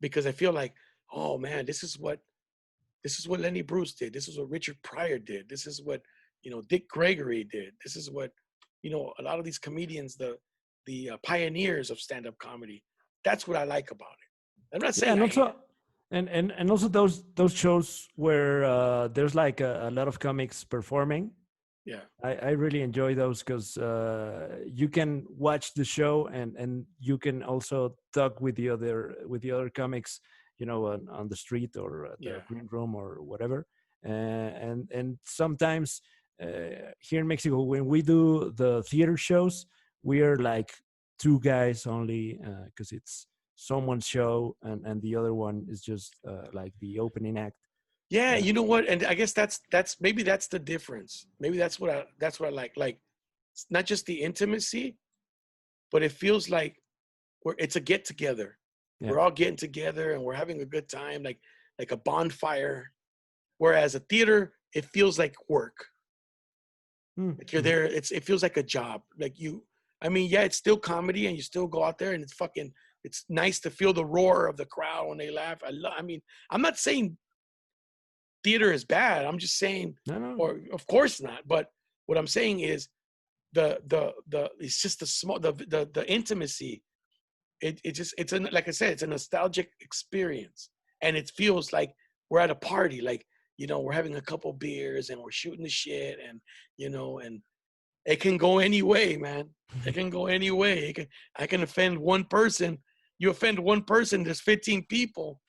because I feel like, oh man, this is what Lenny Bruce did. This is what Richard Pryor did. This is what, Dick Gregory did. This is what, a lot of these comedians, the pioneers of stand-up comedy. That's what I like about it. I'm not Yeah, saying and I hate also it. and also those shows where there's like a lot of comics performing. Yeah. I really enjoy those because you can watch the show, and you can also talk with the other comics, on the street or at the Yeah. green room or whatever. And sometimes here in Mexico, when we do the theater shows, we are like two guys only because it's someone's show, and the other one is just like the opening act. Yeah, Uh, you know what? And I guess that's maybe that's the difference. Maybe that's what I like. Like, it's not just the intimacy, but it feels like it's a get together. Yeah. We're all getting together and we're having a good time, like a bonfire. Whereas a theater, it feels like work. Like you're there, it feels like a job. I mean, yeah, it's still comedy and you still go out there and it's nice to feel the roar of the crowd when they laugh. I mean, I'm not saying theater is bad. I'm just saying, No. or of course not. But what I'm saying is the it's just the small the intimacy. Like I said, it's a nostalgic experience, and it feels like we're at a party. Like, we're having a couple beers and we're shooting the shit, and and it can go any way, man. It can go any way. I can offend one person. You offend one person, there's 15 people.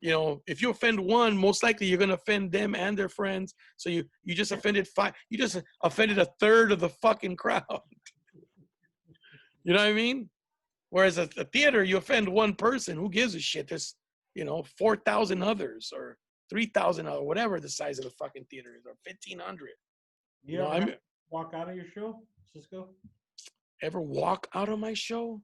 If you offend one, most likely you're gonna offend them and their friends. So you just offended 5. You just offended a third of the fucking crowd. You know what I mean? Whereas a theater, you offend one person. Who gives a shit? There's 4,000 others, or 3,000 or whatever the size of the fucking theater is, or 1,500. You walk out of your show, Cisco? Ever walk out of my show?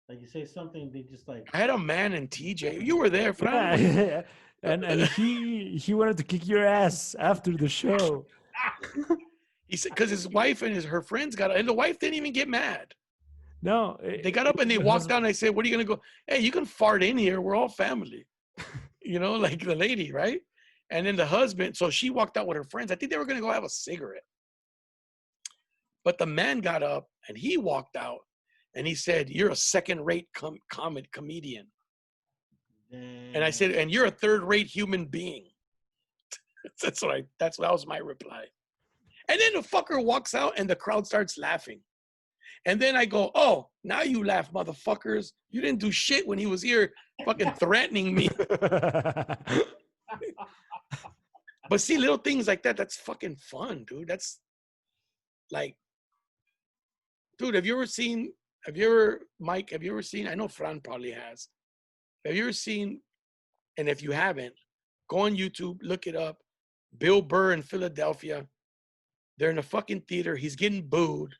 Like you say something, they just like. I had a man in TJ. You were there, Fran. Yeah, and he wanted to kick your ass after the show. He said because his wife and her friends and the wife didn't even get mad. No, They got up and they walked down. And I said, "What are you gonna go? Hey, you can fart in here. We're all family." Like the lady, right? And then the husband. So she walked out with her friends. I think they were gonna go have a cigarette. But the man got up and he walked out, and he said, "You're a second-rate comedian." And I said, "And you're a third-rate human being." That was my reply. And then the fucker walks out and the crowd starts laughing. And then I go, "Oh, now you laugh, motherfuckers. You didn't do shit when he was here fucking threatening me." But see, little things like that, that's fucking fun, dude. That's like, dude, Mike, have you ever seen, I know Fran probably has. Have you ever seen, and if you haven't, go on YouTube, look it up. Bill Burr in Philadelphia. They're in a fucking theater. He's getting booed.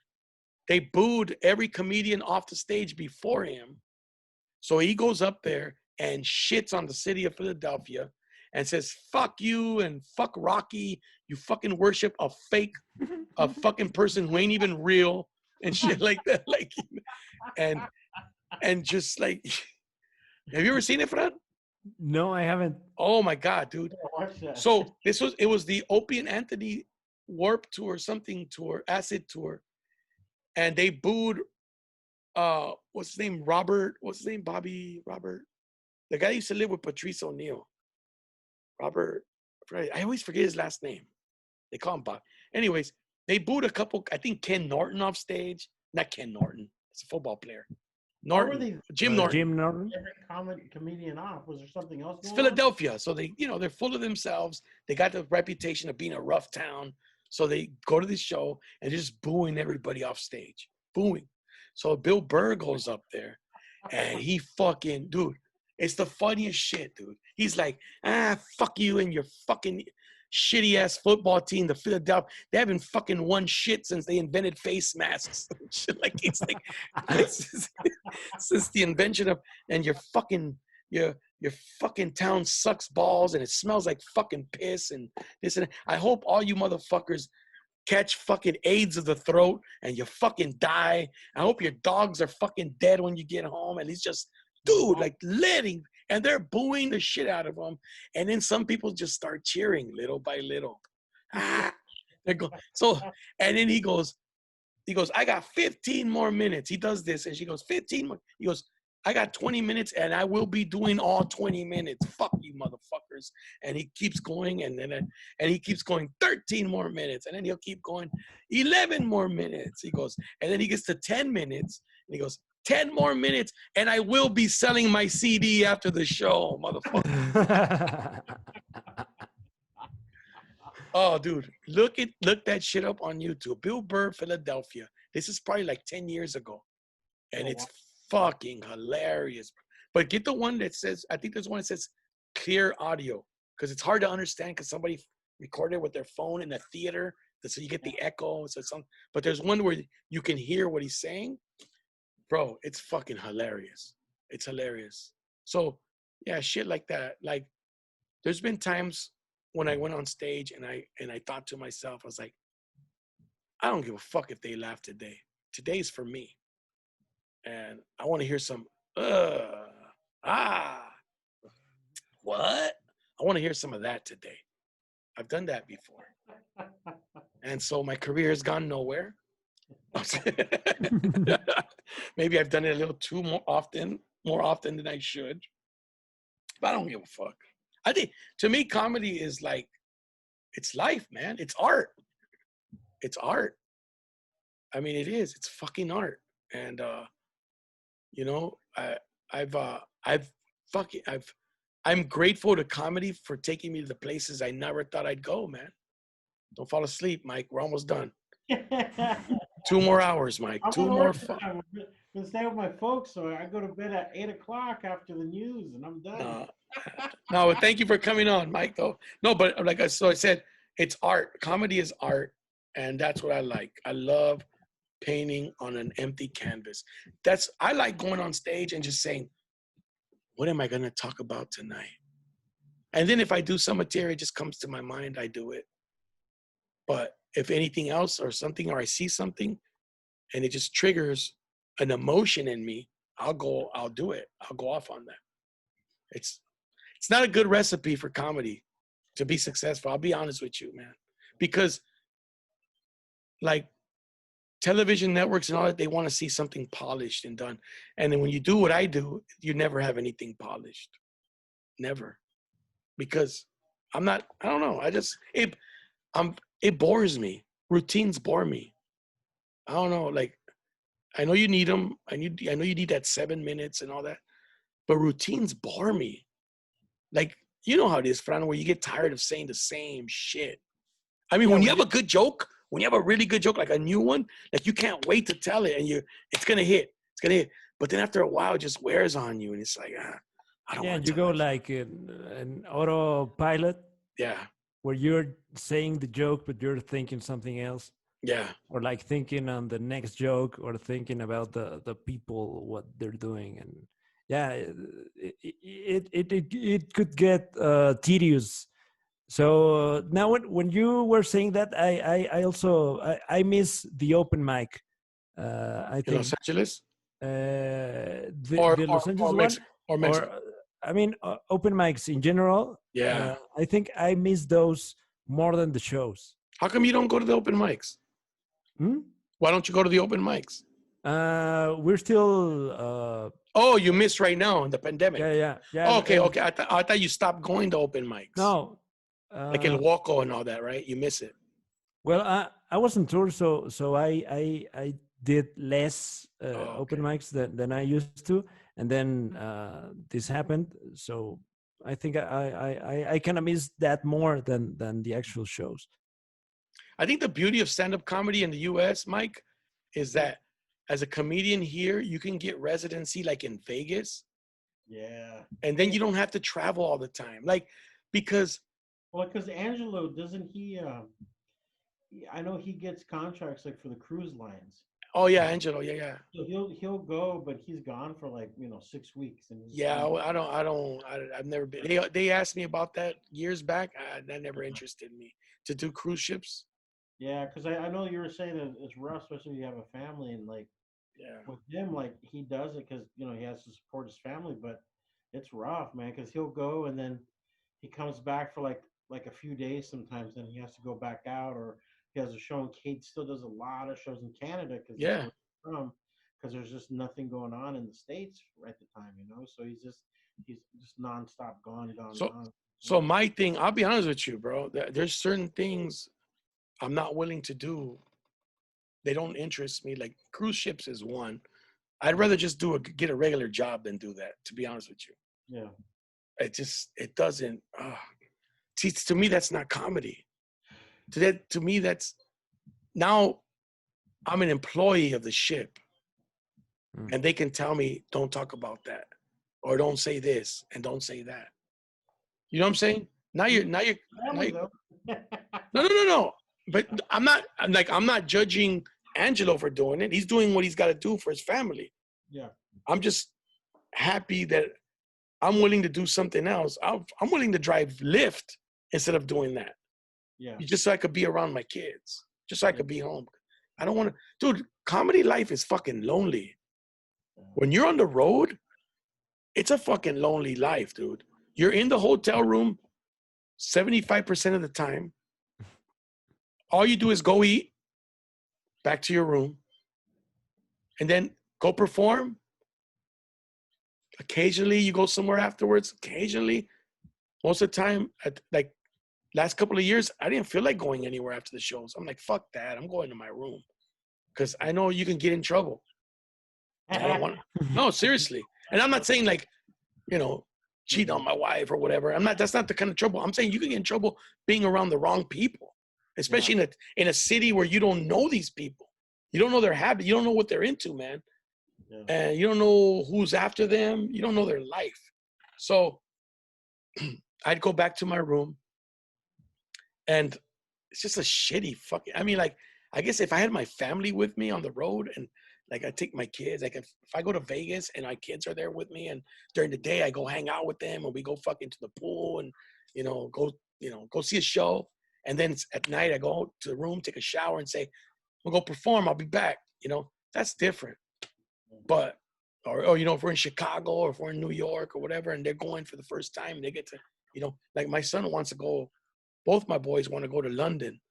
They booed every comedian off the stage before him. So he goes up there and shits on the city of Philadelphia and says, "Fuck you and fuck Rocky. You fucking worship a fucking person who ain't even real," and shit like that. And just like, have you ever seen it, Fran? No, I haven't. Oh my God, dude. Watch that. So it was the Opie and Anthony Warp Tour, Acid Tour. And they booed, what's his name? Bobby Robert. The guy used to live with Patrice O'Neill. Robert, I always forget his last name. They call him Bob. Anyways, they booed a couple, I think Ken Norton off stage. Not Ken Norton. It's a football player. Norton, Jim Norton. Jim Norton. Every comedian off. Was there something else It's going Philadelphia, so they, they're full of themselves. They got the reputation of being a rough town, so they go to this show and they're just booing everybody off stage, booing. So Bill Burr goes up there, and he fucking, dude, it's the funniest shit, dude. He's like, fuck you and your fucking shitty ass football team, the Philadelphia. They haven't fucking won shit since they invented face masks. Shit, like it's like since the invention of, and your fucking town sucks balls and it smells like fucking piss and this and that. I hope all you motherfuckers catch fucking AIDS of the throat and you fucking die. I hope your dogs are fucking dead when you get home. And he's just, dude, like letting, and they're booing the shit out of him. And then some people just start cheering little by little. They go, so, and then he goes, I got 15 more minutes. He does this and she goes, 15 more. He goes, I got 20 minutes and I will be doing all 20 minutes. Fuck you motherfuckers. And he keeps going and he keeps going 13 more minutes. And then he'll keep going 11 more minutes. He goes, and then he gets to 10 minutes and he goes, 10 more minutes and I will be selling my CD after the show, motherfucker. Oh, dude, look that shit up on YouTube. Bill Burr, Philadelphia. This is probably like 10 years ago. And it's fucking hilarious. But get the one that says, I think there's one that says clear audio, because it's hard to understand because somebody recorded with their phone in a theater, so you get the echo. So but there's one where you can hear what he's saying. Bro, it's fucking hilarious. It's hilarious. So yeah, shit like that. Like there's been times when I went on stage and I thought to myself, I was like, I don't give a fuck if they laugh today. Today's for me. And I want to hear some, what? I want to hear some of that today. I've done that before. And so my career has gone nowhere. Maybe I've done it a little too more often than I should. But I don't give a fuck. I think, to me, comedy is like, it's life, man. It's art. It's art. I mean, it is. It's fucking art. And, I'm grateful to comedy for taking me to the places I never thought I'd go, man. Don't fall asleep, Mike. We're almost done. 2 more hours, Mike. Two more. I'm gonna stay with my folks, so I go to bed at 8:00 after the news, and I'm done. No, thank you for coming on, Mike. Though no, but like I said, it's art. Comedy is art, and that's what I like. I love painting on an empty canvas. I like going on stage and just saying, what am I gonna talk about tonight? And then if I do some material, it just comes to my mind, I do it. But if anything else or something, or I see something and it just triggers an emotion in me, I'll do it. I'll go off on that. It's not a good recipe for comedy to be successful. I'll be honest with you, man. Because like television networks and all that, they want to see something polished and done. And then when you do what I do, you never have anything polished. Never. Because I don't know. It bores me. Routines bore me. I don't know. Like, I know you need them. I know you need that 7 minutes and all that. But routines bore me. Like, you know how it is, Fran, where you get tired of saying the same shit. I mean, when you have a good joke, when you have a really good joke, like a new one, like you can't wait to tell it, and it's gonna hit. It's gonna hit. But then after a while, it just wears on you, and it's like, I don't. Yeah, and you go like an autopilot. Yeah. Where you're saying the joke, but you're thinking something else. Yeah. Or like thinking on the next joke, or thinking about the people, what they're doing, and yeah, it could get tedious. So now when you were saying that, I also miss the open mic. I think Los Angeles, the Los Angeles Mexico, or Mexico. I mean, open mics in general. Yeah, I think I miss those more than the shows. How come you don't go to the open mics? Why don't you go to the open mics? We're still. Oh, you missed right now in the pandemic. Yeah. Oh, okay. I thought you stopped going to open mics. No. Like El Waco and all that, right? You miss it. Well, I wasn't tour, so I did less open okay. mics than I used to, and then this happened. So I think I kind of miss that more than the actual shows. I think the beauty of stand-up comedy in the US, Mike, is that as a comedian here, you can get residency like in Vegas, Yeah. and then you don't have to travel all the time. Like, because Well, because Angelo doesn't he? I know he gets contracts like for the cruise lines. oh yeah, Angelo, yeah. So he'll go, but he's gone for like 6 weeks, and he's Yeah, I've never been. They asked me about that years back. That never interested me to do cruise ships. yeah, because I know you were saying that it's rough, especially if you have a family, and like Yeah, with him, like he does it because he has to support his family, but it's rough, man, because he'll go and then he comes back for like a few days sometimes, then he has to go back out, or he has a show in Kate still does a lot of shows in Canada because that's yeah. where he's from, because there's just nothing going on in the States at the time. So he's nonstop So, gone. so my thing, I'll be honest with you, bro. There's certain things I'm not willing to do. They don't interest me. Like cruise ships is one. I'd rather just get a regular job than do that. To be honest with you, Yeah. it doesn't. See, to me, that's not comedy. To me, that's now I'm an employee of the ship, and they can tell me don't talk about that, or don't say this and don't say that. You know what I'm saying? Now you're now you're now Family you though. no. But I'm not judging Angelo for doing it. He's doing what he's got to do for his family. Yeah. I'm just happy that I'm willing to do something else. I'm willing to drive Lyft instead of doing that. Yeah. Just so I could be around my kids. Just so I Yeah. could be home. I don't want to, dude. Comedy life is fucking lonely. When you're on the road, it's a fucking lonely life, dude. You're in the hotel room 75% of the time. All you do is go eat, back to your room, and then go perform. Occasionally, you go somewhere afterwards. Occasionally, most of the time, like last couple of years, I didn't feel like going anywhere after the shows. I'm like, fuck that. I'm going to my room because I know you can get in trouble. I don't want to. No, seriously. And I'm not saying like, cheat on my wife or whatever. That's not the kind of trouble. I'm saying you can get in trouble being around the wrong people, especially in a city where you don't know these people. You don't know their habit. You don't know what they're into, man. Yeah. And you don't know who's after them. You don't know their life. So I'd go back to my room, and it's just a shitty fucking. I mean, like, I guess if I had my family with me on the road, and like I take my kids, like if I go to Vegas and my kids are there with me, and during the day I go hang out with them, and we go fucking to the pool, and go see a show, and then at night I go to the room, take a shower, and say, we'll go perform. I'll be back. That's different. But or if we're in Chicago or if we're in New York or whatever, and they're going for the first time, they get to, like my son wants to go. Both my boys want to go to London.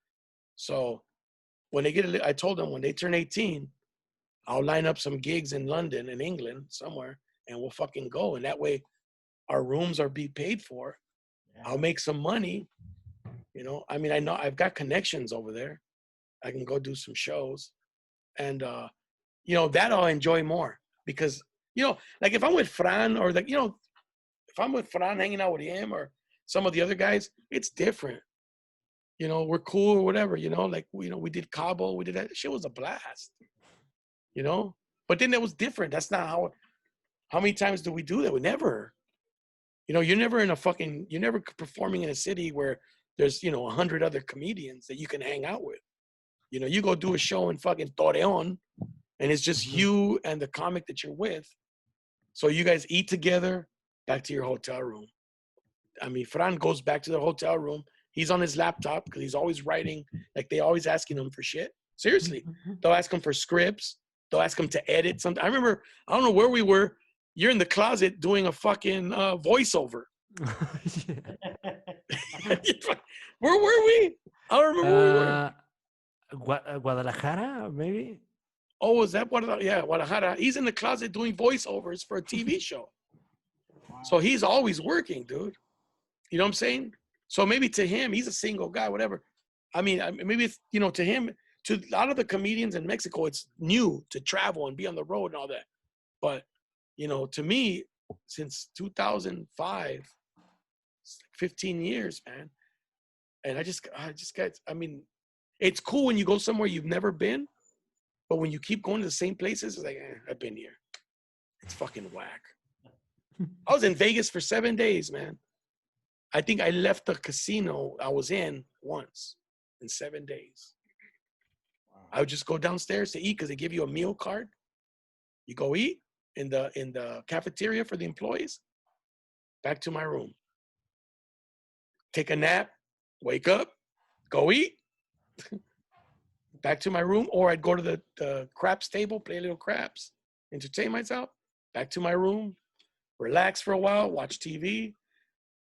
So when I told them when they turn 18, I'll line up some gigs in London, in England, somewhere, and we'll fucking go. And that way our rooms are be paid for. Yeah. I'll make some money. I mean, I know I've got connections over there. I can go do some shows. And, that I'll enjoy more because, like if I'm with Fran or like, if I'm with Fran hanging out with him or some of the other guys, it's different. We're cool or whatever, like, we did Cabo, we did that. Shit was a blast, but then that was different. That's not how many times do we do that? We never, you're never performing in a city where there's, 100 other comedians that you can hang out with. You go do a show in fucking Torreon and it's just you and the comic that you're with. So you guys eat together, back to your hotel room. I mean, Fran goes back to the hotel room. He's on his laptop because he's always writing. Like, they always asking him for shit. Seriously. They'll ask him for scripts. They'll ask him to edit something. I remember, I don't know where we were. You're in the closet doing a fucking voiceover. Where were we? I don't remember where we were. Guadalajara, maybe? Oh, was that Guadalajara? Yeah, Guadalajara. He's in the closet doing voiceovers for a TV show. So he's always working, dude. You know what I'm saying? So maybe to him, he's a single guy, whatever. I mean, maybe it's, to him, to a lot of the comedians in Mexico, it's new to travel and be on the road and all that. But, you know, to me, since 2005, it's like 15 years, man. And I just got, I mean, it's cool when you go somewhere you've never been, but when you keep going to the same places, it's like, I've been here. It's fucking whack. I was in Vegas for 7 days, man. I think I left the casino I was in once in 7 days. I would just go downstairs to eat because they give you a meal card. You go eat in the cafeteria for the employees. Back to my room. Take a nap. Wake up. Go eat. Back to my room. Or I'd go to the craps table, play a little craps, entertain myself. Back to my room. Relax for a while. Watch TV.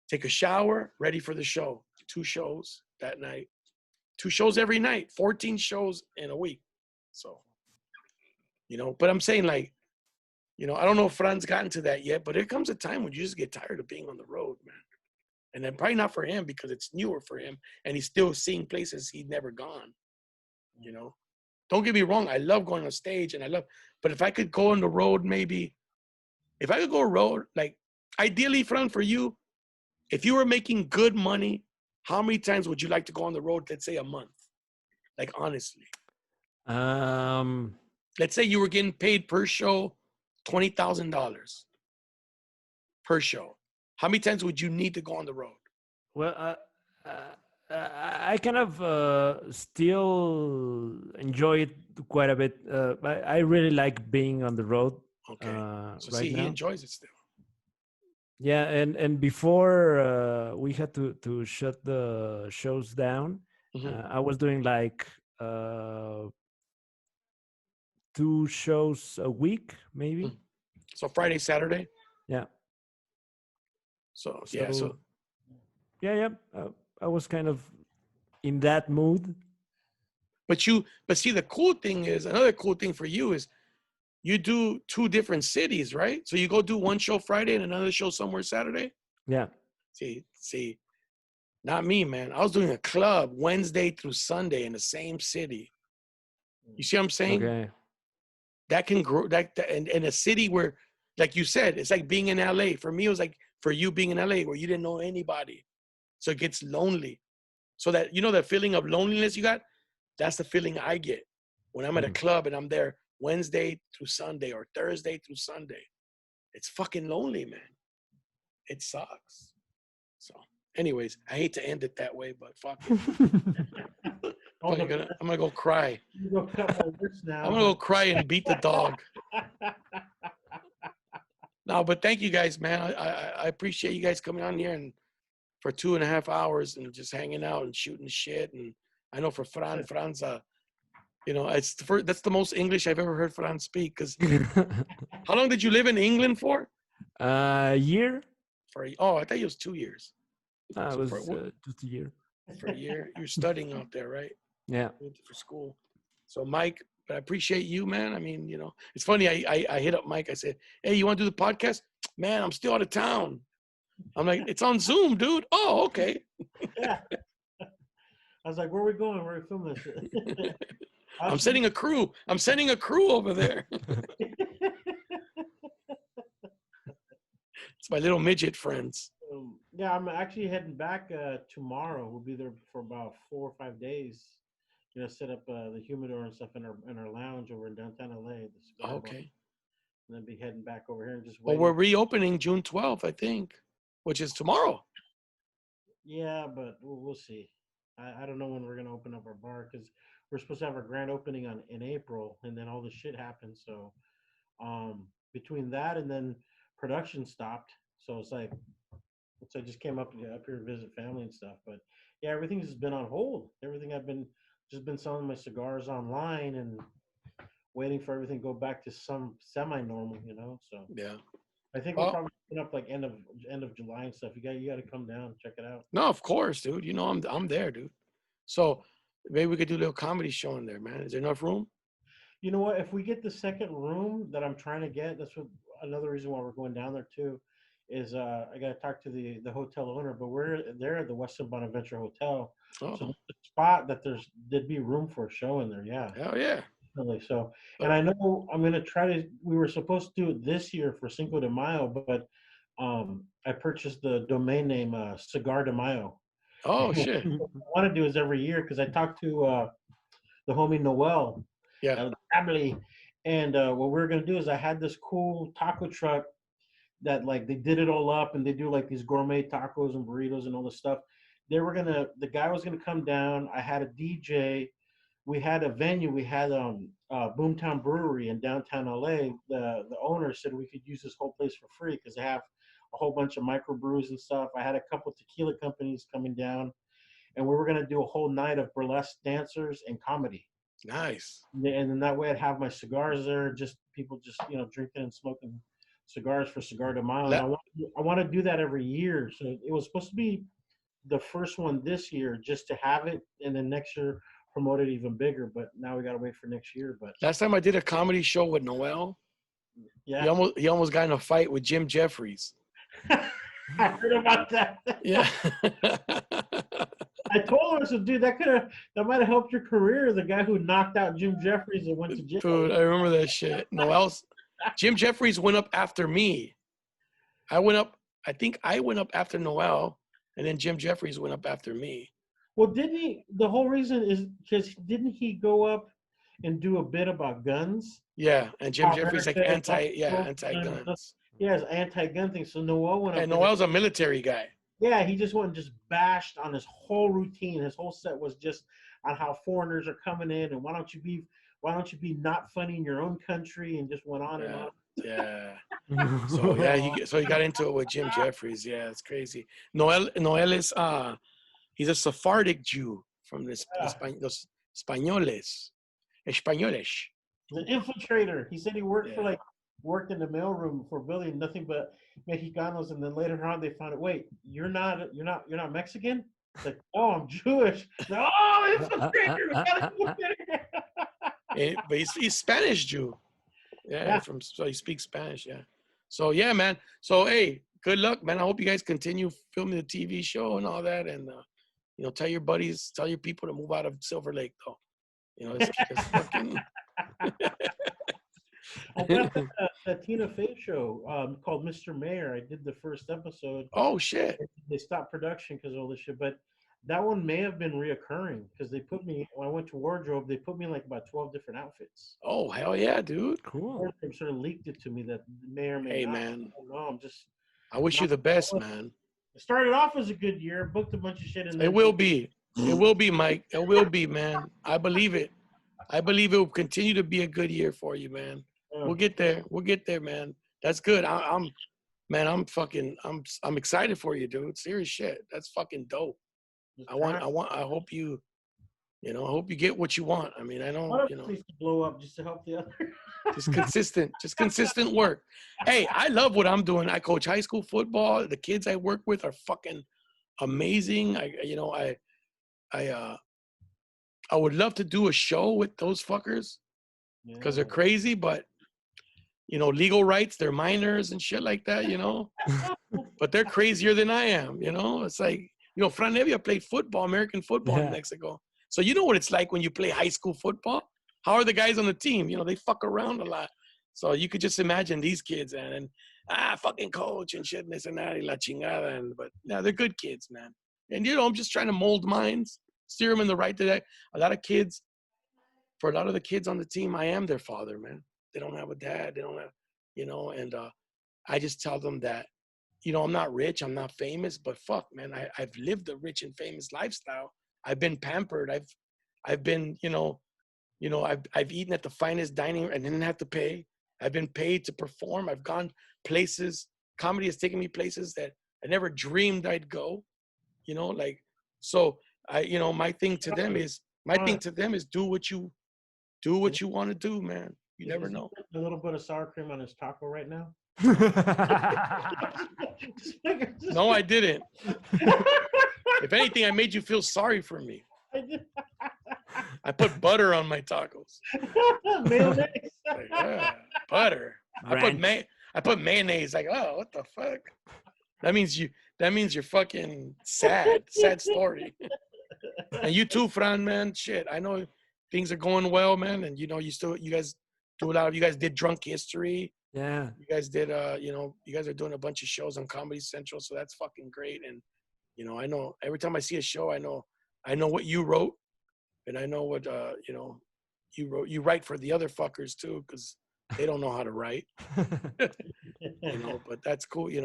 Take a shower. Ready for the show. 2 shows that night. 2 shows every night. 14 shows in a week. So, you know, but I'm saying, like, you know, I don't know if Fran's gotten to that yet, but there comes a time when you just get tired of being on the road, man. And then probably not for him because it's newer for him and he's still seeing places he'd never gone, you know. Don't get me wrong. I love going on stage but if I could go on the road, maybe, if I could go road, like, ideally, Fran, for you, if you were making good money, how many times would you like to go on the road, let's say a month? Like, honestly. Let's say you were getting paid per show $20,000 per show. How many times would you need to go on the road? Well, I kind of still enjoy it quite a bit. I really like being on the road. Okay. So right see, now. he enjoys it still. Yeah, and before we had to shut the shows down, I was doing like 2 shows a week, maybe. So Friday, Saturday. Yeah. So yeah, so yeah. I was kind of in that mood. But see, the cool thing is, another cool thing for you is you do 2 different cities, right? So you go do 1 show Friday and another show somewhere Saturday. Yeah. See, not me, man. I was doing a club Wednesday through Sunday in the same city. You see what I'm saying? Okay. That can grow, in a city where, like you said, it's like being in LA. For me, it was like for you being in LA where you didn't know anybody. So it gets lonely. So that, you know, that feeling of loneliness you got, that's the feeling I get when I'm at a club and I'm there Wednesday through Sunday or Thursday through Sunday. It's fucking lonely, man. It sucks. So anyways, I hate to end it that way, but fuck it. I'm gonna go cry. You go cut my lips now. I'm gonna go cry and beat the dog. No, but thank you guys, man. I appreciate you guys coming on here and for 2.5 hours and just hanging out and shooting shit. And I know for Fran's, you know, that's the most English I've ever heard Fran speak. Because how long did you live in England for? A year. I thought it was 2 years. It was just a year. For a year, you're studying out there, right? Yeah. For school. So Mike, but I appreciate you, man. I mean, you know, it's funny. I hit up Mike. I said, "Hey, you want to do the podcast?" Man, I'm still out of town. I'm like, "It's on Zoom, dude." Oh, okay. Yeah. I was like, "Where are we going? Where are we filming this?" I'm sending a crew. I'm sending a crew over there. It's my little midget friends. Yeah, I'm actually heading back tomorrow. We'll be there for about 4 or 5 days. You know, set up the humidor and stuff in our lounge over in downtown LA. Okay. And then be heading back over here and just Well, waiting. we're reopening June 12th, I think, which is tomorrow. Yeah, but we'll see. I don't know when we're gonna open up our bar because we're supposed to have our grand opening in April, and then all this shit happened. So between that and then production stopped. So it's like I just came up here to visit family and stuff. But yeah, everything's just been on hold. Everything I've been selling my cigars online and waiting for everything to go back to some semi-normal, you know. So yeah, I think we'll probably open up like end of July and stuff. You got to come down, check it out. No, of course, dude. You know I'm there, dude. So maybe we could do a little comedy show in there, man. Is there enough room? You know what? If we get the second room that I'm trying to get, that's what another reason why we're going down there too. Is I got to talk to the hotel owner, but we're there at the Westin Bonaventure Hotel. Oh, So the spot that there'd be room for a show in there. Yeah. hell yeah. Really. So, and I know I'm gonna try to. We were supposed to do it this year for Cinco de Mayo, but I purchased the domain name Cigar de Mayo. Oh shit. What I want to do is every year because I talked to the homie Noel, Yeah. the family, and what we are gonna do is I had this cool taco truck that like they did it all up and they do like these gourmet tacos and burritos and all this stuff. The guy was gonna come down. I had a DJ. We had a venue. We had Boomtown Brewery in downtown LA. The owner said we could use this whole place for free because they have a whole bunch of microbrews and stuff. I had a couple tequila companies coming down, and we were gonna do a whole night of burlesque dancers and comedy. Nice. And then that way I'd have my cigars there, just people just drinking and smoking cigars for Cigar de Mayo. And I want to do that every year. So it was supposed to be the first one this year, just to have it, and then next year promote it even bigger. But now we got to wait for next year. But Last time I did a comedy show with Noel, yeah, he almost got in a fight with Jim Jeffries. I heard about that. Yeah. I told her, I said, dude, that might have helped your career. The guy who knocked out Jim Jeffries and went to jail. Dude, I remember that shit. Jim Jeffries went up after me. I think I went up after Noel, and then Jim Jeffries went up after me. Well, didn't he? The whole reason is because didn't he go up and do a bit about guns? Yeah, and Jim Jeffries like anti-guns. Yeah, it's anti-gun thing. So Noel went up. And Noel's a military guy. Yeah, he just went and just bashed on his whole routine. His whole set was just on how foreigners are coming in and why don't you be not funny in your own country, and just went on and on. Yeah. So he got into it with Jim Jeffries. Yeah, it's crazy. Noel is he's a Sephardic Jew from los Españoles. Españoles. The infiltrator. He said he worked worked in the mailroom for Billy, nothing but Mexicanos, and then later on they found out, wait, you're not Mexican? It's like, oh, I'm Jewish. Oh, infiltrator. But he's Spanish Jew. Yeah. So he speaks Spanish. Yeah. So yeah, man. So hey, good luck, man. I hope you guys continue filming the TV show and all that, and tell your buddies, tell your people to move out of Silver Lake, though. It's fucking. I got the Tina Fey show called Mr. Mayor. I did the first episode. Oh shit! They stopped production because of all this shit, but that one may have been reoccurring because they put me when I went to wardrobe. They put me in like about 12 different outfits. Oh hell yeah, dude! Cool. They sort of leaked it to me that may or may not. Hey man, I wish you the best, man. It started off as a good year. Booked a bunch of shit in there. It will be. It will be, Mike. It will be, man. I believe it. I believe it will continue to be a good year for you, man. We'll get there. We'll get there, man. That's good. I'm excited for you, dude. Serious shit. That's fucking dope. I hope you get what you want. I mean, I don't, to blow up just to help the other. just consistent work. Hey, I love what I'm doing. I coach high school football. The kids I work with are fucking amazing. I would love to do a show with those fuckers because they're crazy, but legal rights, they're minors and shit like that, but they're crazier than I am, It's like, Fran Hevia played football, American football in Mexico. So you know what it's like when you play high school football? How are the guys on the team? They fuck around a lot. So you could just imagine these kids and fucking coach and shit and this and that, y la chingada. But yeah, they're good kids, man. And I'm just trying to mold minds, steer them in the right direction. For a lot of the kids on the team, I am their father, man. They don't have a dad. They don't have, and I just tell them that, I'm not rich. I'm not famous, but fuck, man, I've lived a rich and famous lifestyle. I've been pampered. I've been, I've eaten at the finest dining and didn't have to pay. I've been paid to perform. I've gone places. Comedy has taken me places that I never dreamed I'd go, so my thing to them is do what you want to do, man. You never know. A little bit of sour cream on his taco right now. No, I didn't. If anything, I made you feel sorry for me. I put butter on my tacos. Mayonnaise. Butter. I put mayonnaise. Like, oh, what the fuck? That means you're fucking sad. Sad story. And you too, Fran, man. Shit, I know things are going well, man. And you guys do a lot of. You guys did Drunk History. Yeah. You guys did, you guys are doing a bunch of shows on Comedy Central, so that's fucking great. And I know every time I see a show, I know what you wrote, and I know what you wrote. You write for the other fuckers too, because they don't know how to write. But that's cool. You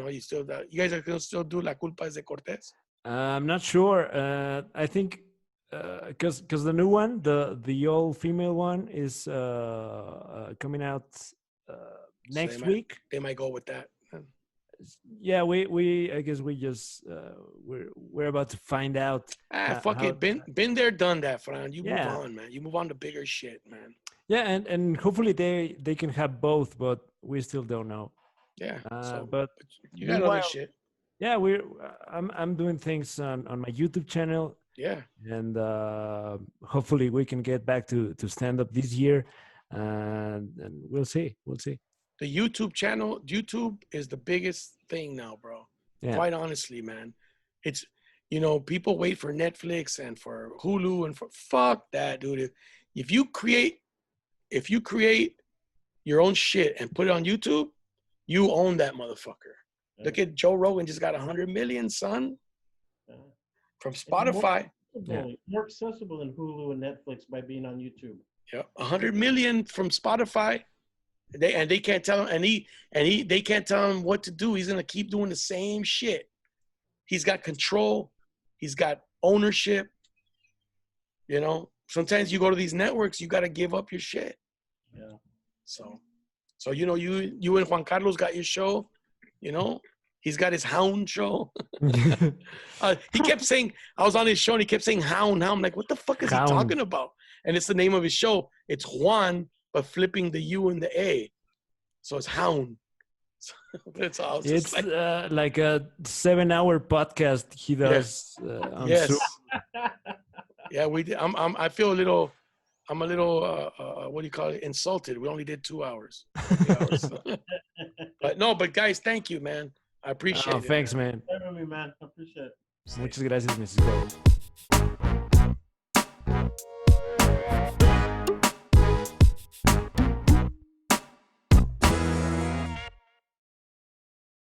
guys are gonna still do La Culpa es de Cortez. I'm not sure. I think because the new one, the all female one, is coming out next week. They might go with that. Yeah, we I guess we just we're about to find out. Fuck it. Been there, done that, Fran. You Yeah. move on, man. You move on to bigger shit, man. Yeah, and hopefully they can have both, but we still don't know. Yeah. But you got other shit. Yeah, I'm doing things on my YouTube channel. Yeah. And hopefully we can get back to stand up this year, and we'll see. The YouTube is the biggest thing now, bro. Yeah. Quite honestly, man. It's, people wait for Netflix and for Hulu and for fuck that, dude. If you create your own shit and put it on YouTube, you own that motherfucker. Yeah. Look at Joe Rogan, just got 100 million, son. Yeah. From Spotify. More accessible than Hulu and Netflix by being on YouTube. Yeah, 100 million from Spotify. They can't tell him, they can't tell him what to do. He's gonna keep doing the same shit. He's got control. He's got ownership. Sometimes you go to these networks, you gotta give up your shit. Yeah. So you and Juan Carlos got your show. He's got his Hound show. He kept saying, I was on his show and he kept saying Hound. I'm like, what the fuck is Hound. He talking about? And it's the name of his show. It's Juan, but flipping the U and the A. So it's Hound. It's like a 7-hour podcast he does on Zoom. Yeah, we did. I feel a little, I'm a little, what do you call it? Insulted. We only did 2 hours. But guys, thank you, man. I appreciate it. Thanks, man. I appreciate it. Muchas gracias, Mrs.